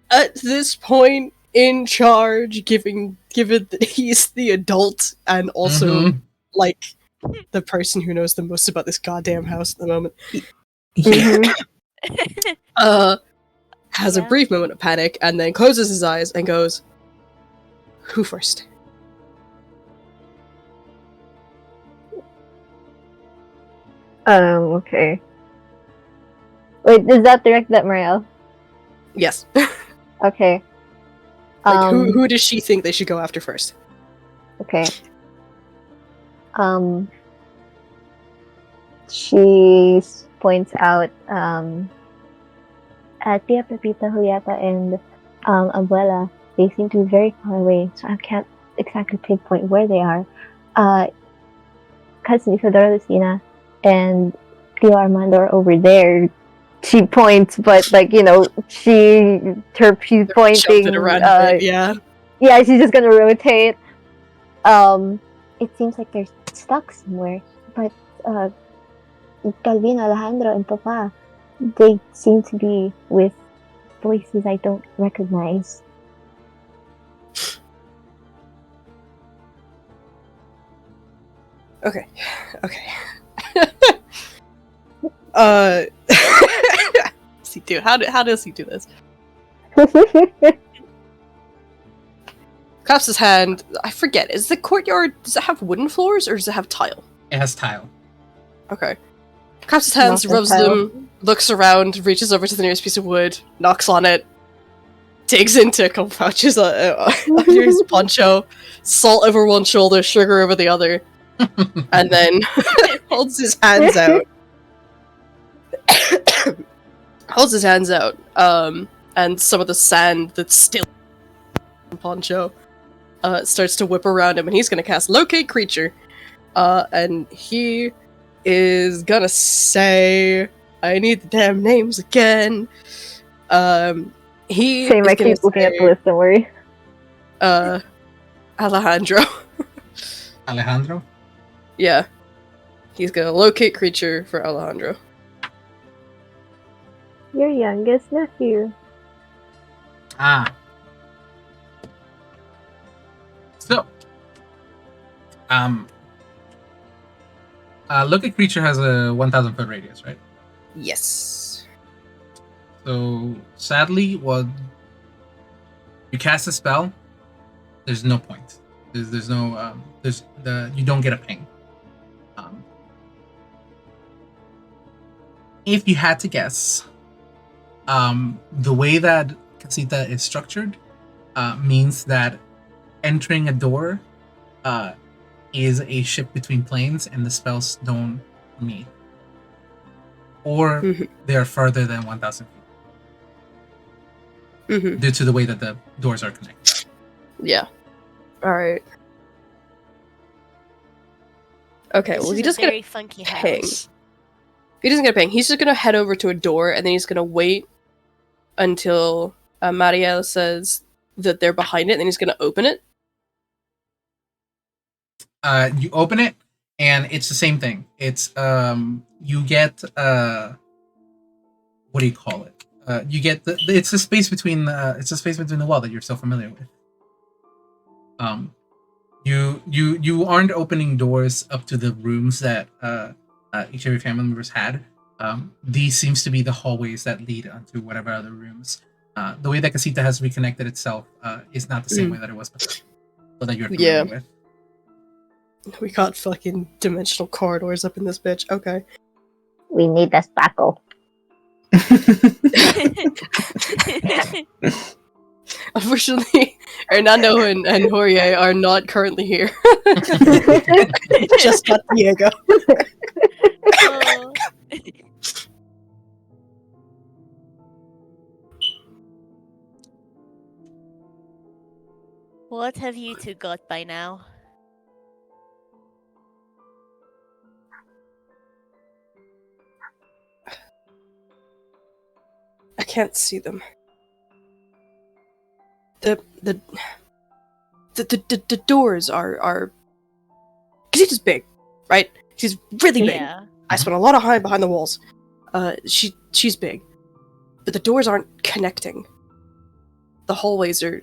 at this point, in charge, given that he's the adult and also, the person who knows the most about this goddamn house at the moment. Has a brief moment of panic and then closes his eyes and goes, who first? Okay. Wait, is that directed at Marielle? Yes. Okay. Who does she think they should go after first? Okay. She points out Tia Pepita, Julieta, and Abuela. They seem to be very far away, so I can't exactly pinpoint where they are. Cousin Isadora, Lucina, and Tio Armando are over there. She points, but she's pointing. It around a bit, yeah. Yeah, she's just gonna rotate. It seems like they're stuck somewhere, but Calvin, Alejandro, and Papa, they seem to be with voices I don't recognize. Okay. What's he do? How does he do this? Claps his hand. I forget. Is the courtyard, does it have wooden floors or does it have tile? It has tile. Okay. Claps his hands, Not rubs tile. them, looks around, reaches over to the nearest piece of wood, knocks on it, digs into a couple pouches under his poncho, salt over one shoulder, sugar over the other, and then holds his hands out. Holds his hands out, and some of the sand that's still in the poncho starts to whip around him, and he's gonna cast Locate Creature. And he is gonna say, I need the damn names again. He Same, is I gonna keep looking at say, the list, don't worry. Alejandro. Alejandro? Yeah. He's gonna locate creature for Alejandro. Your youngest nephew. Ah. So, look at creature has a 1,000 foot radius, right? Yes. So, sadly, well, you cast a spell. There's no point. There's no you don't get a ping. If you had to guess, the way that casita is structured means that entering a door is a shift between planes, and the spells don't meet, or they are further than 1,000 feet due to the way that the doors are connected. Yeah. Alright. Okay, This well, is he a just very gonna funky ping. house. He doesn't get a ping. He's just gonna head over to a door, and then he's gonna wait until Marielle says that they're behind it, and then he's gonna open it. You open it, and it's the same thing. It's you get what do you call it? You get it's the space between the wall that you're so familiar with. You aren't opening doors up to the rooms that each of your family members had. These seems to be the hallways that lead onto whatever other rooms. The way that Casita has reconnected itself is not the same way that it was before, so that you're familiar with. We got fucking dimensional corridors up in this bitch. Okay. We need a sparkle. Unfortunately, Hernando and Jorge are not currently here. Just got Diego. Oh. What have you two got by now? I can't see them. The doors are. Casita's big, right? She's really big. Yeah. I spent a lot of time behind the walls. She's big, but the doors aren't connecting. The hallways they're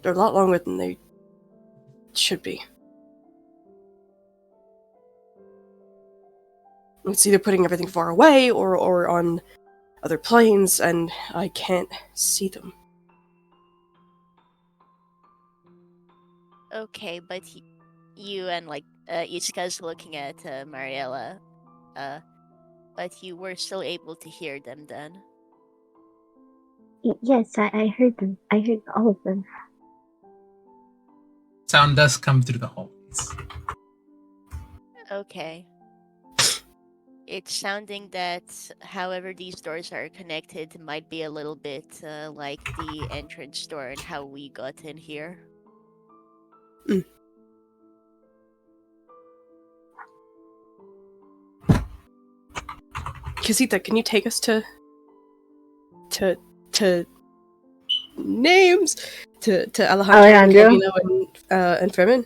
a lot longer than they should be. It's either putting everything far away or on other planes, and I can't see them. Okay, but you and Iscah's looking at Mariella, but you were still able to hear them then. Yes, I heard them. I heard all of them. Sound does come through the hallways. Okay. It's sounding that however these doors are connected might be a little bit like the entrance door and how we got in here. Casita, can you take us to names to Alejandro and Firumma?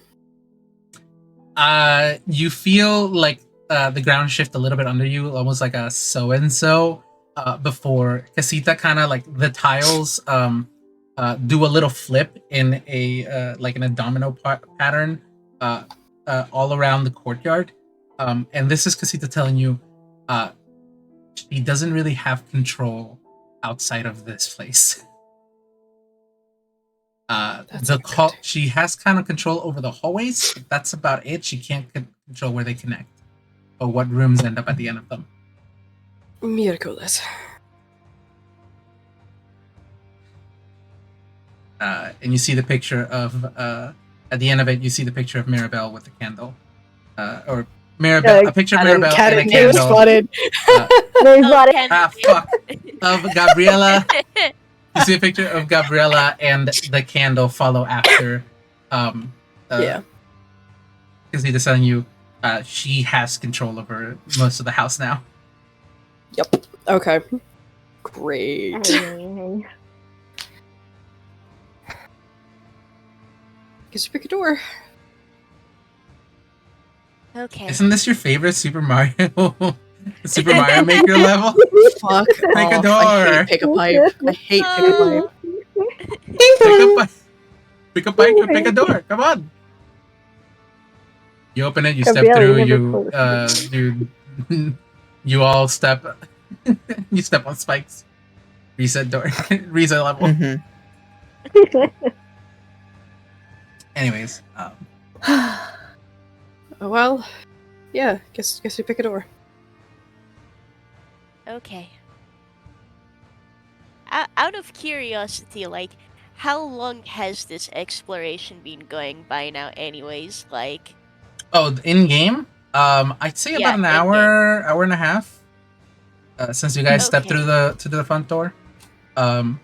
You feel like the ground shift a little bit under you, almost like a so and so. Before Casita, kind of like the tiles do a little flip in a like in a domino pattern all around the courtyard. And this is Casita telling you she doesn't really have control outside of this place. She has kind of control over the hallways, but that's about it. She can't control where they connect or what rooms end up at the end of them. Miércoles. And you see the picture of at the end of it, you see the picture of Mirabelle with the candle, or Mirabelle, a picture of Mirabelle and a candle. Spotted. Fuck. Of Gabriella. You see a picture of Gabriella and the candle follow after. Yeah. Because he's telling you, she has control over most of the house now. Yep. Okay. Great. Guess you pick a door. Okay. Isn't this your favorite Super Mario Maker level? Fuck. Pick a door. I hate pick a pipe. I hate pick a pipe. Pick a pipe and pick a door. Come on. You open it. You step Gabrielle, through. You all step. You step on spikes. Reset door. Reset level. Mm-hmm. Anyways. Oh, well, yeah. Guess we pick a door. Okay. Out of curiosity, like, how long has this exploration been going by now anyways? Like... Oh, in-game? I'd say about an hour and a half. Since you guys stepped through the front door. I'm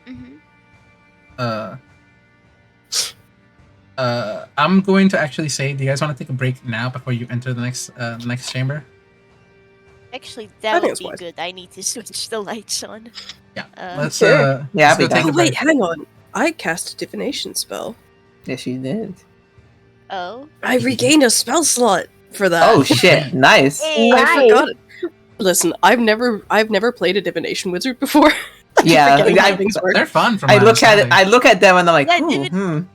going to actually say, do you guys want to take a break now before you enter the next chamber? Actually, that would be good. I need to switch the lights on. Yeah. Let's go take a Oh, wait, break. hang on. I cast a divination spell. Yes, you did. Oh? I regained a spell slot for that. Oh shit! Nice. I forgot it. Listen, I've never played a divination wizard before. Yeah, they're fun. From I look at it. I look at them and I'm like,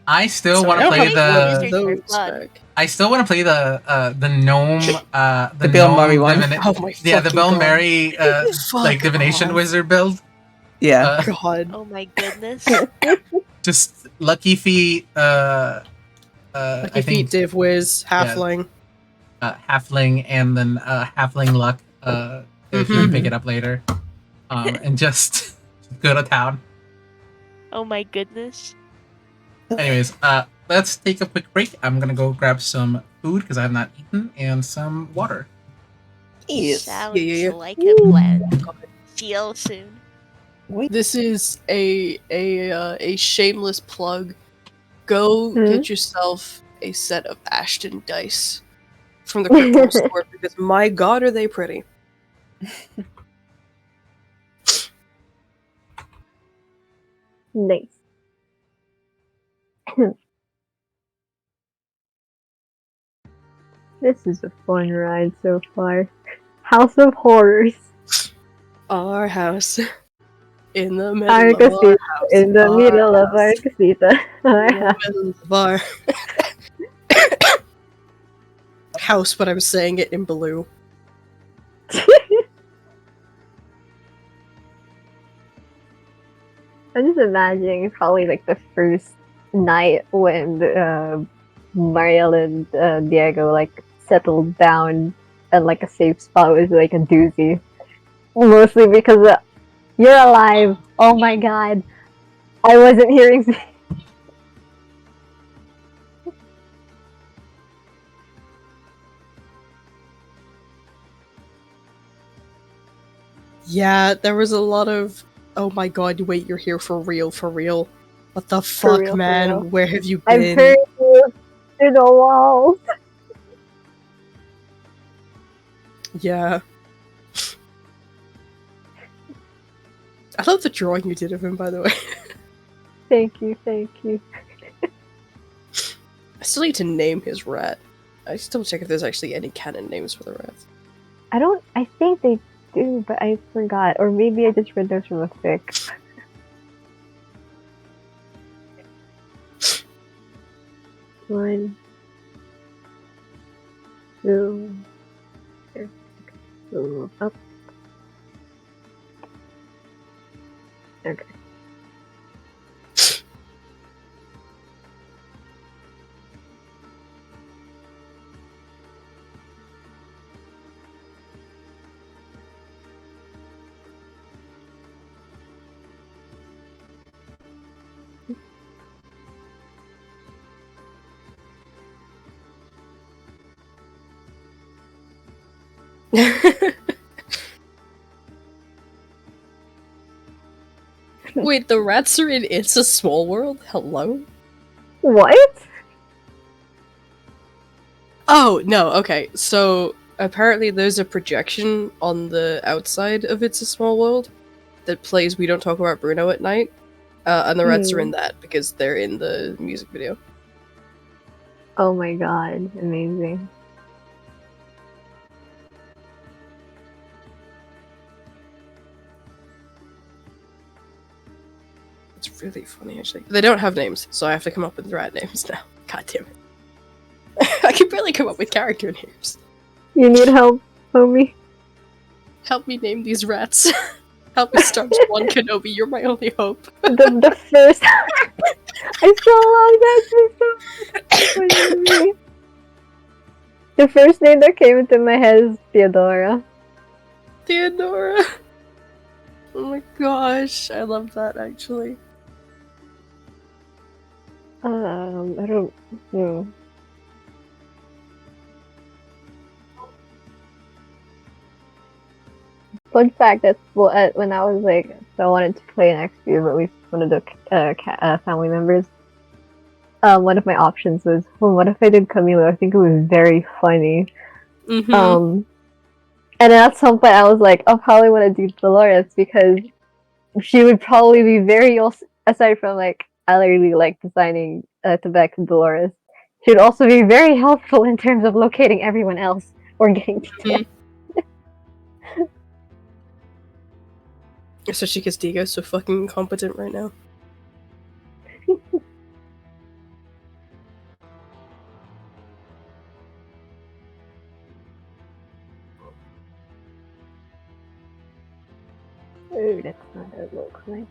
I still want to play the. I still want to play the gnome. The Bill Murray one. The Bill Murray like divination wizard build. Yeah. God. Oh my goodness. Just lucky feet. Lucky feet, div whiz, halfling. Halfling, and then halfling luck. If you can pick it up later, and just go to town. Oh my goodness. Anyways, let's take a quick break. I'm gonna go grab some food because I have not eaten, and some water. Sounds like a plan. See you soon. This is a shameless plug. Go get yourself a set of Ashton dice from the crypto store because my god, are they pretty. Nice. This is a fun ride so far. House of Horrors. Our house. In the middle Our of casita. our house. In the middle of our casita. Middle of our house, but I was saying it in blue. I'm just imagining probably like the first night when Mariel and Diego like settled down and like a safe spot was like a doozy. Mostly because you're alive. Oh my god. I wasn't hearing. Yeah, there was a lot of, oh my god, wait, you're here for real, for real. What the fuck, real, man? real. Where have you I've been? heard you through the walls. Yeah. I love the drawing you did of him, by the way. Thank you, thank you. I still need to name his rat. I still check if there's actually any canon names for the rats. I think they do, but I forgot. Or maybe I just read those from a fic. One, two, there. Move up. Okay. Wait, the rats are in It's a Small World? Hello? What? Oh, no, okay. So, apparently there's a projection on the outside of It's a Small World that plays We Don't Talk About Bruno at night. And the rats are in that because they're in the music video. Oh my god, amazing. It's really funny, actually. They don't have names, so I have to come up with rat names now. God damn it. I can barely come up with character names. You need help, homie? Help me name these rats. Help me start one Kenobi, you're my only hope. The first I so love that system. The first name that came into my head is Theodora. Theodora. Oh my gosh, I love that actually. I don't know. Fun fact, that's when I was like, so I wanted to play an XP, but we wanted to family members. One of my options was, well, what if I did Camilo? I think it was very funny. Mm-hmm. And then at some point I was like, I'll probably want to do Dolores because she would probably be very, aside from like, I literally like designing Tebek and Dolores. She would also be very helpful in terms of locating everyone else or getting details. Especially because Digo's so fucking incompetent right now. Ooh, that's not a look like.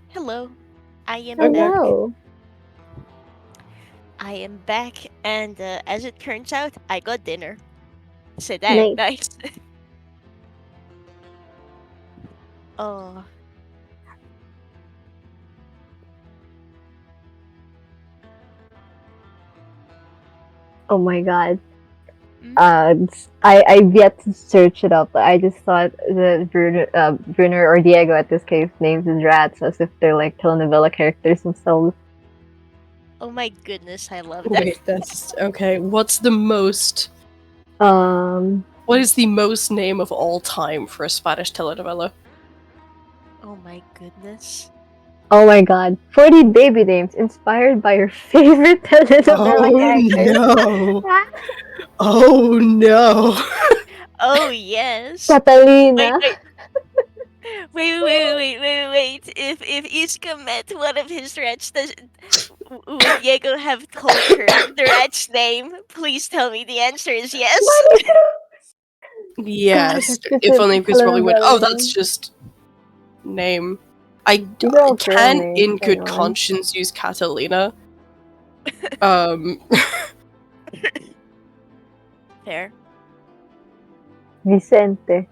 Hello. I am Okay. back. Hello. I am back, and as it turns out, I got dinner. So Nice. damn nice. Oh, Oh my god. Mm. I've yet to search it up, but I just thought that Bruner or Diego at this case names his rats as if they're like telenovela characters themselves. Oh my goodness, I love that. Wait, that's okay. What's the most? Um, What is the most name of all time for a Spanish telenovela? Oh my goodness. oh my god. 40 baby names inspired by your favorite telenovela characters. no! Oh no! Oh yes. Catalina. Wait. If Iscah met one of his rats, would Diego have told her the rat's name? Please tell me the answer is yes. Yes, God, if only because probably would. Oh, telenovela that's name. just name. I Don't kill can, me, in good anyone. conscience, use Catalina. Fair. Vicente.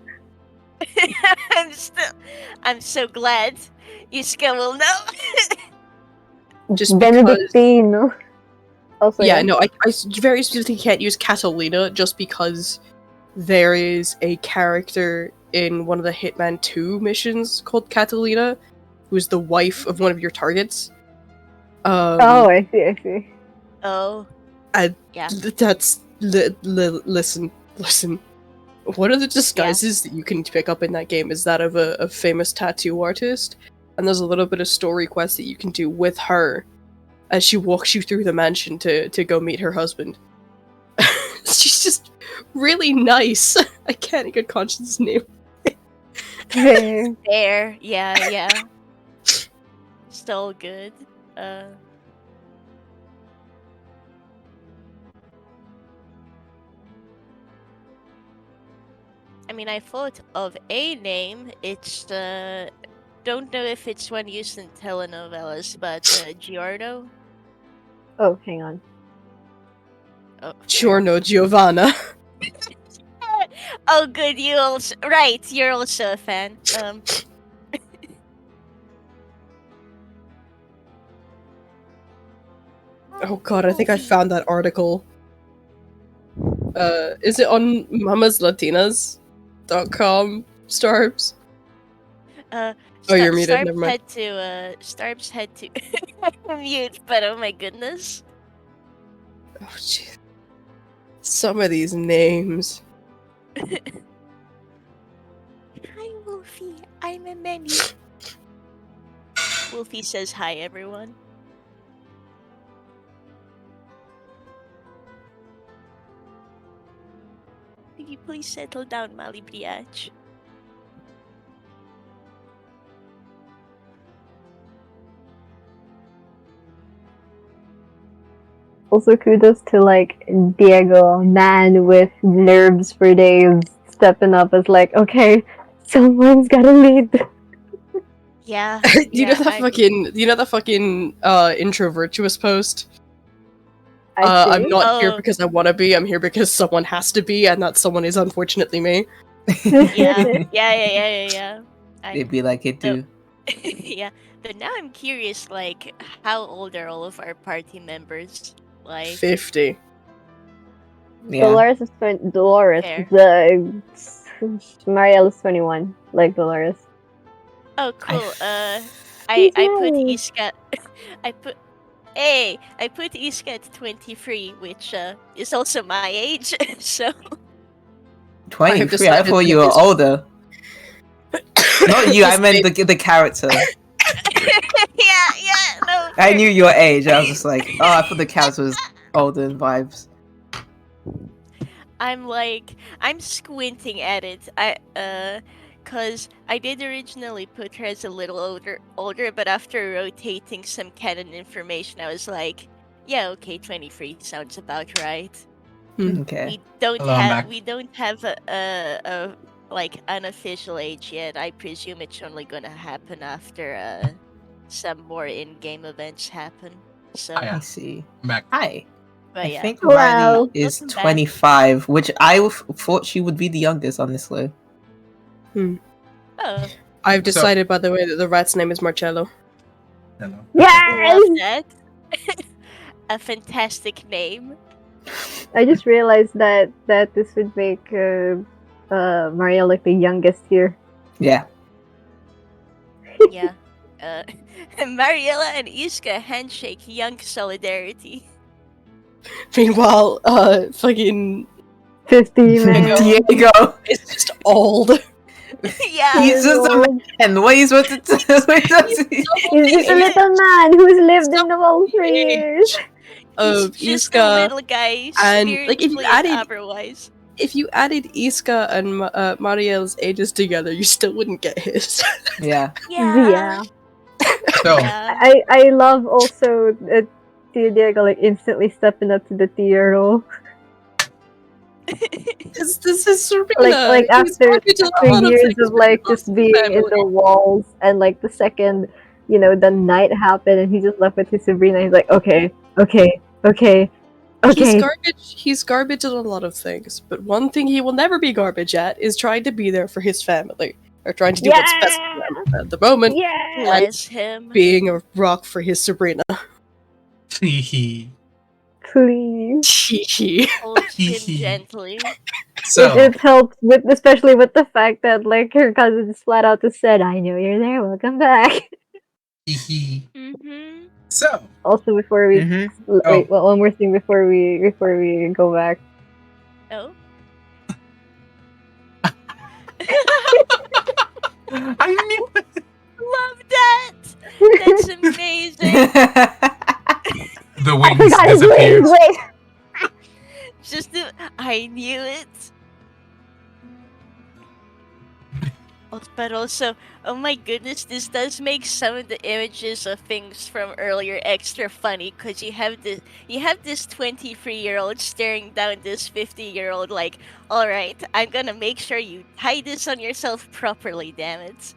I'm so glad Iscah will know. just because. Benedictino. Also, Yeah, no, I very specifically can't use Catalina just because there is a character in one of the Hitman 2 missions called Catalina, who is the wife of one of your targets. Oh, I see. Oh. And Yeah. that's listen. One of the disguises that you can pick up in that game is that of a famous tattoo artist, and there's a little bit of story quest that you can do with her as she walks you through the mansion to go meet her husband. She's just really nice. I can't in good conscience name. There. Yeah. Still good. I mean, I thought of a name. It's don't know if it's one used in telenovelas, but Giorno. Oh, hang on. Oh, Giorno Giovanna. oh, good. You also right. You're also a fan. Oh god, I think I found that article. Is it on mamaslatinas.com, Starbs? Oh, you're muted, never mind. Starbs had to mute, but oh my goodness. Oh, jeez. Some of these names. Hi, Wolfie. I'm a many. Wolfie says hi, everyone. Could you please settle down, Mali Briach? Also, kudos to like Diego, man with nerves for days, stepping up as like, okay, someone's gotta lead. Yeah. You know that fucking introvertuous post? I'm not here because I want to be. I'm here because someone has to be, and that someone is unfortunately me. Yeah. They'd be like it too. Yeah, but now I'm curious, like, how old are all of our party members? Like 50. Yeah. Dolores is Dolores. Fair. Marielle is 21, like Dolores. Oh, cool. I She's put young. Iscah. I put Iscah at 23, which is also my age. So 23. I thought you were older. Not you. I meant the character. yeah, no. I knew your age. I was just like, oh, I thought the character was older in vibes. I'm squinting at it. Cause I did originally put her as a little older, but after rotating some canon information, I was like, yeah, okay, 23 sounds about right. Okay. We don't Hello, I'm have back. a like unofficial age yet. I presume it's only gonna happen after some more in-game events happen. So Oh, yeah. I see. I'm back. Hi. but I yeah. think Hello. Riley is Welcome back. 25, which I thought she would be the youngest, honestly. Oh, I've decided, by the way, that the rat's name is Marcello. Hello. love Yes! that. A fantastic name. I just realized that this would make Mario like the youngest here. Yeah. Yeah. Mariella and Iscah handshake young solidarity. Meanwhile, fucking 50, man. Diego. it's just old. Yeah. He's just a man. What are you supposed to do? He's just a little man who's lived in the world for years. Of He's just a Iscah, little guy, and, like, if you spiritually and added- otherwise. if you added Iscah and Mariel's ages together, you still wouldn't get his. Yeah. Yeah. So, Yeah. I love also Diego like instantly stepping up to the tier role. Because this is Serena. Like He's after garbage in a lot of years things, of but like he loves just being his in family. the walls, and like the second the night happened and he just left with his Sabrina, he's like, okay. He's garbage at a lot of things, but one thing he will never be garbage at is trying to be there for his family, or trying to do what's best for them at the moment, Yeah. Bless him. being a rock for his Sabrina. hee. Please. Hee Hold him gently. So, It helps with, especially with the fact that like her cousin just flat out just said, I know you're there, welcome back. hee. Mm-hmm. So, Also before we Mm-hmm. wait, well, one more thing before we go back. Oh. I knew it. Love that! That's amazing. The I wings forgot his disappeared. wings, wait. I knew it. But also, oh my goodness, this does make some of the images of things from earlier extra funny, because you have this 23-year-old staring down this 50-year-old like, all right, I'm gonna make sure you tie this on yourself properly, damn it.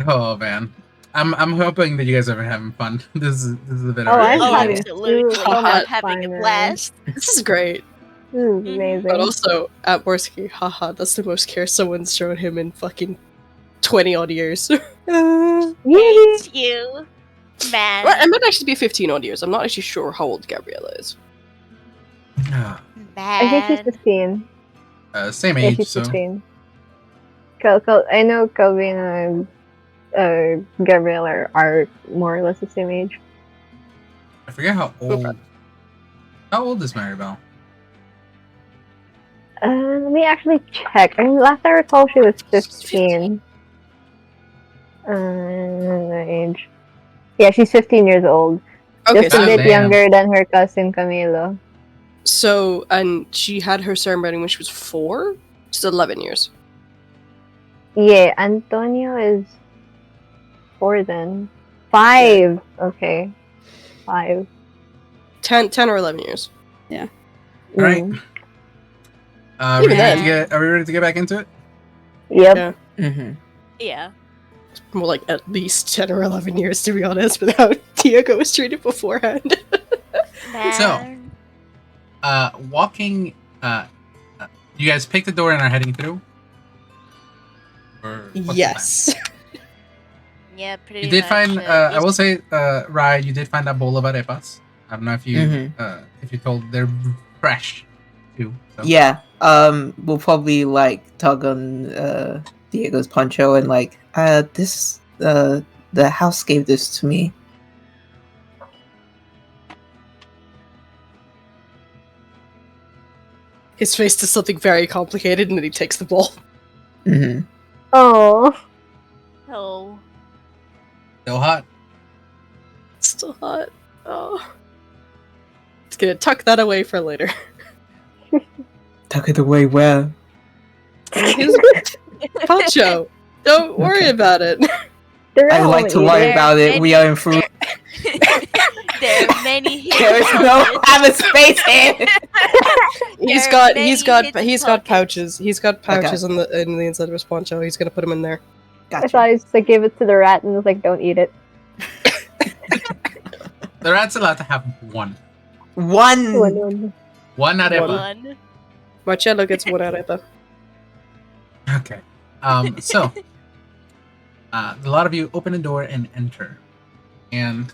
Oh man, I'm hoping that you guys are having fun. This is a bit Oh, I'm Oh, having absolutely. so I'm much having fun, a man. blast. This is great. This is amazing. But also, at Morski, haha, that's the most care someone's shown him in fucking 20 odd years. Yay! Thanks you, man. Well, it might actually be 15 odd years. I'm not actually sure how old Gabriella is. Ah, I think she's Man. 15. same Yeah, age, she's so 15. I know Calvin and Gabrielle are more or less the same age. I forget how old. Okay. How old is Maribel? Let me actually check. I mean, last I recall, she was 15. The age. Yeah, she's 15 years old. Okay, Just a so, bit damn. younger than her cousin Camilo. and she had her ceremony when she was 4? She's 11 years. Yeah, Antonio is 4 then. 5. Okay. 5. 10 or 11 years. All right. Mm. Are Even we ready then. are we ready to get back into it? Yep. Yeah. Mm-hmm. Yeah. More like at least 10 or 11 years, to be honest, with how Diego was treated beforehand. Man. Walking. You guys pick the door and are heading through. Or what's the plan? Yes. Yeah, pretty You did much. find. I will say, Rai, you did find that bowl of arepas. I don't know if you if you told they're fresh too. So. Yeah. We'll probably like tug on Diego's poncho and like this the house gave this to me. His face does something very complicated, and then he takes the bowl. Mm-hmm. Oh. Oh. Still hot. It's still hot. Oh. It's gonna tuck that away for later. Tuck it away well. Poncho, don't worry Okay. about it. They're I all like to worry eating. about it. We are in fruit. There are many hidden There is no pockets. have a space here. He's There are got many he's got hidden pouches. He's got pouches Okay. in the inside of his poncho. He's gonna put them in there. I Gotcha. thought I just like gave it to the rat and was like, don't eat it. The rat's allowed to have one. One. One arepa. One. Marcello gets one arepa. Okay. So, a lot of you open the door and enter. And,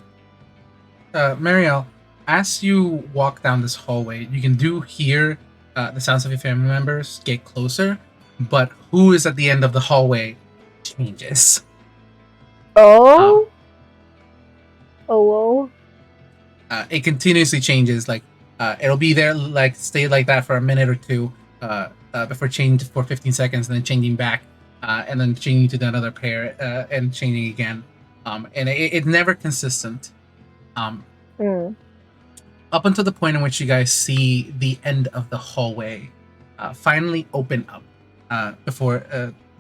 Marielle, as you walk down this hallway, you can hear the sounds of your family members get closer, but who is at the end of the hallway changes. Oh. Oh. It continuously changes. Like it'll be there, like stay like that for a minute or two, before change for 15 seconds, and then changing back, and then changing to another pair, and changing again. And it's never consistent. Up until the point in which you guys see the end of the hallway finally open up, before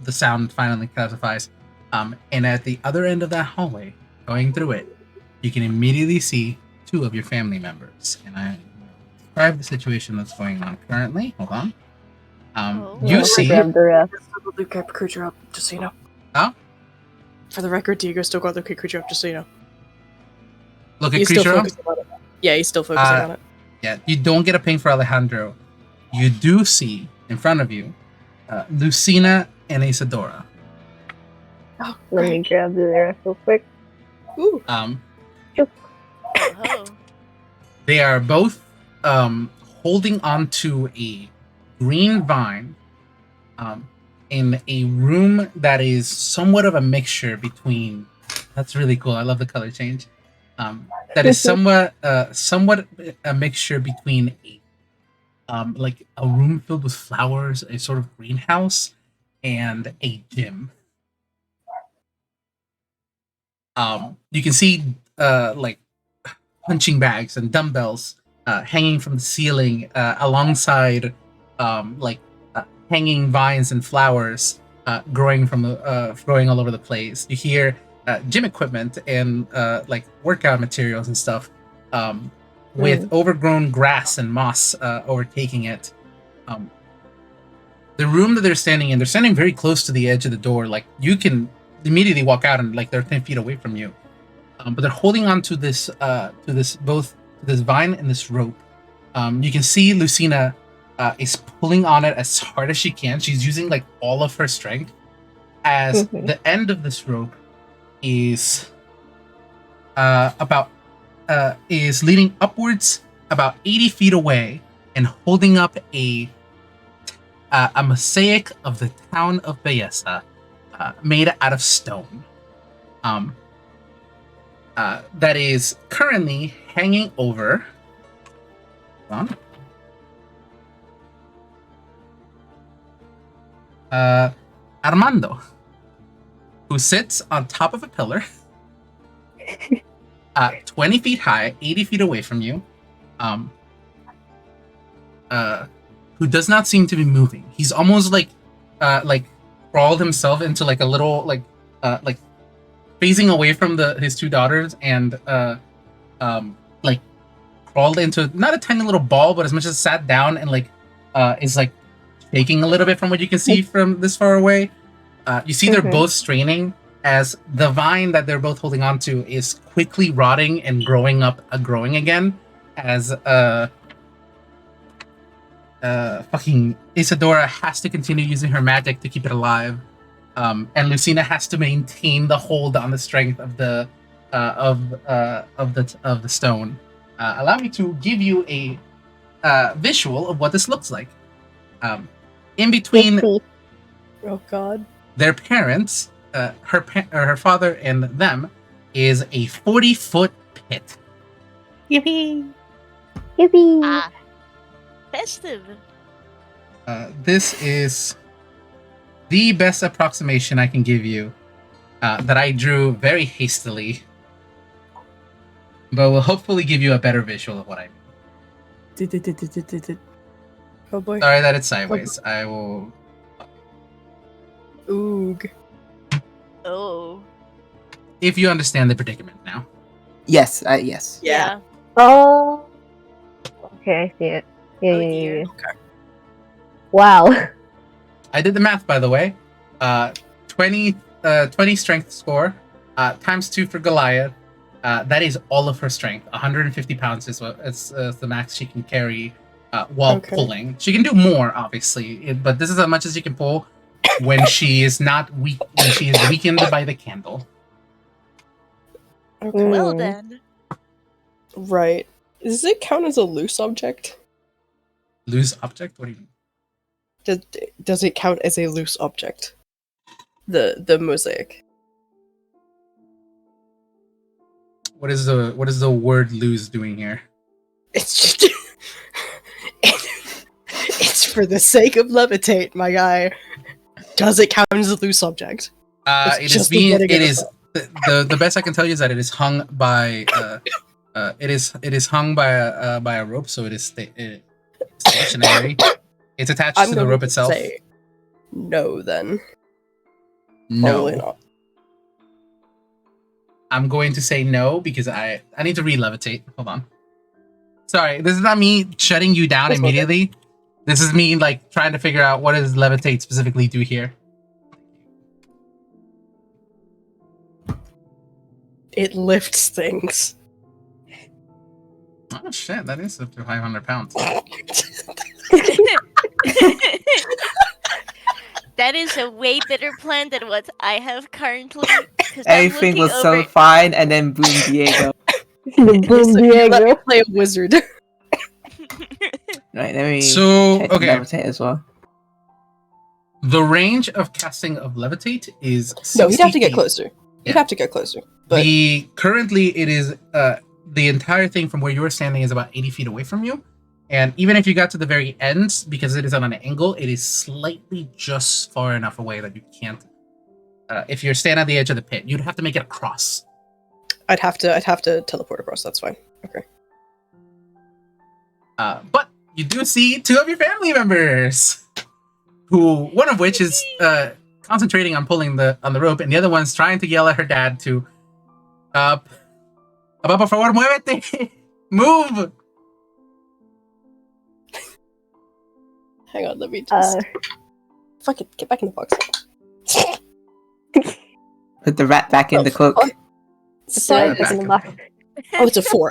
the sound finally classifies. And at the other end of that hallway, going through it, you can immediately see two of your family members. And I describe the situation that's going on currently. Hold on. You see... Grab the rest. Still got the creature up, just so you know. Huh? For the record, Diego still got the creature up, just so you know. Look at He's creature still up? focusing on it. Yeah, he's still focusing on it. Yeah, you don't get a ping for Alejandro. You do see, in front of you, Lucina and Isadora. Oh, Let me grab the rest real quick. Ooh. Oh. They are both holding onto a green vine in a room that is somewhat of a mixture between... That's really cool. I love the color change. That is somewhat a mixture between like a room filled with flowers, a sort of greenhouse, and a gym. You can see like punching bags and dumbbells hanging from the ceiling, alongside like hanging vines and flowers growing all over the place. You hear gym equipment and like workout materials and stuff, with overgrown grass and moss overtaking it. The room that they're standing very close to the edge of the door. Like you can immediately walk out and like they're 10 feet away from you. But they're holding on to this vine and this rope. You can see Lucina is pulling on it as hard as she can. She's using like all of her strength, as the end of this rope is is leading upwards about 80 feet away and holding up a mosaic of the town of Belleza, made out of stone. That is currently hanging over. Hold on. Armando, who sits on top of a pillar, 20 feet high, 80 feet away from you, who does not seem to be moving. He's almost like crawled himself into like a little like phasing away from his two daughters, and like crawled into not a tiny little ball, but as much as sat down and like is like shaking a little bit from what you can see from this far away. You see they're both straining as the vine that they're both holding on to is quickly rotting and growing again, as fucking Isadora has to continue using her magic to keep it alive, and Lucina has to maintain the hold on the strength of the stone. Allow me to give you a visual of what this looks like. In between Oh god. their parents, her father and them, is a 40-foot pit. Yippee! Yippee! Ah. Festive. This is the best approximation I can give you, that I drew very hastily, but will hopefully give you a better visual of what I mean. Oh boy. Sorry that it's sideways. I will... Oog. Oh. If you understand the predicament now. Yes, yes. Yeah. Oh. Okay, I see it. Yeah, Oh, yeah, dear. yeah. Wow. I did the math, by the way. 20 strength score, times 2 for Goliath. That is all of her strength. 150 pounds is the max she can carry while pulling. She can do more, obviously, but this is as much as she can pull when she is not weak. When she is weakened by the candle. Okay. Well then. Right. Does it count as a loose object? Loose object? What do you mean? Does it count as a loose object? The mosaic. What is the word lose doing here? It's just it's for the sake of levitate, my guy. Does it count as a loose object? It is being. It is the best I can tell you is that it is hung by. It is hung by a rope, so it is stationary. It's attached to the rope itself. Say no, then. No, Probably not. I'm going to say no because I need to re-levitate. Hold on. Sorry, this is not me shutting you down immediately. This is me like trying to figure out what does levitate specifically do here. It lifts things. Oh shit, that is up to 500 pounds. That is a way better plan than what I have currently. 'cause I'm Everything was looking so over- fine, and then boom, Diego. The boom So you let me Diego. play a wizard. Right, let me So, check the okay. levitate as well. The range of casting of levitate is 60 No, he'd have to get feet. closer. He'd Yeah. have to get closer. But Currently it is the entire thing from where you are standing is about 80 feet away from you. And even if you got to the very end, because it is on an angle, it is slightly just far enough away that you can't. If you're standing at the edge of the pit, you'd have to make it across. I'd have to teleport across. That's fine. Okay. But you do see two of your family members, who one of which is concentrating on pulling on the rope, and the other one's trying to yell at her dad to, "Papá, por favor, muévete, move." Hang on. Let me just. Fuck it. Get back in the box. Put the rat back in the cloak. Oh. Sorry, back in the in box. Oh, it's a 4.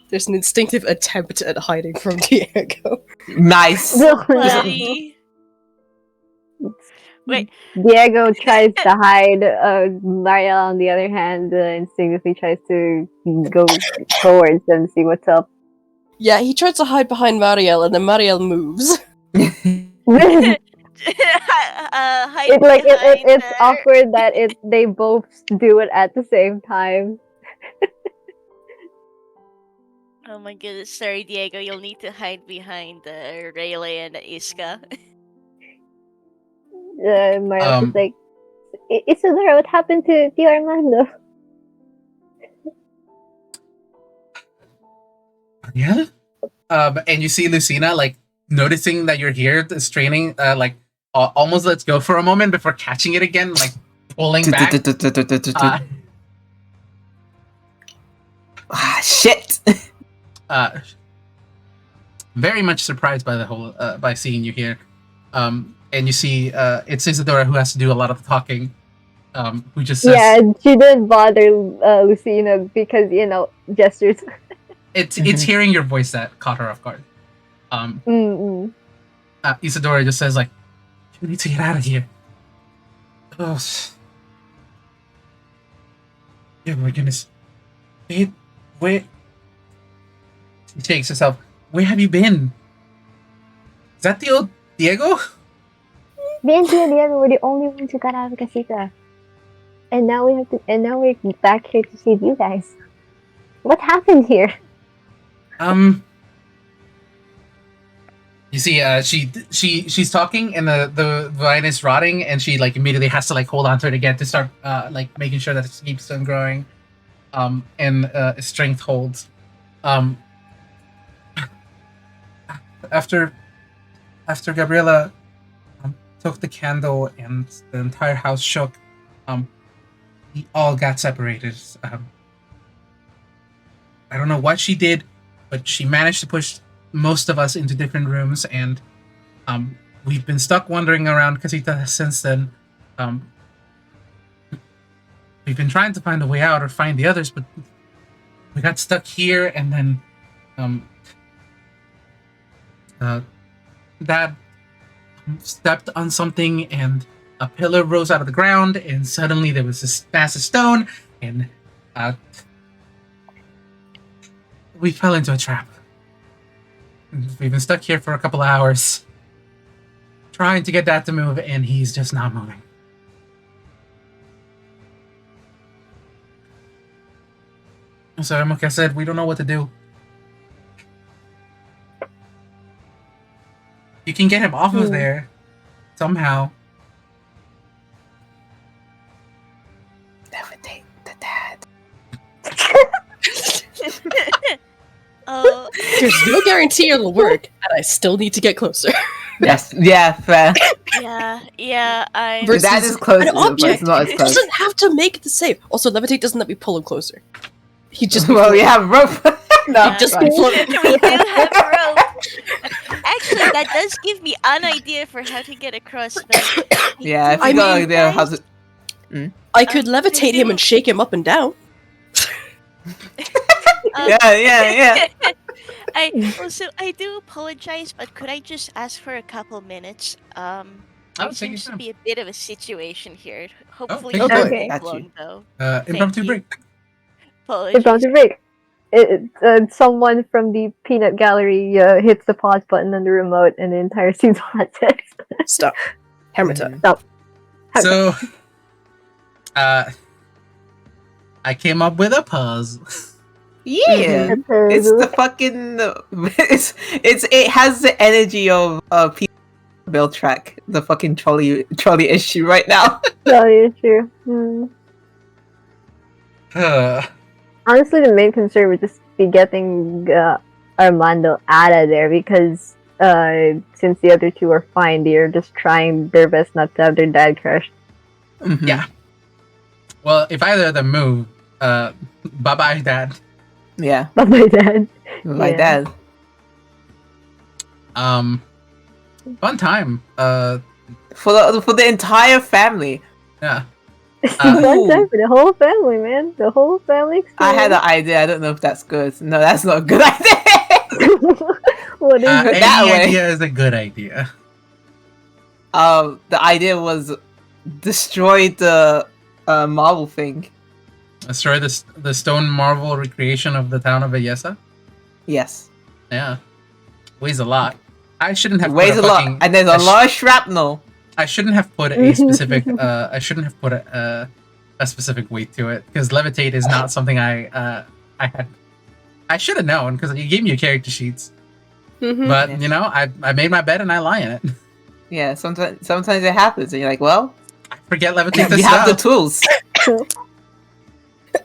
There's an instinctive attempt at hiding from Diego. Nice. Buddy. Wait. Diego tries to hide. Mariel, on the other hand, instinctively tries to go towards them, see what's up. Yeah, he tries to hide behind Mariel, and then Mariel moves. Hide It's behind awkward that they both do it at the same time. Oh my goodness, sorry Diego, you'll need to hide behind Rayleigh and Iscah. Mariel's just like, Isadora, what happened to Armando? Yeah. And you see Lucina like noticing that you're here, straining, like almost lets go for a moment before catching it again, like pulling back. Shit. Very much surprised by the whole by seeing you here. And you see it's Isadora who has to do a lot of the talking. Who just says, Yeah, she didn't bother Lucina because, gestures. it's hearing your voice that caught her off guard. Isadora just says like, "You need to get out of here." Oh, yeah, my goodness. Where? She shakes herself. Where have you been? Is that the old Diego? Me and Diego were the only ones who got out of the casita. And now we're back here to save you guys. What happened here? You see, she's talking, and the vine is rotting, and she like immediately has to like hold on to it again to start like making sure that it keeps on growing, and strength holds. After Gabriella took the candle and the entire house shook, we all got separated. I don't know what she did, but she managed to push most of us into different rooms, and we've been stuck wandering around Casita since then. We've been trying to find a way out or find the others, but we got stuck here, and then Dad stepped on something, and a pillar rose out of the ground, and suddenly there was this massive stone, and we fell into a trap. We've been stuck here for a couple of hours, trying to get Dad to move, and he's just not moving. So, like I said, we don't know what to do. You can get him off of there somehow. Levitate the dad. Oh, There's no guarantee it'll work, and I still need to get closer. Yes, yeah, fair. yeah. I. The dad is close, An but it's object not as close. doesn't have to make the save. Also, levitate doesn't let me pull him closer. He just Well, you have rope. No, Yeah. just right. float. We do have rope. Actually, that does give me an idea for how to get across. But Yeah, if I you got mean, an idea how to. I could levitate him and shake him up and down. Yeah. I do apologize, but could I just ask for a couple minutes? Oh, There take your seems to time. be a bit of a situation here. Hopefully, take it your won't time. take Got you. long though. Impromptu you. break. Apologies. It's to break. Someone from the peanut gallery hits the pause button on the remote, and the entire scene's on text. Stop. Hammer time. So, I came up with a puzzle. Yeah, it's the fucking. It has the energy of people build track. The fucking trolley issue right now. Really true. Hmm. Honestly, the main concern would just be getting Armando out of there because since the other two are fine, they're just trying their best not to have their dad crushed. Mhm. Yeah. Well, if either of them move, bye-bye, Dad. Yeah, But my dad. my Yeah. dad. Fun time. For the entire family. Yeah. It's fun time for the whole family, man. The whole family. I had an idea. I don't know if that's good. No, that's not a good idea. What is Put it? that Any away. idea is a good idea. The idea was destroy the marble thing. Destroy the stone marble recreation of the town of Ayesa. Yes, Yeah. Weighs a lot. I shouldn't have it weighs put a lot, fucking- and there's a lot of shrapnel. I shouldn't have put a specific. I shouldn't have put a specific weight to it because levitate is not something I had. I should have known because you gave me your character sheets. Mhm. But Yes. you know, I made my bed and I lie in it. Yeah, sometimes it happens, and you're like, well, I forget levitate. you have the tools.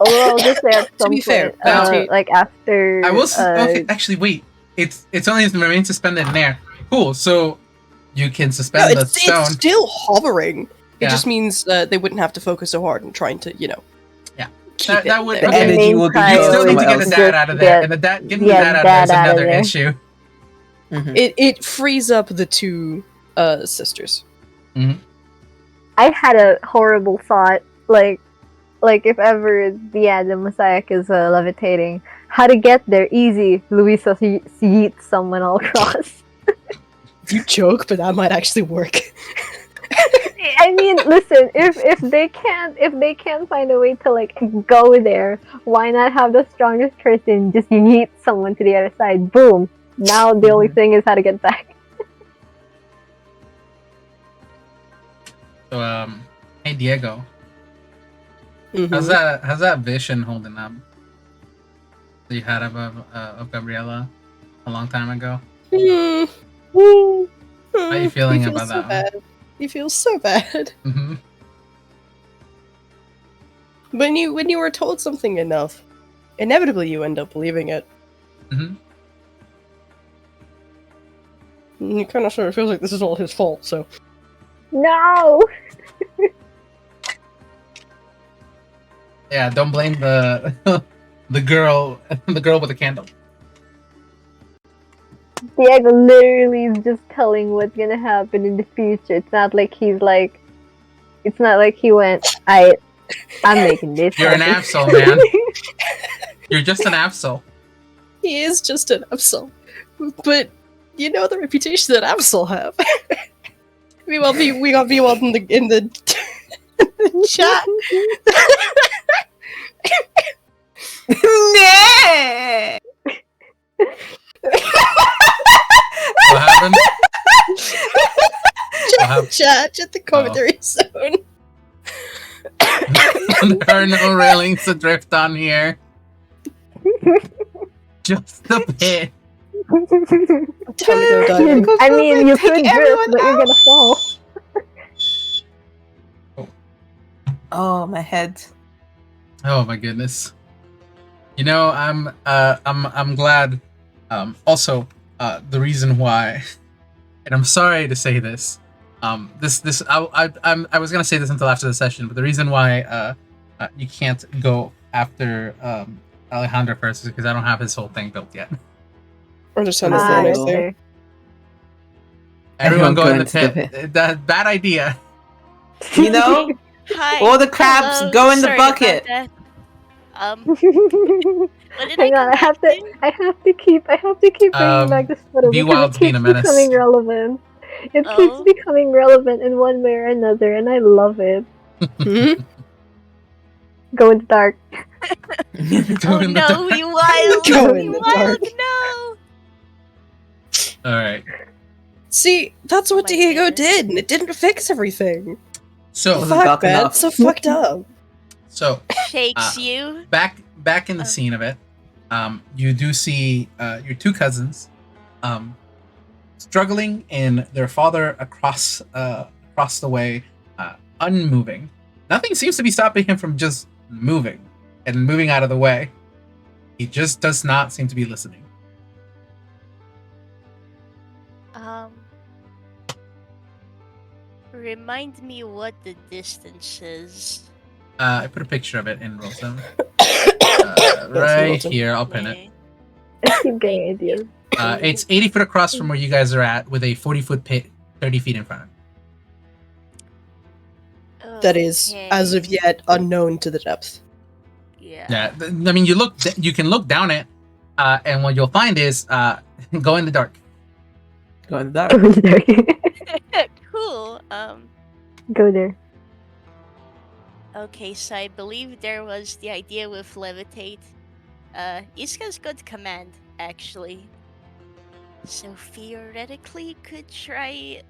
Although I'll just say at some be fair, point, Bounty- like after. I will. Okay, actually, wait. It's only remain suspended in air. Cool. So you can No, suspend the it's stone. still hovering. It Yeah. just means they wouldn't have to focus so hard in trying to, Yeah. keep That it would- there. The Okay. energy will be Main You used still need to somewhere get a else. dad out of there, Get- and getting the yeah, dad out of there is dad out of another there. issue. Mhm. It frees up the two sisters. I had a horrible thought, like if ever the Messiah is levitating, how to get there easy. Luisa yeets someone all across. You joke, but that might actually work. I mean, listen, if they can't find a way to like go there, why not have the strongest person just yeet someone to the other side? Boom. Now the only thing is how to get back. So hey Diego, Mhm. how's that vision holding up that you had of Gabriella a long time ago? Hmm. How are you feeling He feels about so that one? bad. He feels so bad. Mm-hmm. When you were told something enough, inevitably you end up believing it. Mm-hmm. And it kind of sort of feels like this is all his fault. So No. Yeah, don't blame the the girl with the candle. Diego literally is just telling what's gonna happen in the future. It's not like he went, I'm making this You're an happen." absol, man. You're just an absol. he is just an Absol, but you know the reputation that Absol have. we got V1 in the chat. Nah! 11. Chat at the commentary zone. There are no railings to drift on here. Just the pit. Time to go diving. I mean, you Take could drift, everyone but you're gonna fall. Oh, my head. Oh my goodness. You know, I'm glad. Also, the reason why, and I'm sorry to say this, I was gonna say this until after the session, but the reason why you can't go after Alejandro first is because I don't have his whole thing built yet. Or just on the Ah, floor yes, next there. okay. Everyone go in the into the pit. That bad idea. You know, Hi. all the crabs Hello. go in the Sorry about bucket. that. What did Hang I on, come back to? I have to keep bringing back this photo Be because Wild's it being keeps a menace. becoming relevant. It Oh. keeps becoming relevant in one way or another, and I love it. Hmm? Go in the dark. Go Oh in the no, dark. we wild! Go We in the wild! dark. No! All right. See, that's what my Diego goodness. did, and it didn't fix everything. So Wasn't Fuck, dark man. enough. So fucked up. Shakes you. back in the scene of it, you do see your two cousins struggling in their father across the way, unmoving. Nothing seems to be stopping him from just moving and moving out of the way. He just does not seem to be listening. Remind me what the distance is. I put a picture of it in roll 7. Yes, Right Milton. here, I'll pin it. I keep getting ideas. It's 80 foot across from where you guys are at, with a 40-foot pit 30 feet in front of it. That is, as of Okay. yet, unknown to the depth. Yeah. Yeah, I mean, you can look down it, and what you'll find is go in the dark. Go in the Go dark. there. Cool. Go there. Okay, so I believe there was the idea with levitate. Iscah's good command, actually. So theoretically, could try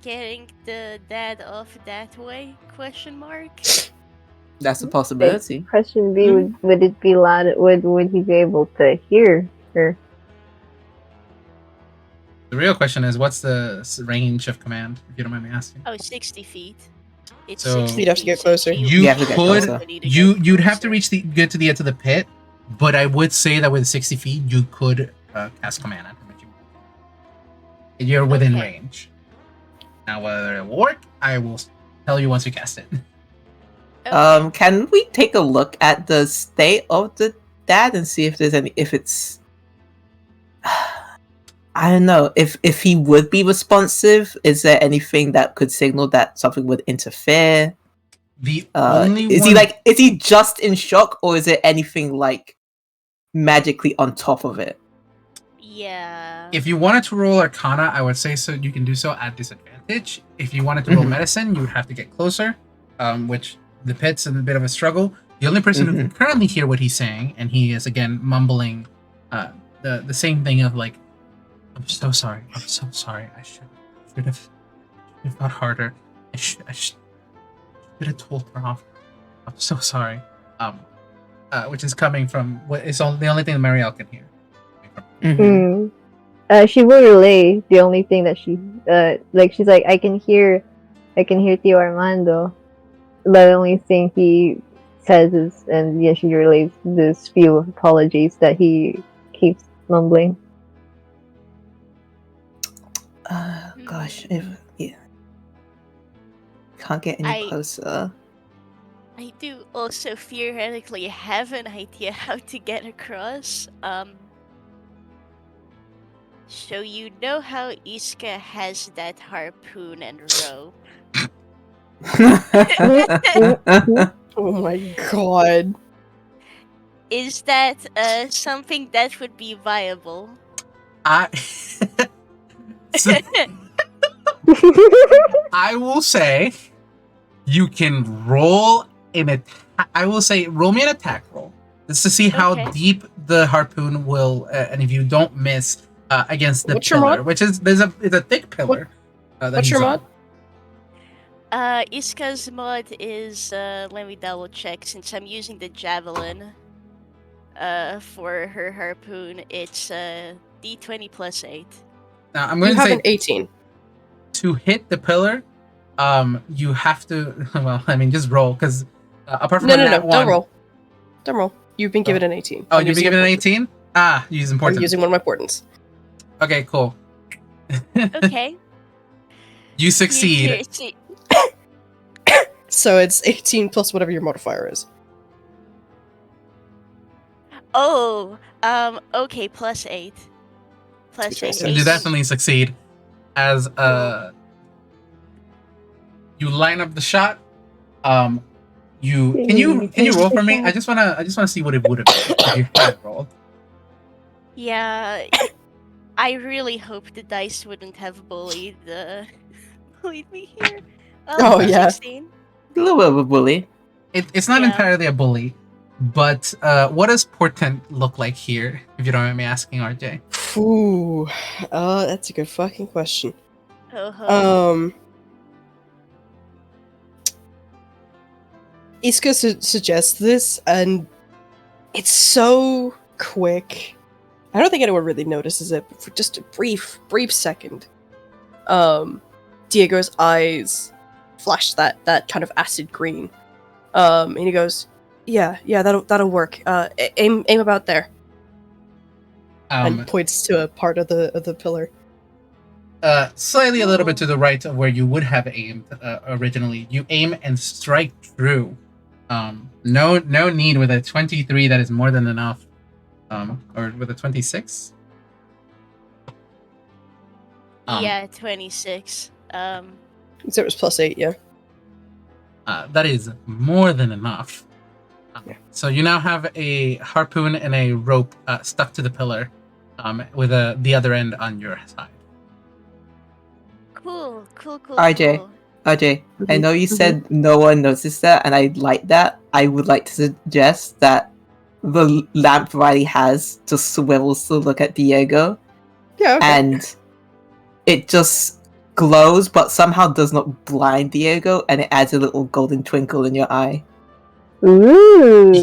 getting the dad off that way? Question mark. That's a possibility. Question B: Would it be loud? Would he be able to hear her? The real question is, what's the range of command, if you don't mind me asking? Oh, 60 feet. It's So- 60 You'd have to feet, get so closer. You have to get could, closer. you'd have to get to the edge of the pit, but I would say that with 60 feet, you could cast command at him if you want. You're within Okay. range. Now, whether it will work, I will tell you once you cast it. Okay. Can we take a look at the state of the dad and see if there's if it's I don't know, if he would be responsive? Is there anything that could signal that something would interfere? The only is one... is he just in shock, or is there anything like magically on top of it? Yeah. If you wanted to roll Arcana, I would say so. You can do so at disadvantage. If you wanted to roll Mhm. Medicine, you would have to get closer, which the pit's in a bit of a struggle. The only person who can currently hear what he's saying, and he is again mumbling the same thing of like, "I'm so sorry. I'm so sorry. I should have thought harder. I should have told her off. I'm so sorry." Which is coming from what is the only thing that Marielle can hear. She will relay the only thing that she she's like, I can hear Tio Armando. The only thing he says is, and yeah, she relays this few apologies that he keeps mumbling. Gosh, can't get any closer. I do also theoretically have an idea how to get across. So you know how Iscah has that harpoon and rope? Oh my god. Is that something that would be viable? So, I will say you can roll an attack. I will say roll me an attack roll. Just to see how Okay. deep the harpoon will, and if you don't miss, against the What's your pillar, mod? which is it's a thick pillar. That What's he's your on. mod? Iscah's mod is let me double check since I'm using the javelin for her harpoon. It's D20 plus 8. Now I'm going You to have say an 18. to hit the pillar, you have to. Well, I mean, just roll because apart from No, that one, don't roll. Don't roll. You've been given an 18. Oh, I'm you've been using given an a portent. 18. Ah, you use I'm important. using one of my portents. Okay, cool. Okay. You succeed. So it's 18 plus whatever your modifier is. Oh, okay, plus 8. Plus 8. So You definitely succeed. As you line up the shot. You can you roll for me? I just wanna see what it would have been if you had rolled. Yeah, I really hope the dice wouldn't have bullied me here. Oh, yeah. 16. A little bit of a bully. It's not Yeah. entirely a bully, but what does portent look like here? If you don't mind me asking, RJ. Ooh, that's a good fucking question. Uh-huh. Iscah suggests this, and it's so quick. I don't think anyone really notices it, but for just a brief second, Diego's eyes flash that kind of acid green, and he goes, "Yeah, that'll work. Aim about there," and points to a part of the pillar. Slightly a little bit to the right of where you would have aimed originally. You aim and strike through. No need with a 23. That is more than enough. Or with a 26. Yeah, 26. So it was plus 8, yeah. That is more than enough. Yeah. So you now have a harpoon and a rope stuck to the pillar, with the other end on your side. Cool. RJ. Cool. RJ, I know you Mhm. said no one noticed that, and I like that. I would like to suggest that the lamp Riley has just swivels to look at Diego, Yeah, okay. and it just glows, but somehow does not blind Diego, and it adds a little golden twinkle in your eye. Ooh.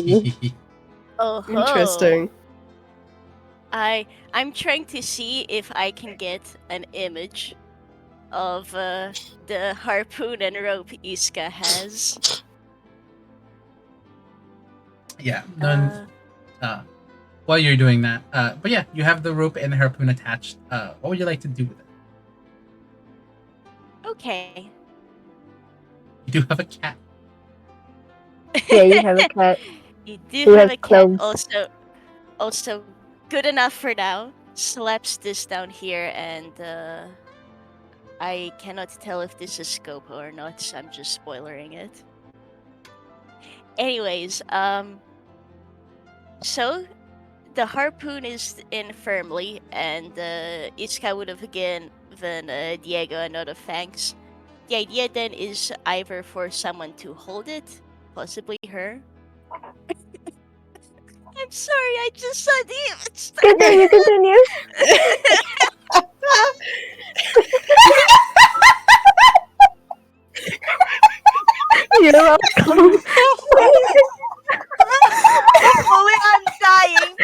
Oh, Interesting. I'm trying to see if I can get an image of the harpoon and rope Iscah has. Yeah. Then, while you're doing that, but yeah, you have the rope and the harpoon attached. What would you like to do with it? Okay. You do have a cat. Yeah, you have a cat. You do Who have has a cat. clothes. Also good enough for now. Slaps this down here, and I cannot tell if this is scope or not, so I'm just spoilering it. Anyways, so the harpoon is in firmly, and Iscah would have given Diego another thanks. The idea then is either for someone to hold it, possibly her. I'm sorry, I just saw the image. Continue. You're welcome. Hopefully I'm dying.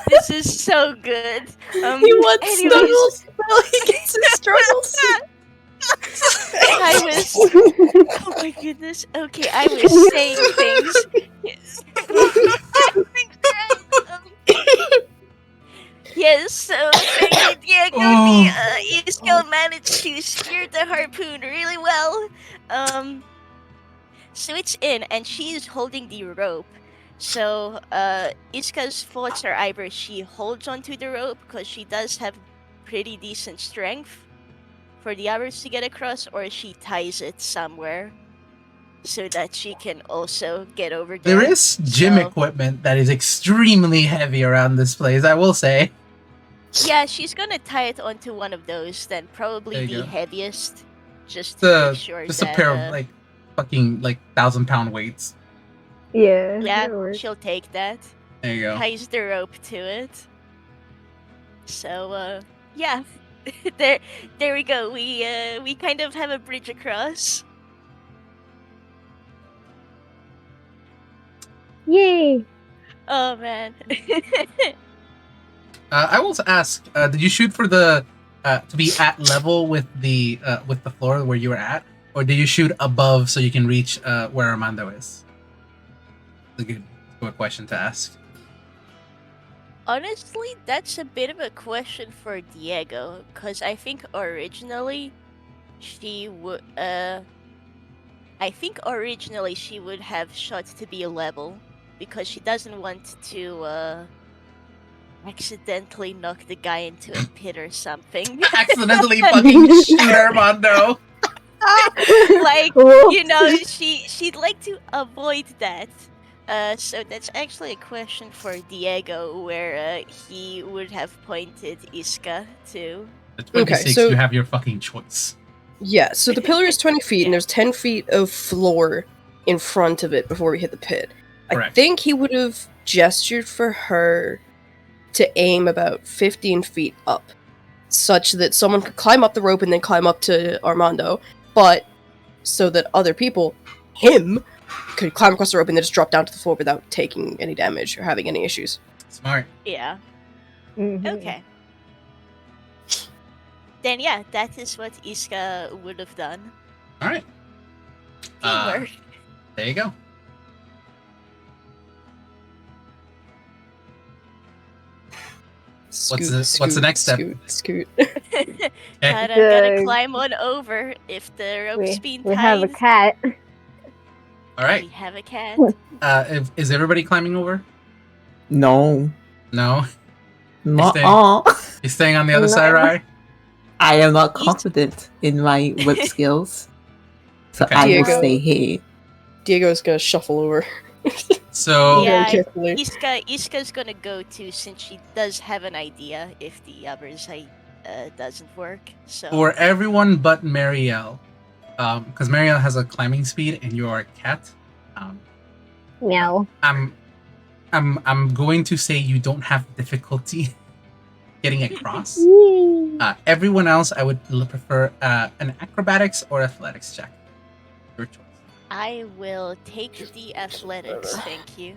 This is so good. He wants anyways. snuggles. Well, he gets his struggles. I was. Oh my goodness. Okay, I was saying things. Yes, so thank you, Diego. Iscah managed to steer the harpoon really well. So it's in, and she's holding the rope. So, Iscah's thoughts are either she holds onto the rope because she does have pretty decent strength for the others to get across, or she ties it somewhere so that she can also get over there. There is gym So- equipment that is extremely heavy around this place, I will say. Yeah, she's gonna tie it onto one of those, then There probably you the go. heaviest, just to make sure Just that, a pair of like fucking like 1,000-pound weights. Yeah. Yeah, that works. she'll take that. There you go. Ties the rope to it. So, yeah. there we go. We kind of have a bridge across. Yay! Oh man. I will ask, did you shoot for the to be at level with the floor where you were at, or did you shoot above so you can reach where Armando is? That's a good question to ask. Honestly, that's a bit of a question for Diego, because I think originally she would have shot to be a level because she doesn't want to accidentally knock the guy into a pit or something. Accidentally fucking shoot Armando. Like, Whoops. she'd like to avoid that. So that's actually a question for Diego, where he would have pointed Iscah to. At 26, so- you have your fucking choice. Yeah, so the pillar is 20 feet, Yeah. and there's 10 feet of floor in front of it before we hit the pit. I Correct. think he would have gestured for her to aim about 15 feet up, such that someone could climb up the rope and then climb up to Armando, but so that other people, him, could climb across the rope and then just drop down to the floor without taking any damage or having any issues. Smart. Yeah. Mhm. Okay. Then yeah, that is what Iscah would have done. All right. Teamwork. There you go. What's the next step? Scoot. Gotta Good. climb on over if the rope's being We tied. have a cat. All right. We have a cat. Is everybody climbing over? No. No. Nuh-uh. You're staying on the other No. side, right? I am not confident in my whip skills. So Okay. I will Diego. stay here. Diego's gonna shuffle over. So Yeah, Very carefully. Iscah's gonna go too, since she does have an idea if the other side doesn't work. So for everyone but Marielle, because Marielle has a climbing speed and you are a cat, Meow. I'm going to say you don't have difficulty getting across. Yay. Everyone else, I would prefer an acrobatics or athletics check. Your choice. I will take the athletics, thank you.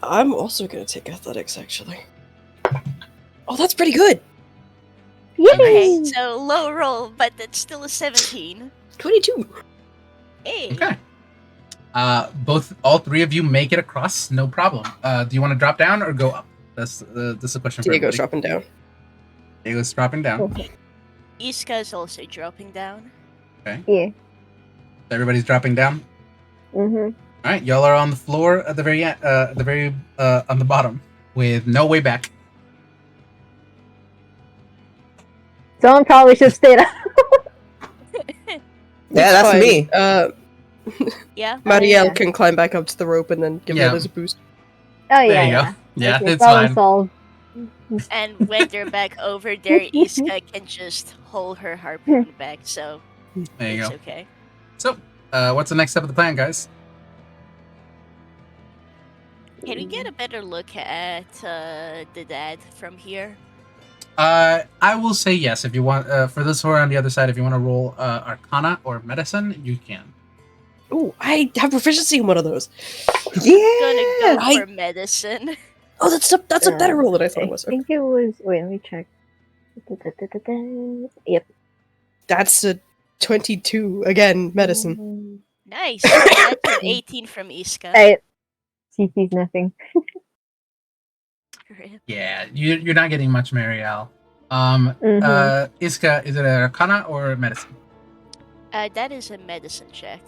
I'm also gonna take athletics, actually. Oh, that's pretty good! Okay, Yay. so low roll, but that's still a 17. 22! Hey. Okay. All three of you make it across, no problem. Do you want to drop down or go up? That's a question for Diego's everybody. dropping down. Diego's dropping down. Okay. Iscah's also dropping down. Yeah. Everybody's dropping down. Mhm. All right, y'all are on the floor at the very on the bottom with no way back. Someone probably should stay down. Yeah, that's fine. me. Yeah. Marielle yeah. can climb back up to the rope and then give Yeah. the others a boost. Oh yeah. There you yeah. go. Yeah, Okay, it's problem fine. solved. And when they're back over there, Iscah can just hold her harpoon back, so There you it's go. okay. So, what's the next step of the plan, guys? Can we get a better look at the dad from here? I will say yes. If you want, for those who are on the other side, if you want to roll Arcana or Medicine, you can. Ooh, I have proficiency in one of those. Gonna go I- for medicine. Oh, that's a better roll than I thought it I was. think it was. Wait, let me check. Yep. That's a 22. Again, medicine. Nice. That's an 18 from Iscah. Alright. CC's nothing. Rip. Yeah, you're not getting much, Marielle. Mhm. Iscah, is it an Arcana or Medicine? That is a medicine check.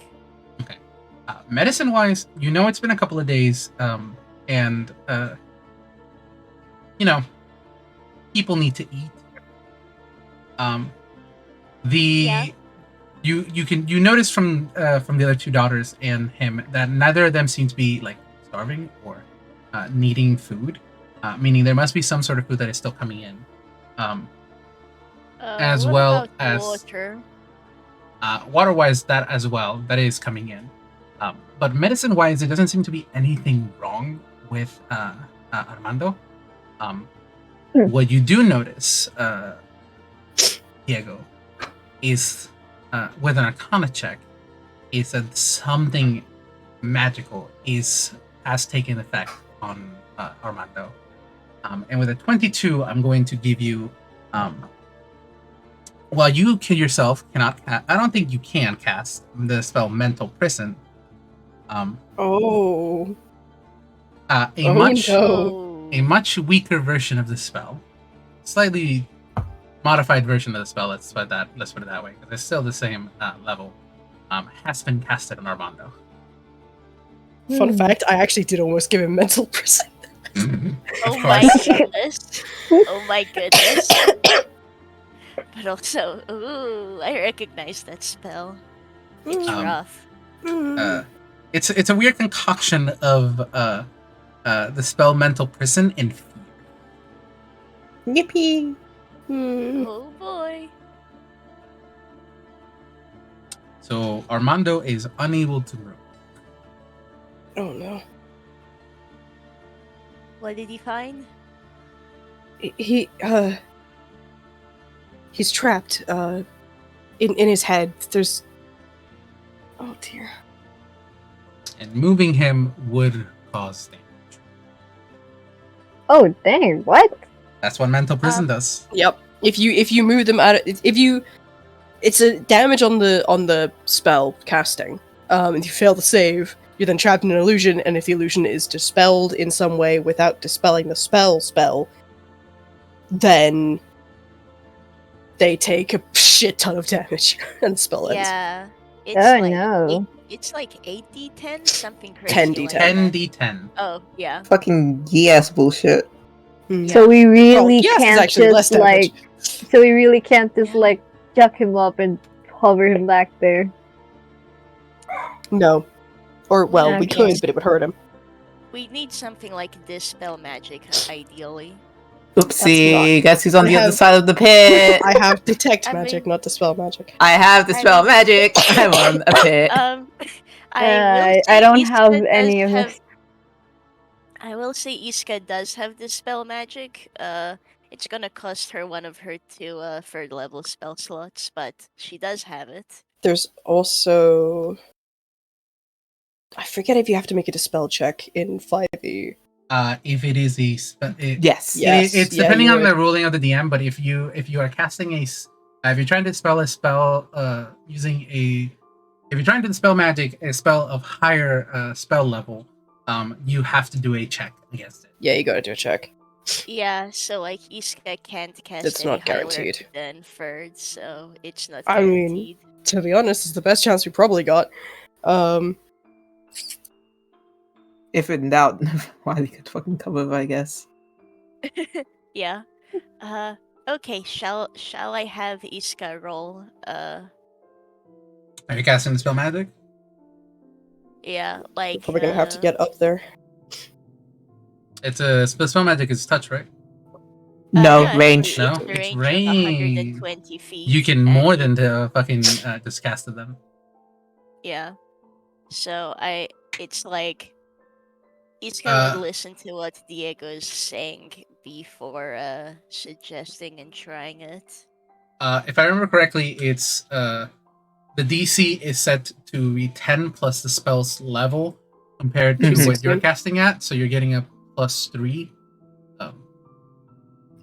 Medicine-wise, you know it's been a couple of days, and you know, people need to eat. Yeah. You notice from the other two daughters and him that neither of them seem to be like starving or needing food, meaning there must be some sort of food that is still coming in. As What well about as- water. Water-wise, that as well. That is coming in. But medicine-wise, it doesn't seem to be anything wrong with Armando. What you do notice, Diego, is with an Arcana check, is that something magical has taken effect on Armando. And with a 22, I'm going to give you. While you yourself cannot, I don't think you can cast the spell Mental Prison. A much weaker version of the spell, slightly modified version of the spell. Let's put it that way. It's still the same level. Has been casted on Armando. Fun fact: I actually did almost give him mental prison. Oh my goodness! Oh my goodness! But also, ooh, I recognize that spell. It's rough. It's a weird concoction of the spell Mental Prison and fear. Yippee! Oh boy. So Armando is unable to move. Oh no. What did he find? He's trapped in his head. There's oh dear. And moving him would cause damage. Oh dang! What? That's what Mental Prison does. Yep. If you move them out, it's a damage on the spell casting. If you fail to save, you're then trapped in an illusion, and if the illusion is dispelled in some way without dispelling the spell, then they take a shit ton of damage, and the spell ends. Yeah. It's Oh like no! it's like 8d10, something crazy. 10d10. like that. 10d10. Oh yeah. Fucking yes bullshit. So we really yes, it's can't actually less just damage. so we really can't just Yeah. like chuck him up and hover him back there. No. Or, well, we Okay. could, but it would hurt him. We need something like Dispel Magic, ideally. Oopsie, guess who's on I the other have- side of the pit? I have detect I magic, mean- not dispel magic. I have the I spell mean- magic. I'm on a pit. I I will don't say have Iscah any does of have- this. I will say Iscah does have Dispel Magic. It's gonna cost her one of her two third level spell slots, but she does have it. There's also... I forget if you have to make a dispel check in 5e. If it is Yes. Yes. it's Yeah, depending you on would. the ruling of the DM. But if you are casting if you're trying to dispel a spell if you're trying to dispel magic, a spell of higher spell level, you have to do a check against it. Yeah, you gotta do a check. Yeah, so like Iscah can't cast It's any not higher guaranteed. than third, so it's not I mean- guaranteed. To be honest, it's the best chance we probably got. If in doubt, why you could fucking cover, I guess. Yeah. Okay, shall I have Iscah roll? Are you casting dispel magic? Yeah, We're like probably gonna have to get up there. It's a spell magic is touch, right? No, yeah, range. No, It's a it's range of range. 120 feet. You can and more you- than the fucking just cast them. Yeah. So it's like Iscah would listen to what Diego's saying before suggesting and trying it. If I remember correctly, it's the DC is set to be 10 plus the spell's level compared to Mhm. what you're 16. casting at, so you're getting a +3.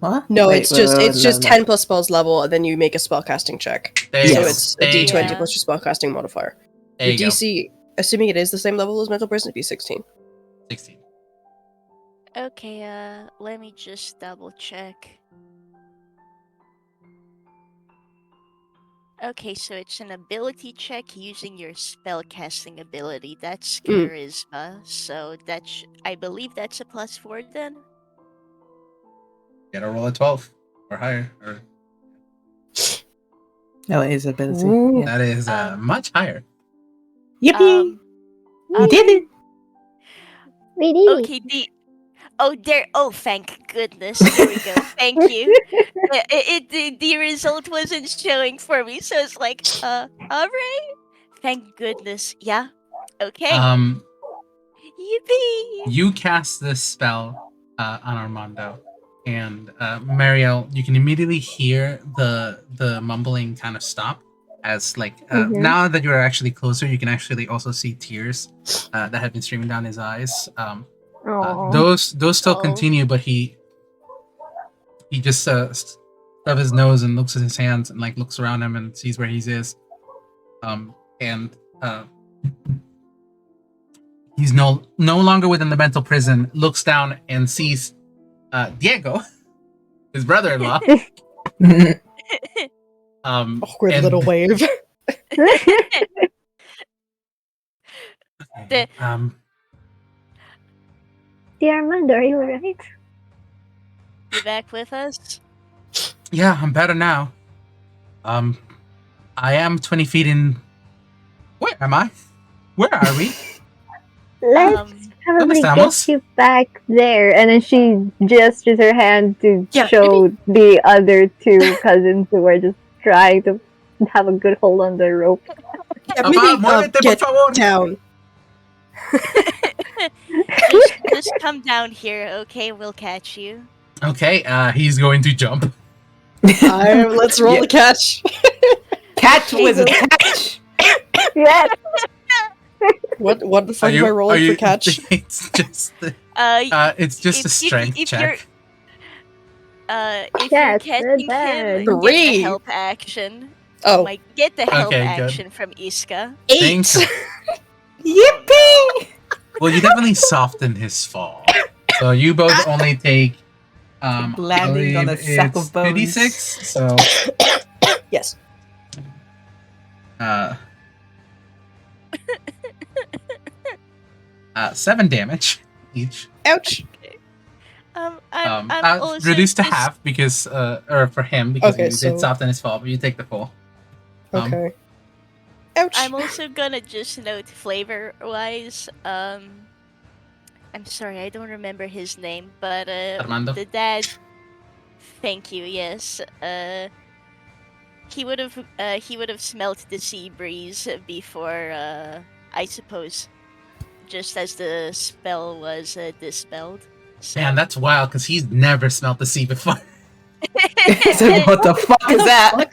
What? No, Wait, it's just wait, it's no, just no. 10 plus spells level, and then you make a spellcasting check. There Yes. you So go. it's a There you d20 go. plus your spellcasting modifier. There Your you go. DC, assuming it is the same level as Mental Prison, it'd be 16. 16. Okay, let me just double check. Okay, so it's an ability check using your spellcasting ability. That's charisma, so I believe that's a +4 then. Gotta roll a 12 or higher. Or No, it is ability. Ooh. Yeah. that is much higher. Yippee! We did it! We did it. Okay, oh, thank goodness. There we go. Thank you. The result wasn't showing for me, so it's like, alright. Thank goodness. Yeah. Okay. Yippee! You cast this spell on Armando, and Mariel, you can immediately hear the mumbling kind of stop as now that you're actually closer, you can actually also see tears that have been streaming down his eyes. Those still continue, but he just stubs his nose and looks at his hands and looks around him and sees where he is. And he's no longer within the mental prison. Looks down and sees Diego, his brother-in-law. Awkward little wave. Okay, Dear Armando, are you alright? You back with us? yeah, I'm better now. I am 20 feet in. Where am I? Where are we? Let's probably estamos? get you back there. And then she gestures her hand to Yeah, show the other two cousins who are just trying to have a good hold on the rope. Yeah, maybe muévete, por get favor. down. just come down here, okay? We'll catch you. Okay, he's going to jump. Let's roll a catch. Catch with a catch. Yes. What the fuck am I rolling for catch? It's just it's just a if strength you're- check. If Yes, you're catching bad. him, get 3. the help action. Oh, Like, get the help Okay, good. action from Iscah. 8. Thanks. Yippee! Well, you definitely softened his fall. So you both only take Landing on a sack of bones. 56. So Yes. 7 damage each. Ouch. I'm also Reduced to just- half because or for him because Okay, you so- did soften his fall, but you take the full. Okay. Ouch. I'm also gonna just note flavor-wise. I'm sorry, I don't remember his name, but Armando? the dad. Thank you. Yes. He would have smelt the sea breeze before. I suppose, just as the spell was dispelled. So. Man, that's wild because he's never smelt the sea before. So what the fuck is that?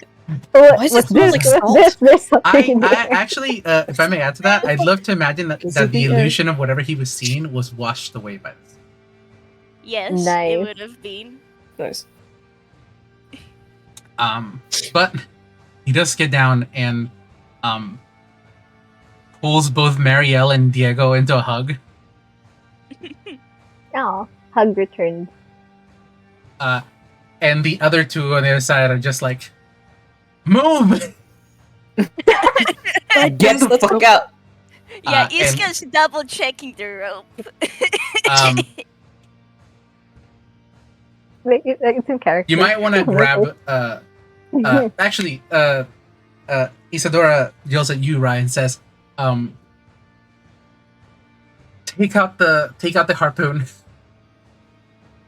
Why does it smell like salt? There's something I in there. actually, if I may add to that, I'd love to imagine that, Is that it the the, illusion of whatever he was seeing was washed away by this. Yes, Nice. it would have been. Nice. But he does get down and pulls both Marielle and Diego into a hug. Oh, hug returned. And the other two on the other side are just like, move! Get the fuck out. Yeah, and- Iscah's double checking the rope. Um, It's in character. you might want to grab. Actually, Isadora yells at you, Ryan, says, take out the harpoon.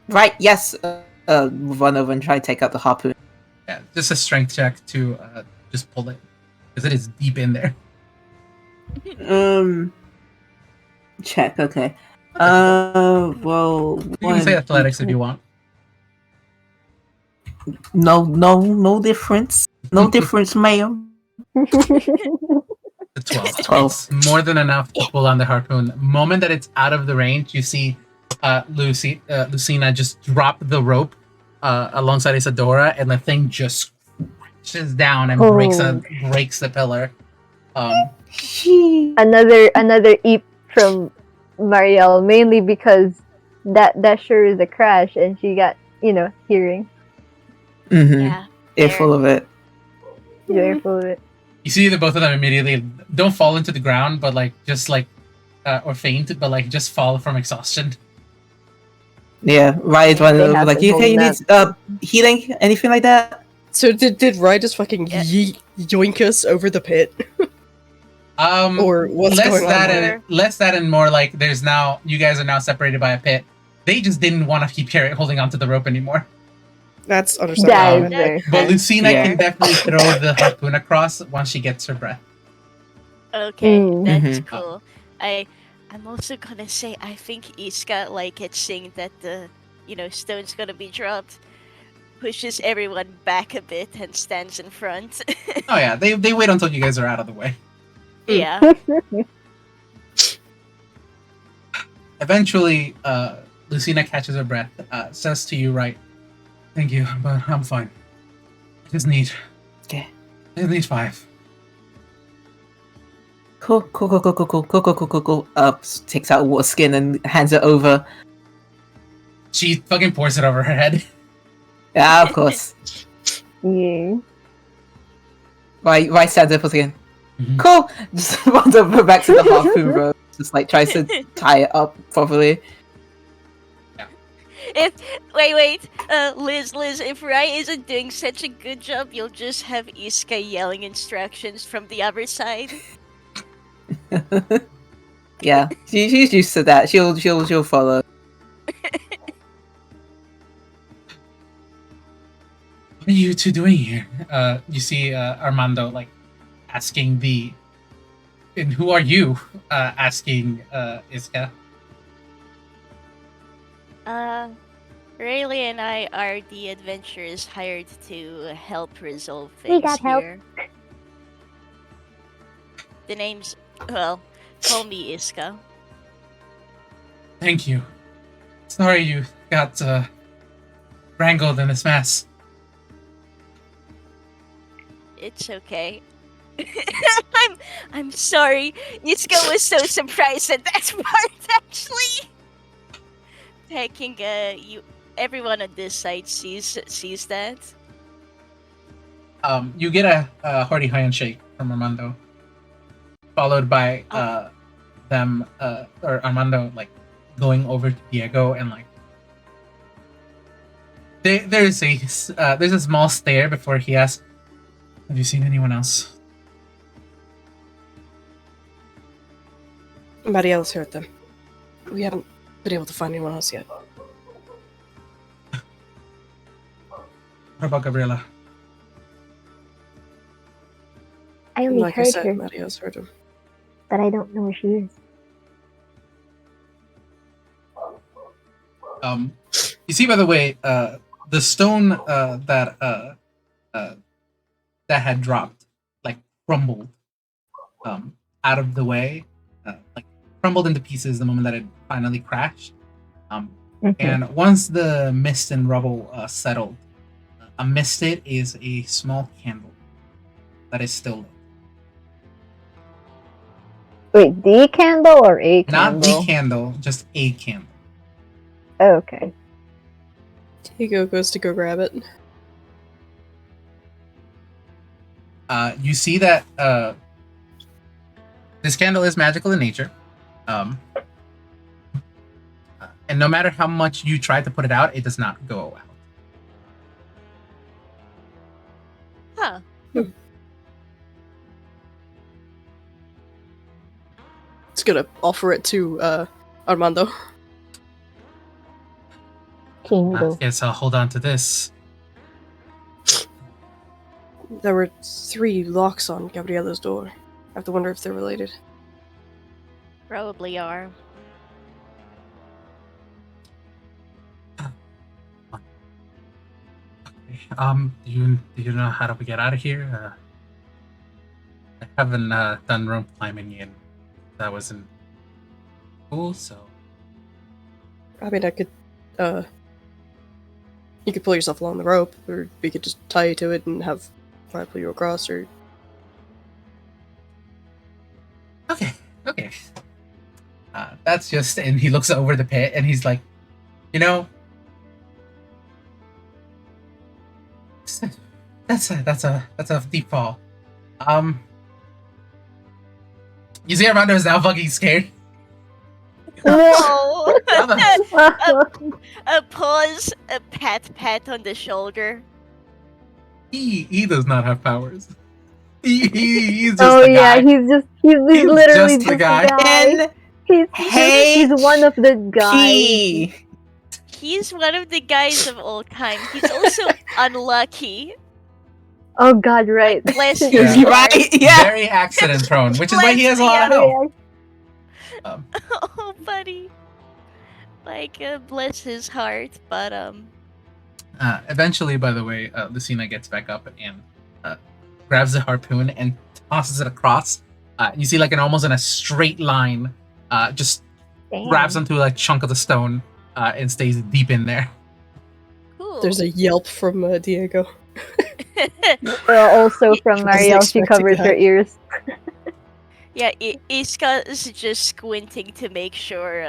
Right, yes. Run over and try to take out the harpoon. Yeah, just a strength check to just pull it because it is deep in there. Check, okay. Well, You can say athletics if you want. no difference. No difference, ma'am. The 12. 12. It's more than enough to pull on the harpoon. The moment that it's out of the range, you see Lucina just drop the rope alongside Isadora, and the thing just crashes down and breaks the pillar. another eep from Marielle, mainly because that sure is a crash, and she got hearing. Mm-hmm. Yeah. Earful of it. Very full of it. You see the both of them immediately don't fall into the ground, but or faint, but just fall from exhaustion. Yeah, right. One They have like, to you okay? You hold need healing? Anything like that? So did Ryan just fucking yoink us over the pit? Or what's less going on that there? and less that and more like there's now you guys are now separated by a pit. They just didn't want to keep holding onto the rope anymore. That's That understandable. is very But fair. Lucina Yeah. can definitely throw the harpoon across once she gets her breath. Okay, Mm. that's Mhm. cool. I'm also gonna say I think Iscah, like it's saying that the stone's gonna be dropped, pushes everyone back a bit and stands in front. Oh yeah, they wait until you guys are out of the way. Yeah. Eventually, Lucina catches her breath, says to you, right, thank you, but I'm fine. I just need... Okay. I just need 5. Cool. Takes out a water skin and hands it over. She fucking pours it over her head. Yeah, of course. Yeah. Right stands up again. Mhm. Cool. Just runs over back to the harpoon rope. Just like tries to tie it up properly. Wait, Liz, if Rai isn't doing such a good job, you'll just have Iscah yelling instructions from the other side. Yeah, she's used to that. She'll follow. What are you two doing here? You see Armando like asking the... And who are you? Asking Iscah. Rayleigh and I are the adventurers hired to help resolve We things got help. here. The name's, well, call me Iscah. Thank you. Sorry you got wrangled in this mess. It's okay. I'm sorry. Iscah was so surprised at that part, actually. Taking everyone on this side sees that. You get a hearty handshake from Armando, followed by them or Armando like going over to Diego and like there's a small stare before he asks, "Have you seen anyone else?" Mariela's heard them. We haven't been able to find anyone else yet. What about Gabriela? I only Like I heard said, her, Mariela's heard them. but I don't know where she is. You see, by the way, the stone that had dropped, like crumbled, out of the way, like crumbled into pieces the moment that it finally crashed. And once the mist and rubble settled, amidst it is a small candle that is still lit. Wait, the candle or a candle? Not the candle, just a candle. Oh, okay. Diego goes to go grab it. You see that this candle is magical in nature. And no matter how much you try to put it out, it does not go out. Huh. It's gonna offer it to Armando. Candle. Guess I'll hold on to this. There were 3 locks on Gabriela's door. I have to wonder if they're related. Probably are. Do you know how to get out of here? I haven't done rope climbing in. That was in school, so I mean, I could, you could pull yourself along the rope, or we could just tie you to it and have try to pull you across, or... okay. That's just, and he looks over the pit and he's like, you know, that's a deep fall. You see, Armando is now fucking scared. Oh! Brother. A pause, a pat on the shoulder. He does not have powers. He's just Oh a yeah, guy. he's literally just the just guy. a guy. He's one of the guys. Hey, he's one of the guys of all time. He's also unlucky. Oh God, right. Bless his Yeah. heart. Right? Yeah. Very accident prone, which is why he has a lot of Yeah. health. Oh, buddy. Like, bless his heart, but Eventually, by the way, Lucina gets back up and grabs the harpoon and tosses it across. You see, like, almost in a straight line, just Damn. grabs onto a chunk of the stone and stays deep in there. cool. There's a yelp from Diego. Also from Wasn't Marielle, she expecting covers that. her ears. Yeah, Iscah is just squinting to make sure,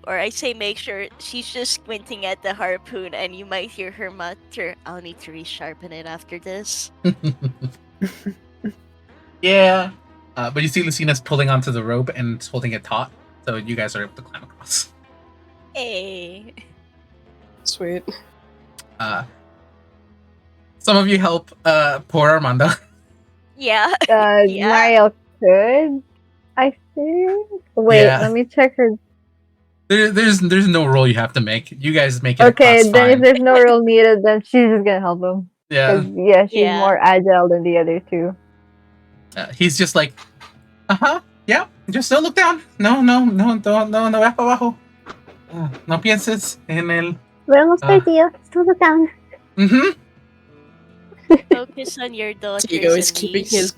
or I say make sure, she's just squinting at the harpoon, and you might hear her mutter, I'll need to resharpen it after this. Yeah. But you see Lucina's pulling onto the rope and holding it taut, so you guys are able to climb across. Hey. Sweet. Some of you help poor Armando. Yeah. Yeah. Marielle could, I think. Wait, Yeah. let me check her. There's no role you have to make. You guys make it Okay, across then if fine. there's no role needed, then she's just gonna help him. Yeah. 'Cause, yeah, she's Yeah. more agile than the other two. He's just like, yeah, just don't look down. No, ve para abajo. No pienses en el. Vamos perdido. Still look down. Focus on your daughters Diego is and keeping niece. his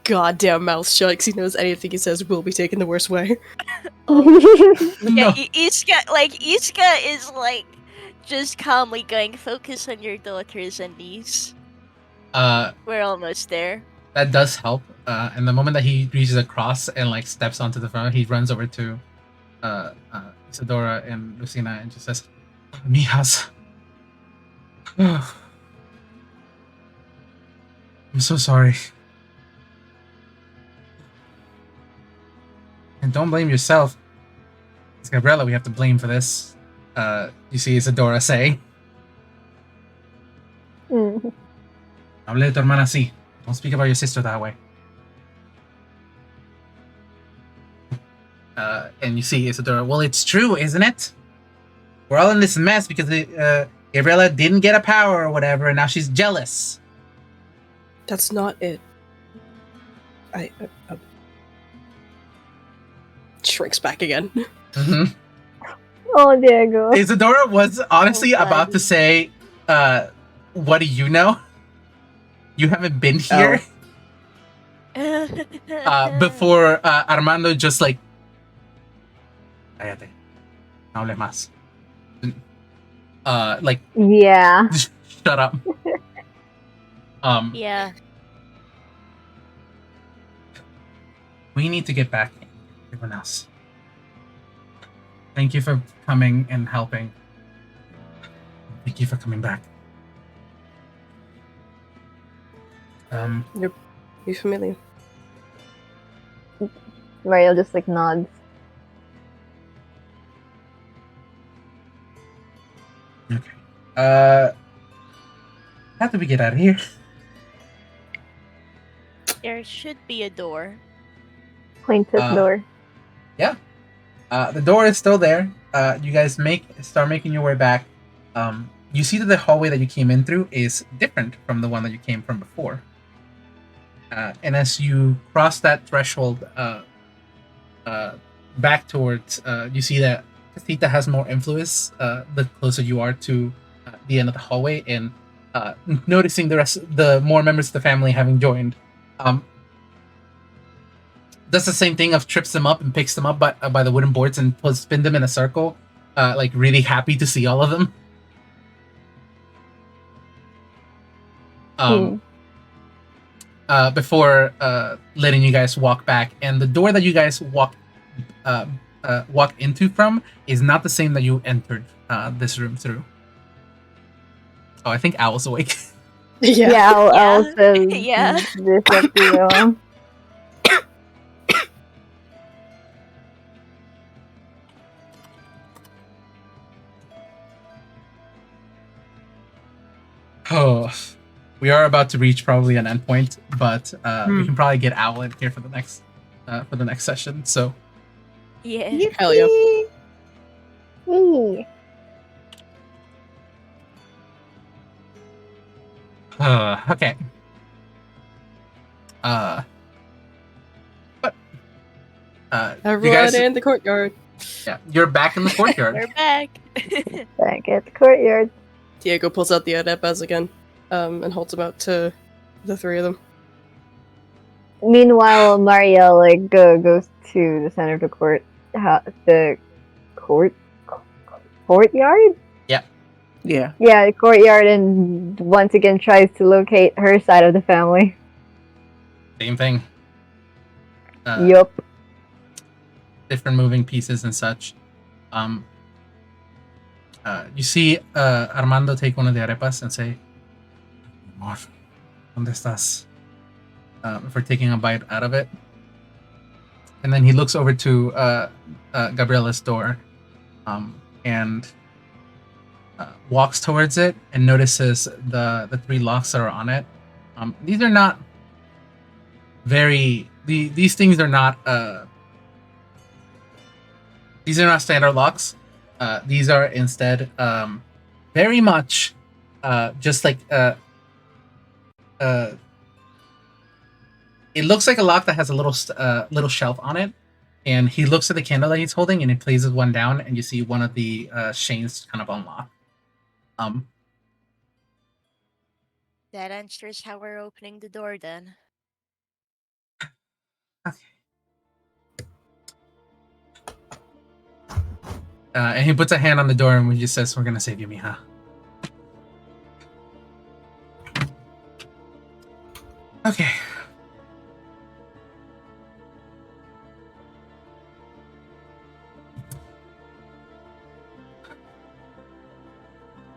goddamn mouth shut because he knows anything he says will be taken the worst way. Yeah, No. Iscah is like just calmly going, focus on your daughters and niece. We're almost there. That does help. And the moment that he reaches across and like steps onto the front, he runs over to Isadora and Lucina and just says, "Mijas, I'm so sorry. And don't blame yourself. It's Gabriella we have to blame for this." You see Isadora say, Mm. "Hable de tu hermana así. Don't speak about your sister that way." And you see Isadora, "Well, it's true, isn't it? We're all in this mess because Gabriella didn't get a power or whatever, and now she's jealous." That's not it. I shrinks back again. Mm-hmm. Oh, Diego. Isadora was honestly Oh, about to buddy. say, "What do you know? You haven't been here." Before Armando just like, "Cállate, no hables más." Like, Yeah. just shut up. Yeah. We need to get back in. Everyone else. Thank you for coming and helping. Thank you for coming back. You familiar? Marielle just like nods. Okay. How do we get out of here? There should be a door. Points at door. The door is still there. You guys start making your way back. You see that the hallway that you came in through is different from the one that you came from before. And as you cross that threshold back towards, you see that casita has more influence the closer you are to the end of the hallway, and noticing the more members of the family having joined. Does the same thing of trips them up and picks them up by the wooden boards and spin them in a circle, like really happy to see all of them. Before letting you guys walk back, and the door that you guys walk into from is not the same that you entered this room through. Oh, I think Owl's awake. Yeah, I'll Yeah. say Yeah. this up to you. Oh, we are about to reach probably an endpoint, but we can probably get Owl in here for the next session. So Yeah. Hell yeah. Yee. Okay. But you Everyone guys, in the courtyard. yeah, you're back in the courtyard. We're back. Back at the courtyard. Diego pulls out the arepas again, and holds them out to the three of them. Meanwhile, Marielle goes to the center of the courtyard. Yeah. Yeah, the courtyard, and once again tries to locate her side of the family. Same thing. Yup. Different moving pieces and such. You see Armando take one of the arepas and say, "Amor, ¿dónde estás?" For taking a bite out of it. And then he looks over to Gabriella's door and walks towards it and notices the three locks that are on it. These are not these things are not these are not standard locks. These are instead very much just like it looks like a lock that has a little shelf on it, and he looks at the candle that he's holding and he places one down, and you see one of the chains kind of unlock. That answers how we're opening the door then. Okay. And he puts a hand on the door and he just says, "We're gonna save you, mija." Okay.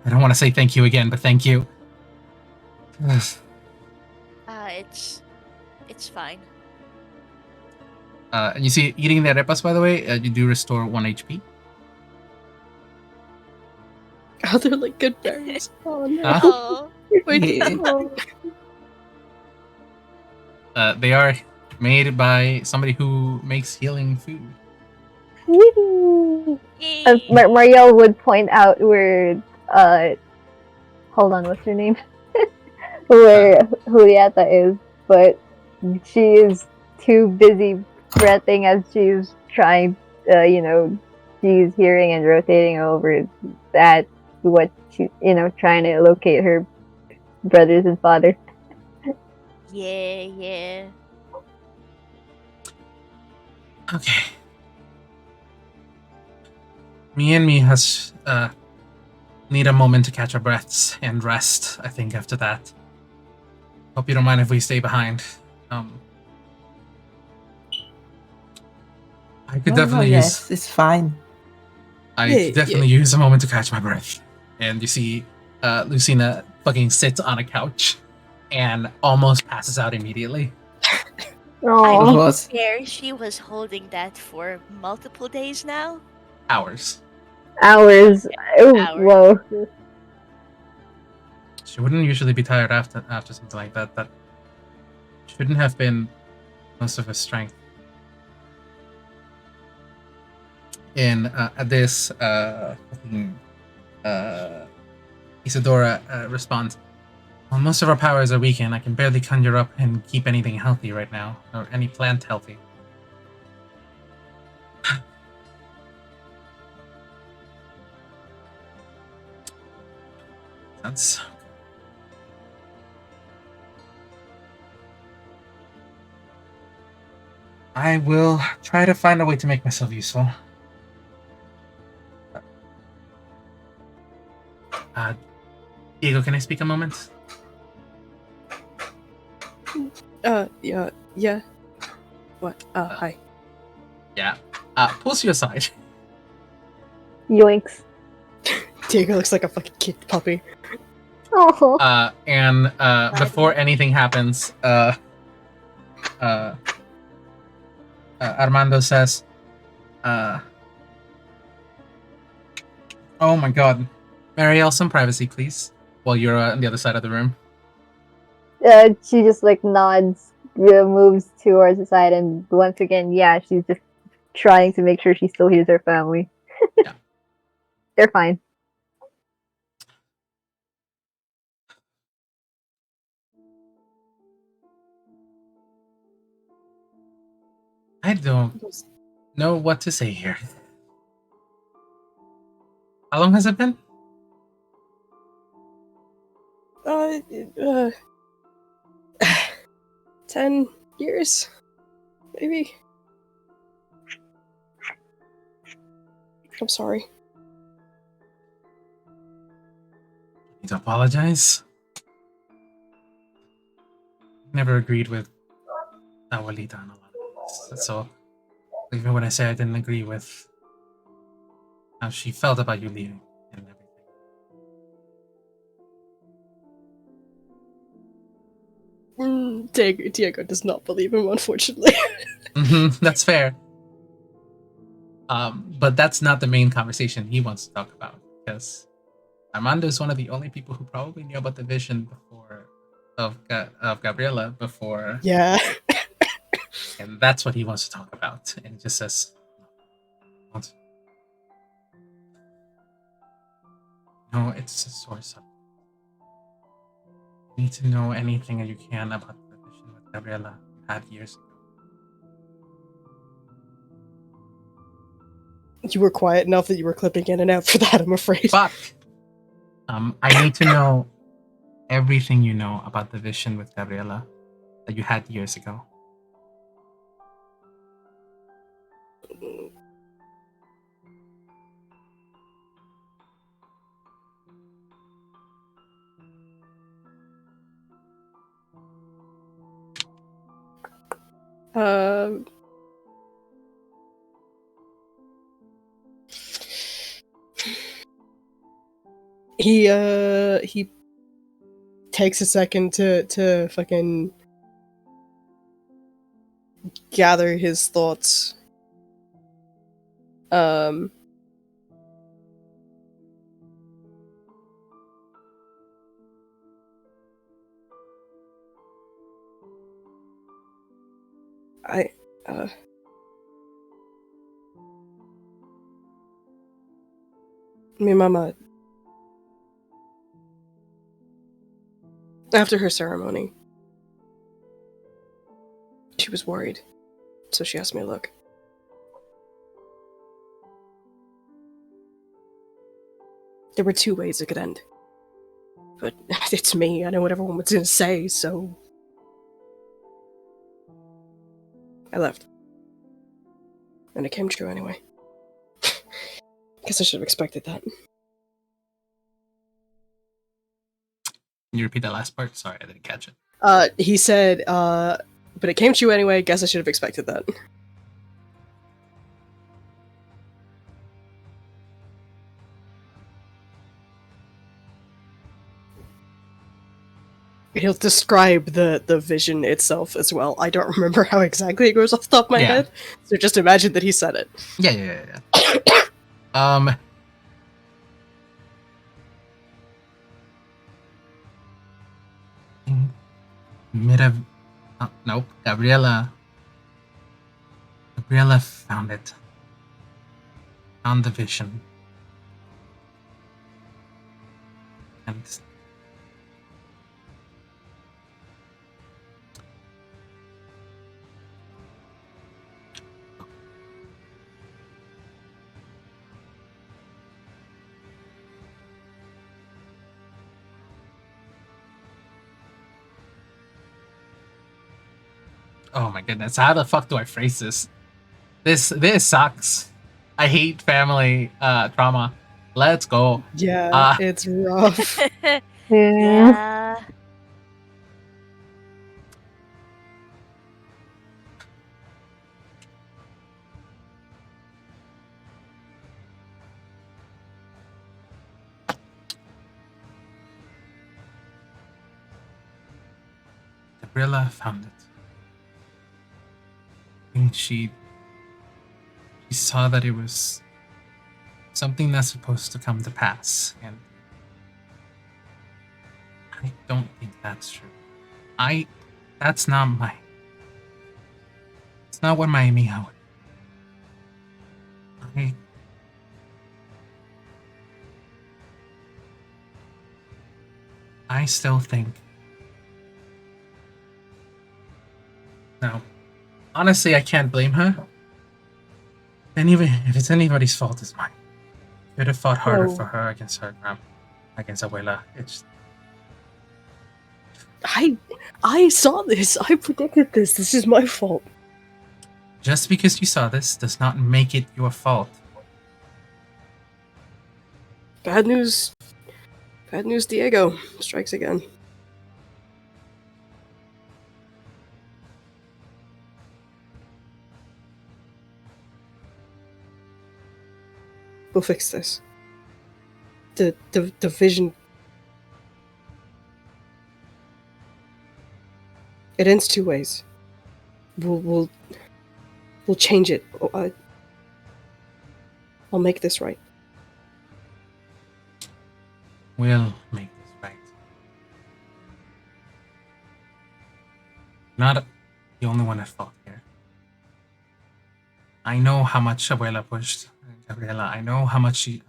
I don't want to say thank you again, but thank you. It's fine. And you see, eating the arepas, by the way, you do restore 1 HP. Oh, they're like good berries. Oh no. Oh, Wait. Yeah. They are made by somebody who makes healing food. yay. Marielle would point out where hold on, what's her name? Where Julieta is, but she is too busy fretting as she's trying, she's hearing and rotating over that what she, trying to locate her brothers and father. Yeah. Okay. Me has need a moment to catch our breaths and rest, I think, after that. Hope you don't mind if we stay behind. I could definitely yes, it's fine. could definitely use a moment to catch my breath. And you see Lucina fucking sits on a couch and almost passes out immediately. Oh, Was. There, she was holding that for multiple days now. Hours. hours. Oh, Hours. whoa. She wouldn't usually be tired after something like that. That shouldn't have been most of her strength. And at this, Isadora responds, "Well, most of our powers are weakened. I can barely conjure up and keep anything healthy right now, or any plant healthy." That's... I will try to find a way to make myself useful. Diego, can I speak a moment? Yeah. What? Hi. Yeah. Pulls you aside. Yoinks. Diego looks like a fucking kid puppy. Oh. And before anything happens, Armando says, "Oh my god. Marielle, some privacy, please, while you're on the other side of the room." She just nods, moves towards the side, and once again, yeah, she's just trying to make sure she still hears her family. Yeah. They're fine. don't know what to say here. How long has it been? 10 years, maybe. I'm sorry. Need to apologize. Never agreed with Awalita on a lot of this. That's all. Even when I say I didn't agree with how she felt about you leaving and everything. Diego does not believe him, unfortunately. That's fair. But that's not the main conversation he wants to talk about, because Armando is one of the only people who probably knew about the vision before of Gabriela before. Yeah. And that's what he wants to talk about. And he just says, no, it's a sore subject. You need to know anything that you can about the vision with Gabriela you had years ago. You were quiet enough that you were clipping in and out for that, I'm afraid. Fuck! I need to know everything you know about the vision with Gabriela that you had years ago. He takes a second to fucking gather his thoughts. Mi mama, after her ceremony, she was worried, so she asked me to look. There were two ways it could end. But it's me, I know what everyone was gonna say, so I left. And it came true anyway. Guess I should have expected that. Can you repeat that last part? Sorry, I didn't catch it. He said, but it came true anyway, guess I should have expected that. He'll describe the vision itself as well. I don't remember how exactly it goes off the top of my head, so just imagine that he said it. Yeah. Nope. Gabriela found it. Found the vision. And oh my goodness, how the fuck do I phrase this? This sucks. I hate family trauma. Let's go. Yeah, it's rough. Yeah. Gabriela found it. I think she saw that it was something that's supposed to come to pass, and I don't think that's true. That's not it's not what my amiga would. I still think. Now, honestly, I can't blame her. And even if it's anybody's fault, it's mine. Could have fought harder No. for her against her against Abuela. It's I saw this. I predicted this. This is my fault. just because you saw this does not make it your fault. Bad news. Bad news, Diego. Strikes again. We'll fix this. The vision. It ends two ways. We'll change it. I'll make this right. We'll make this right. Not the only one at fault here. I know how much Abuela pushed Gabriela. I know how much she.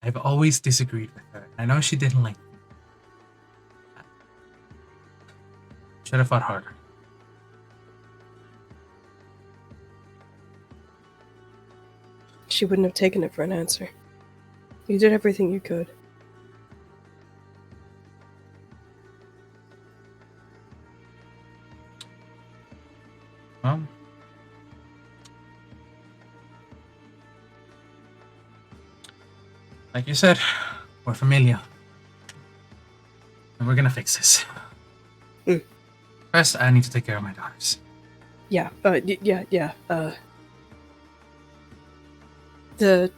I've always disagreed with her. I know she didn't like me. Should have fought harder. She wouldn't have taken it for an answer. You did everything you could. Well, like you said, we're familia. And we're gonna fix this. Mm. First, I need to take care of my daughters. Yeah, the,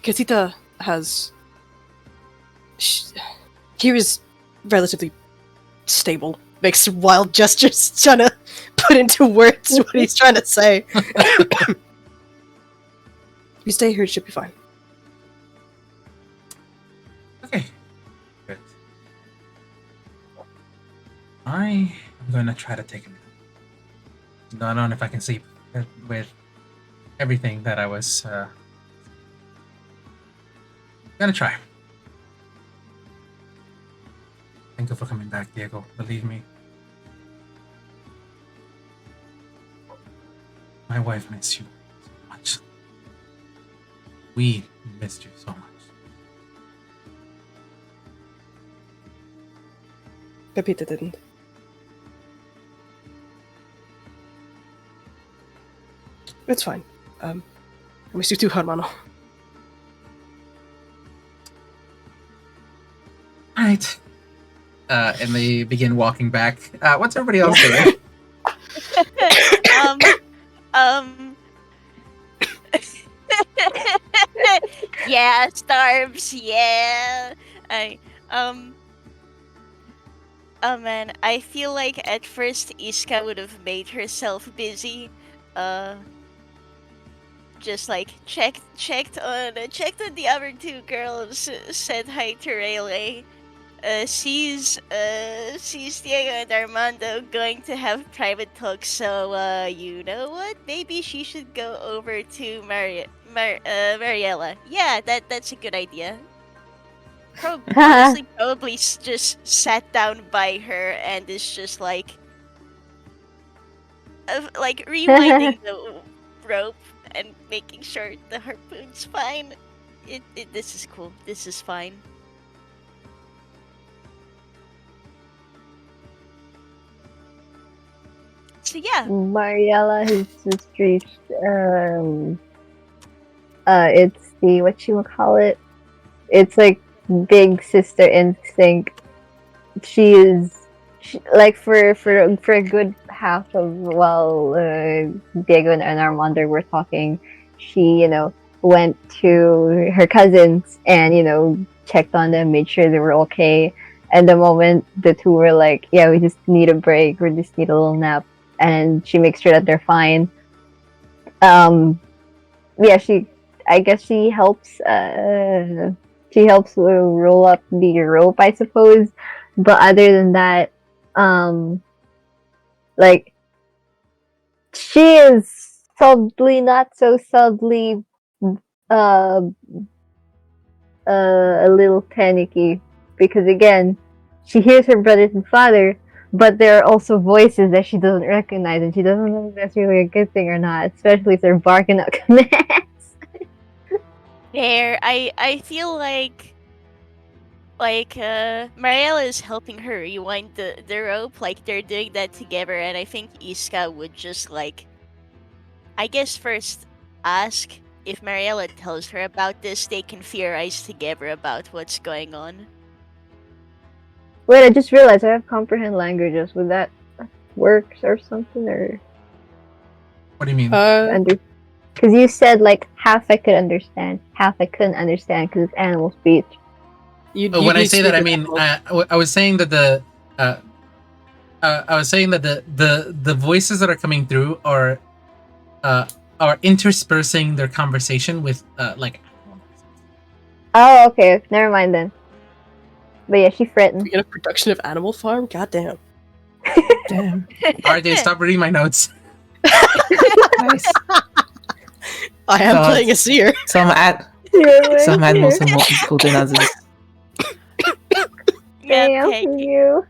casita has... Here is relatively stable. Makes wild gestures, trying to put into words what he's trying to say. You stay here, it should be fine. Okay. Good. I am gonna try to take a nap. I don't know if I can sleep with everything that I was gonna try. Thank you for coming back, Diego. Believe me. My wife missed you so much. We missed you so much. Pepita didn't. It's fine. I miss you too, hermano. Alright. And they begin walking back. What's everybody else doing? Yeah, Starbs, yeah. Oh man, I feel like at first Iscah would have made herself busy. Just like checked on the other two girls, said hi to Rayleigh. Sees Diego and Armando going to have private talks, so you know what? Maybe she should go over to Mariella. Yeah, that's a good idea. Honestly, probably just sat down by her and is just like rewinding the rope and making sure the harpoon's fine. This is cool. This is fine. So yeah. Mariella has just reached it's the what you call it? It's like big sister instinct. She is like for a good half of while Diego and Armando were talking, she went to her cousins and checked on them, made sure they were okay. And the moment the two were like, yeah, we just need a break, we just need a little nap, and she makes sure that they're fine. Yeah, I guess she helps roll up the rope, I suppose. But other than that, like, she is subtly, not so subtly, uh, a little panicky because again, she hears her brothers and father, but there are also voices that she doesn't recognize, and she doesn't know if that's really a good thing or not, especially if they're barking out commands. There, I feel like Mariella is helping her rewind the rope, like they're doing that together, and I think Iscah would just I guess first ask if Mariella tells her about this, they can theorize together about what's going on. Wait, I just realized I have comprehend languages. Would that work or something, or What do you mean? because you said like half I could understand, half I couldn't understand because it's animal speech. When I say that, I mean I was saying that the voices that are coming through are interspersing their conversation with like. Oh, okay. Never mind then. But yeah, she fretting. We get a production of Animal Farm? Goddamn. Damn. RJ, stop reading my notes. Nice. I am God. playing a seer. Some animals are more difficult than others. Yeah, Thank you.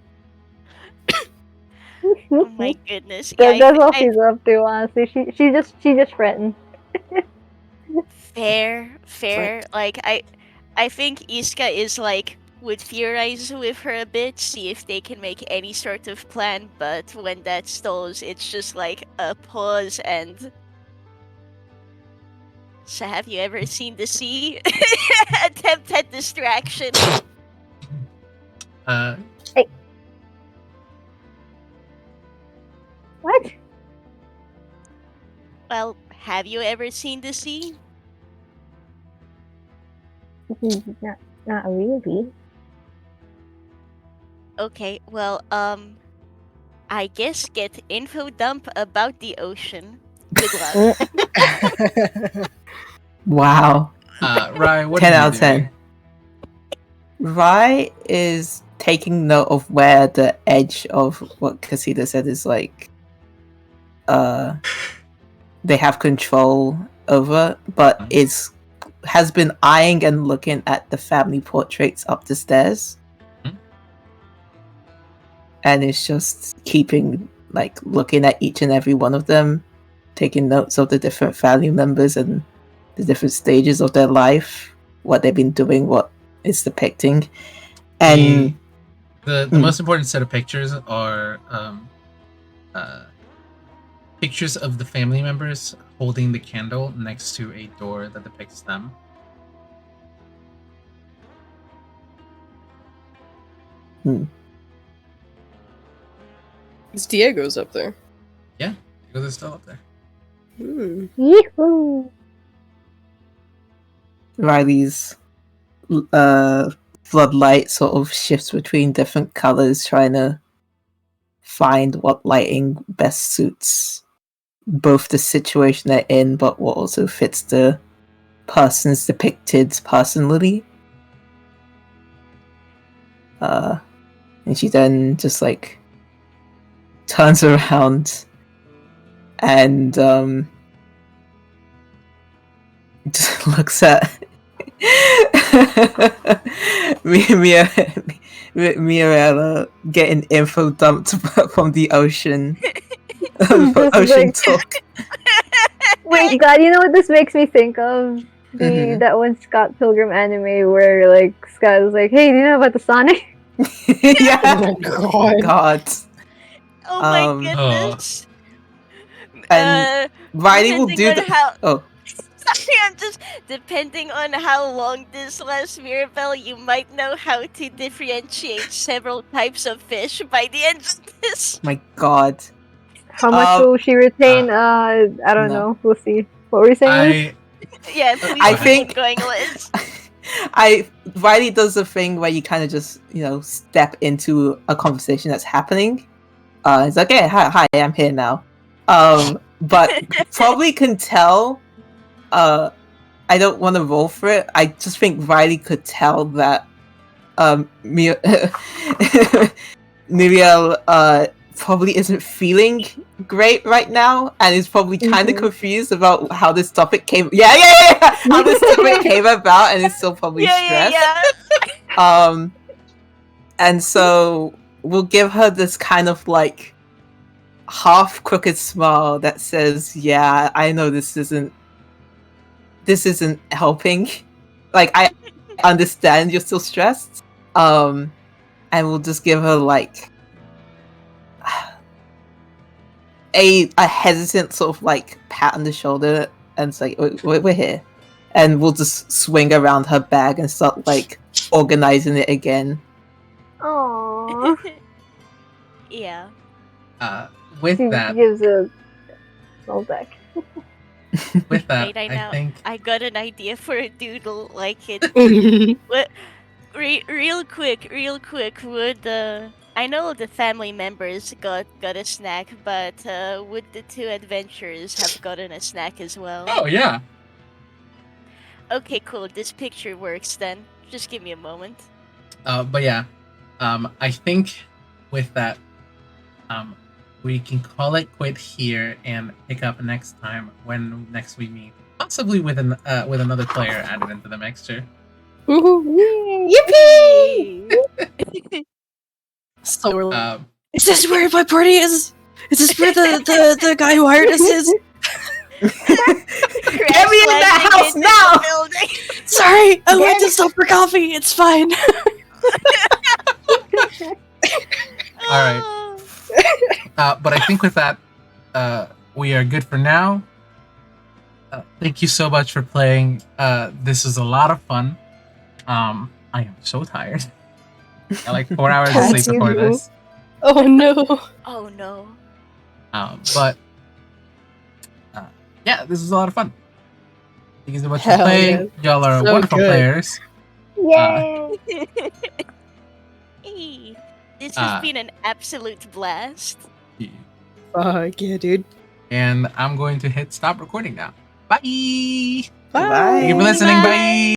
Oh my goodness. That's all she's up to, honestly. She just fretting. Fair. Like I think Iscah is would theorize with her a bit, see if they can make any sort of plan, but when that stalls, it's just a pause and. So have you ever seen the sea? Attempt at distraction. Hey. What? Well, have you ever seen the sea? Not really. Okay, well, I guess get info dump about the ocean. Good luck. Wow. Rai, what 10 are you out of 10. doing? Rai is taking note of where the edge of what Casita said is they have control over, but has been eyeing and looking at the family portraits up the stairs. And is just keeping looking at each and every one of them, taking notes of the different family members and the different stages of their life, what they've been doing, what it's depicting. And the most important set of pictures are pictures of the family members holding the candle next to a door that depicts them. It's Diego's up there. Yeah, Diego's still up there. Yee-hoo! Riley's floodlight sort of shifts between different colors, trying to find what lighting best suits both the situation they're in, but what also fits the persons depicted personally. And she then just turns around and just looks at Mirella getting info dumped from the ocean. Ocean talk. Wait, God, you know what this makes me think of? That one Scott Pilgrim anime where Scott was like, "Hey, do you know about the Sonic?" Yeah. Oh my God. Oh my goodness. And Riley will do the. Sorry, I'm just depending on how long this lasts, Mirabelle, you might know how to differentiate several types of fish by the end of this. My God. How much will she retain? I don't know. We'll see. What were you saying? Yeah, please I think keep going, Liz. Riley does the thing where you kind of just step into a conversation that's happening. It's like, "Hey, hi, I'm here now." But probably can tell. I don't want to roll for it. I just think Riley could tell that Muriel probably isn't feeling great right now, and is probably kind of confused about how this topic came. How this topic came about, and is still probably stressed. Yeah. And so we'll give her this kind of like half crooked smile that says, "Yeah, I know this isn't helping. Like, I understand you're still stressed." And we'll just give her like a hesitant sort of like pat on the shoulder and say, we're here. And we'll just swing around her bag and start like organizing it again. Aww. Yeah. With She that, gives a small deck. with that, Wait, I think I got an idea for a doodle like it. What? Real quick, would I know the family members got a snack, but would the two adventurers have gotten a snack as well? Oh yeah. Okay, cool. This picture works then. Just give me a moment. But yeah, I think with that, we can call it quit here and pick up next time when next we meet, possibly with another player added into the mixture. Yippee! So, Um, is this where my party is? Is this where the guy who hired us is? Get me in that house now! Sorry, I went to stop for coffee. It's fine. All right. But I think with that, we are good for now. Thank you so much for playing. This was a lot of fun. I am so tired. I like 4 hours of sleep before this. Oh no. Oh no. But yeah, this was a lot of fun. Thank you so much for Hell playing. Y'all are So wonderful good. players. Yay! Hey, this has been an absolute blast. Fuck yeah, dude. And I'm going to hit stop recording now. Bye. Bye. Bye. Thank you for listening. Bye.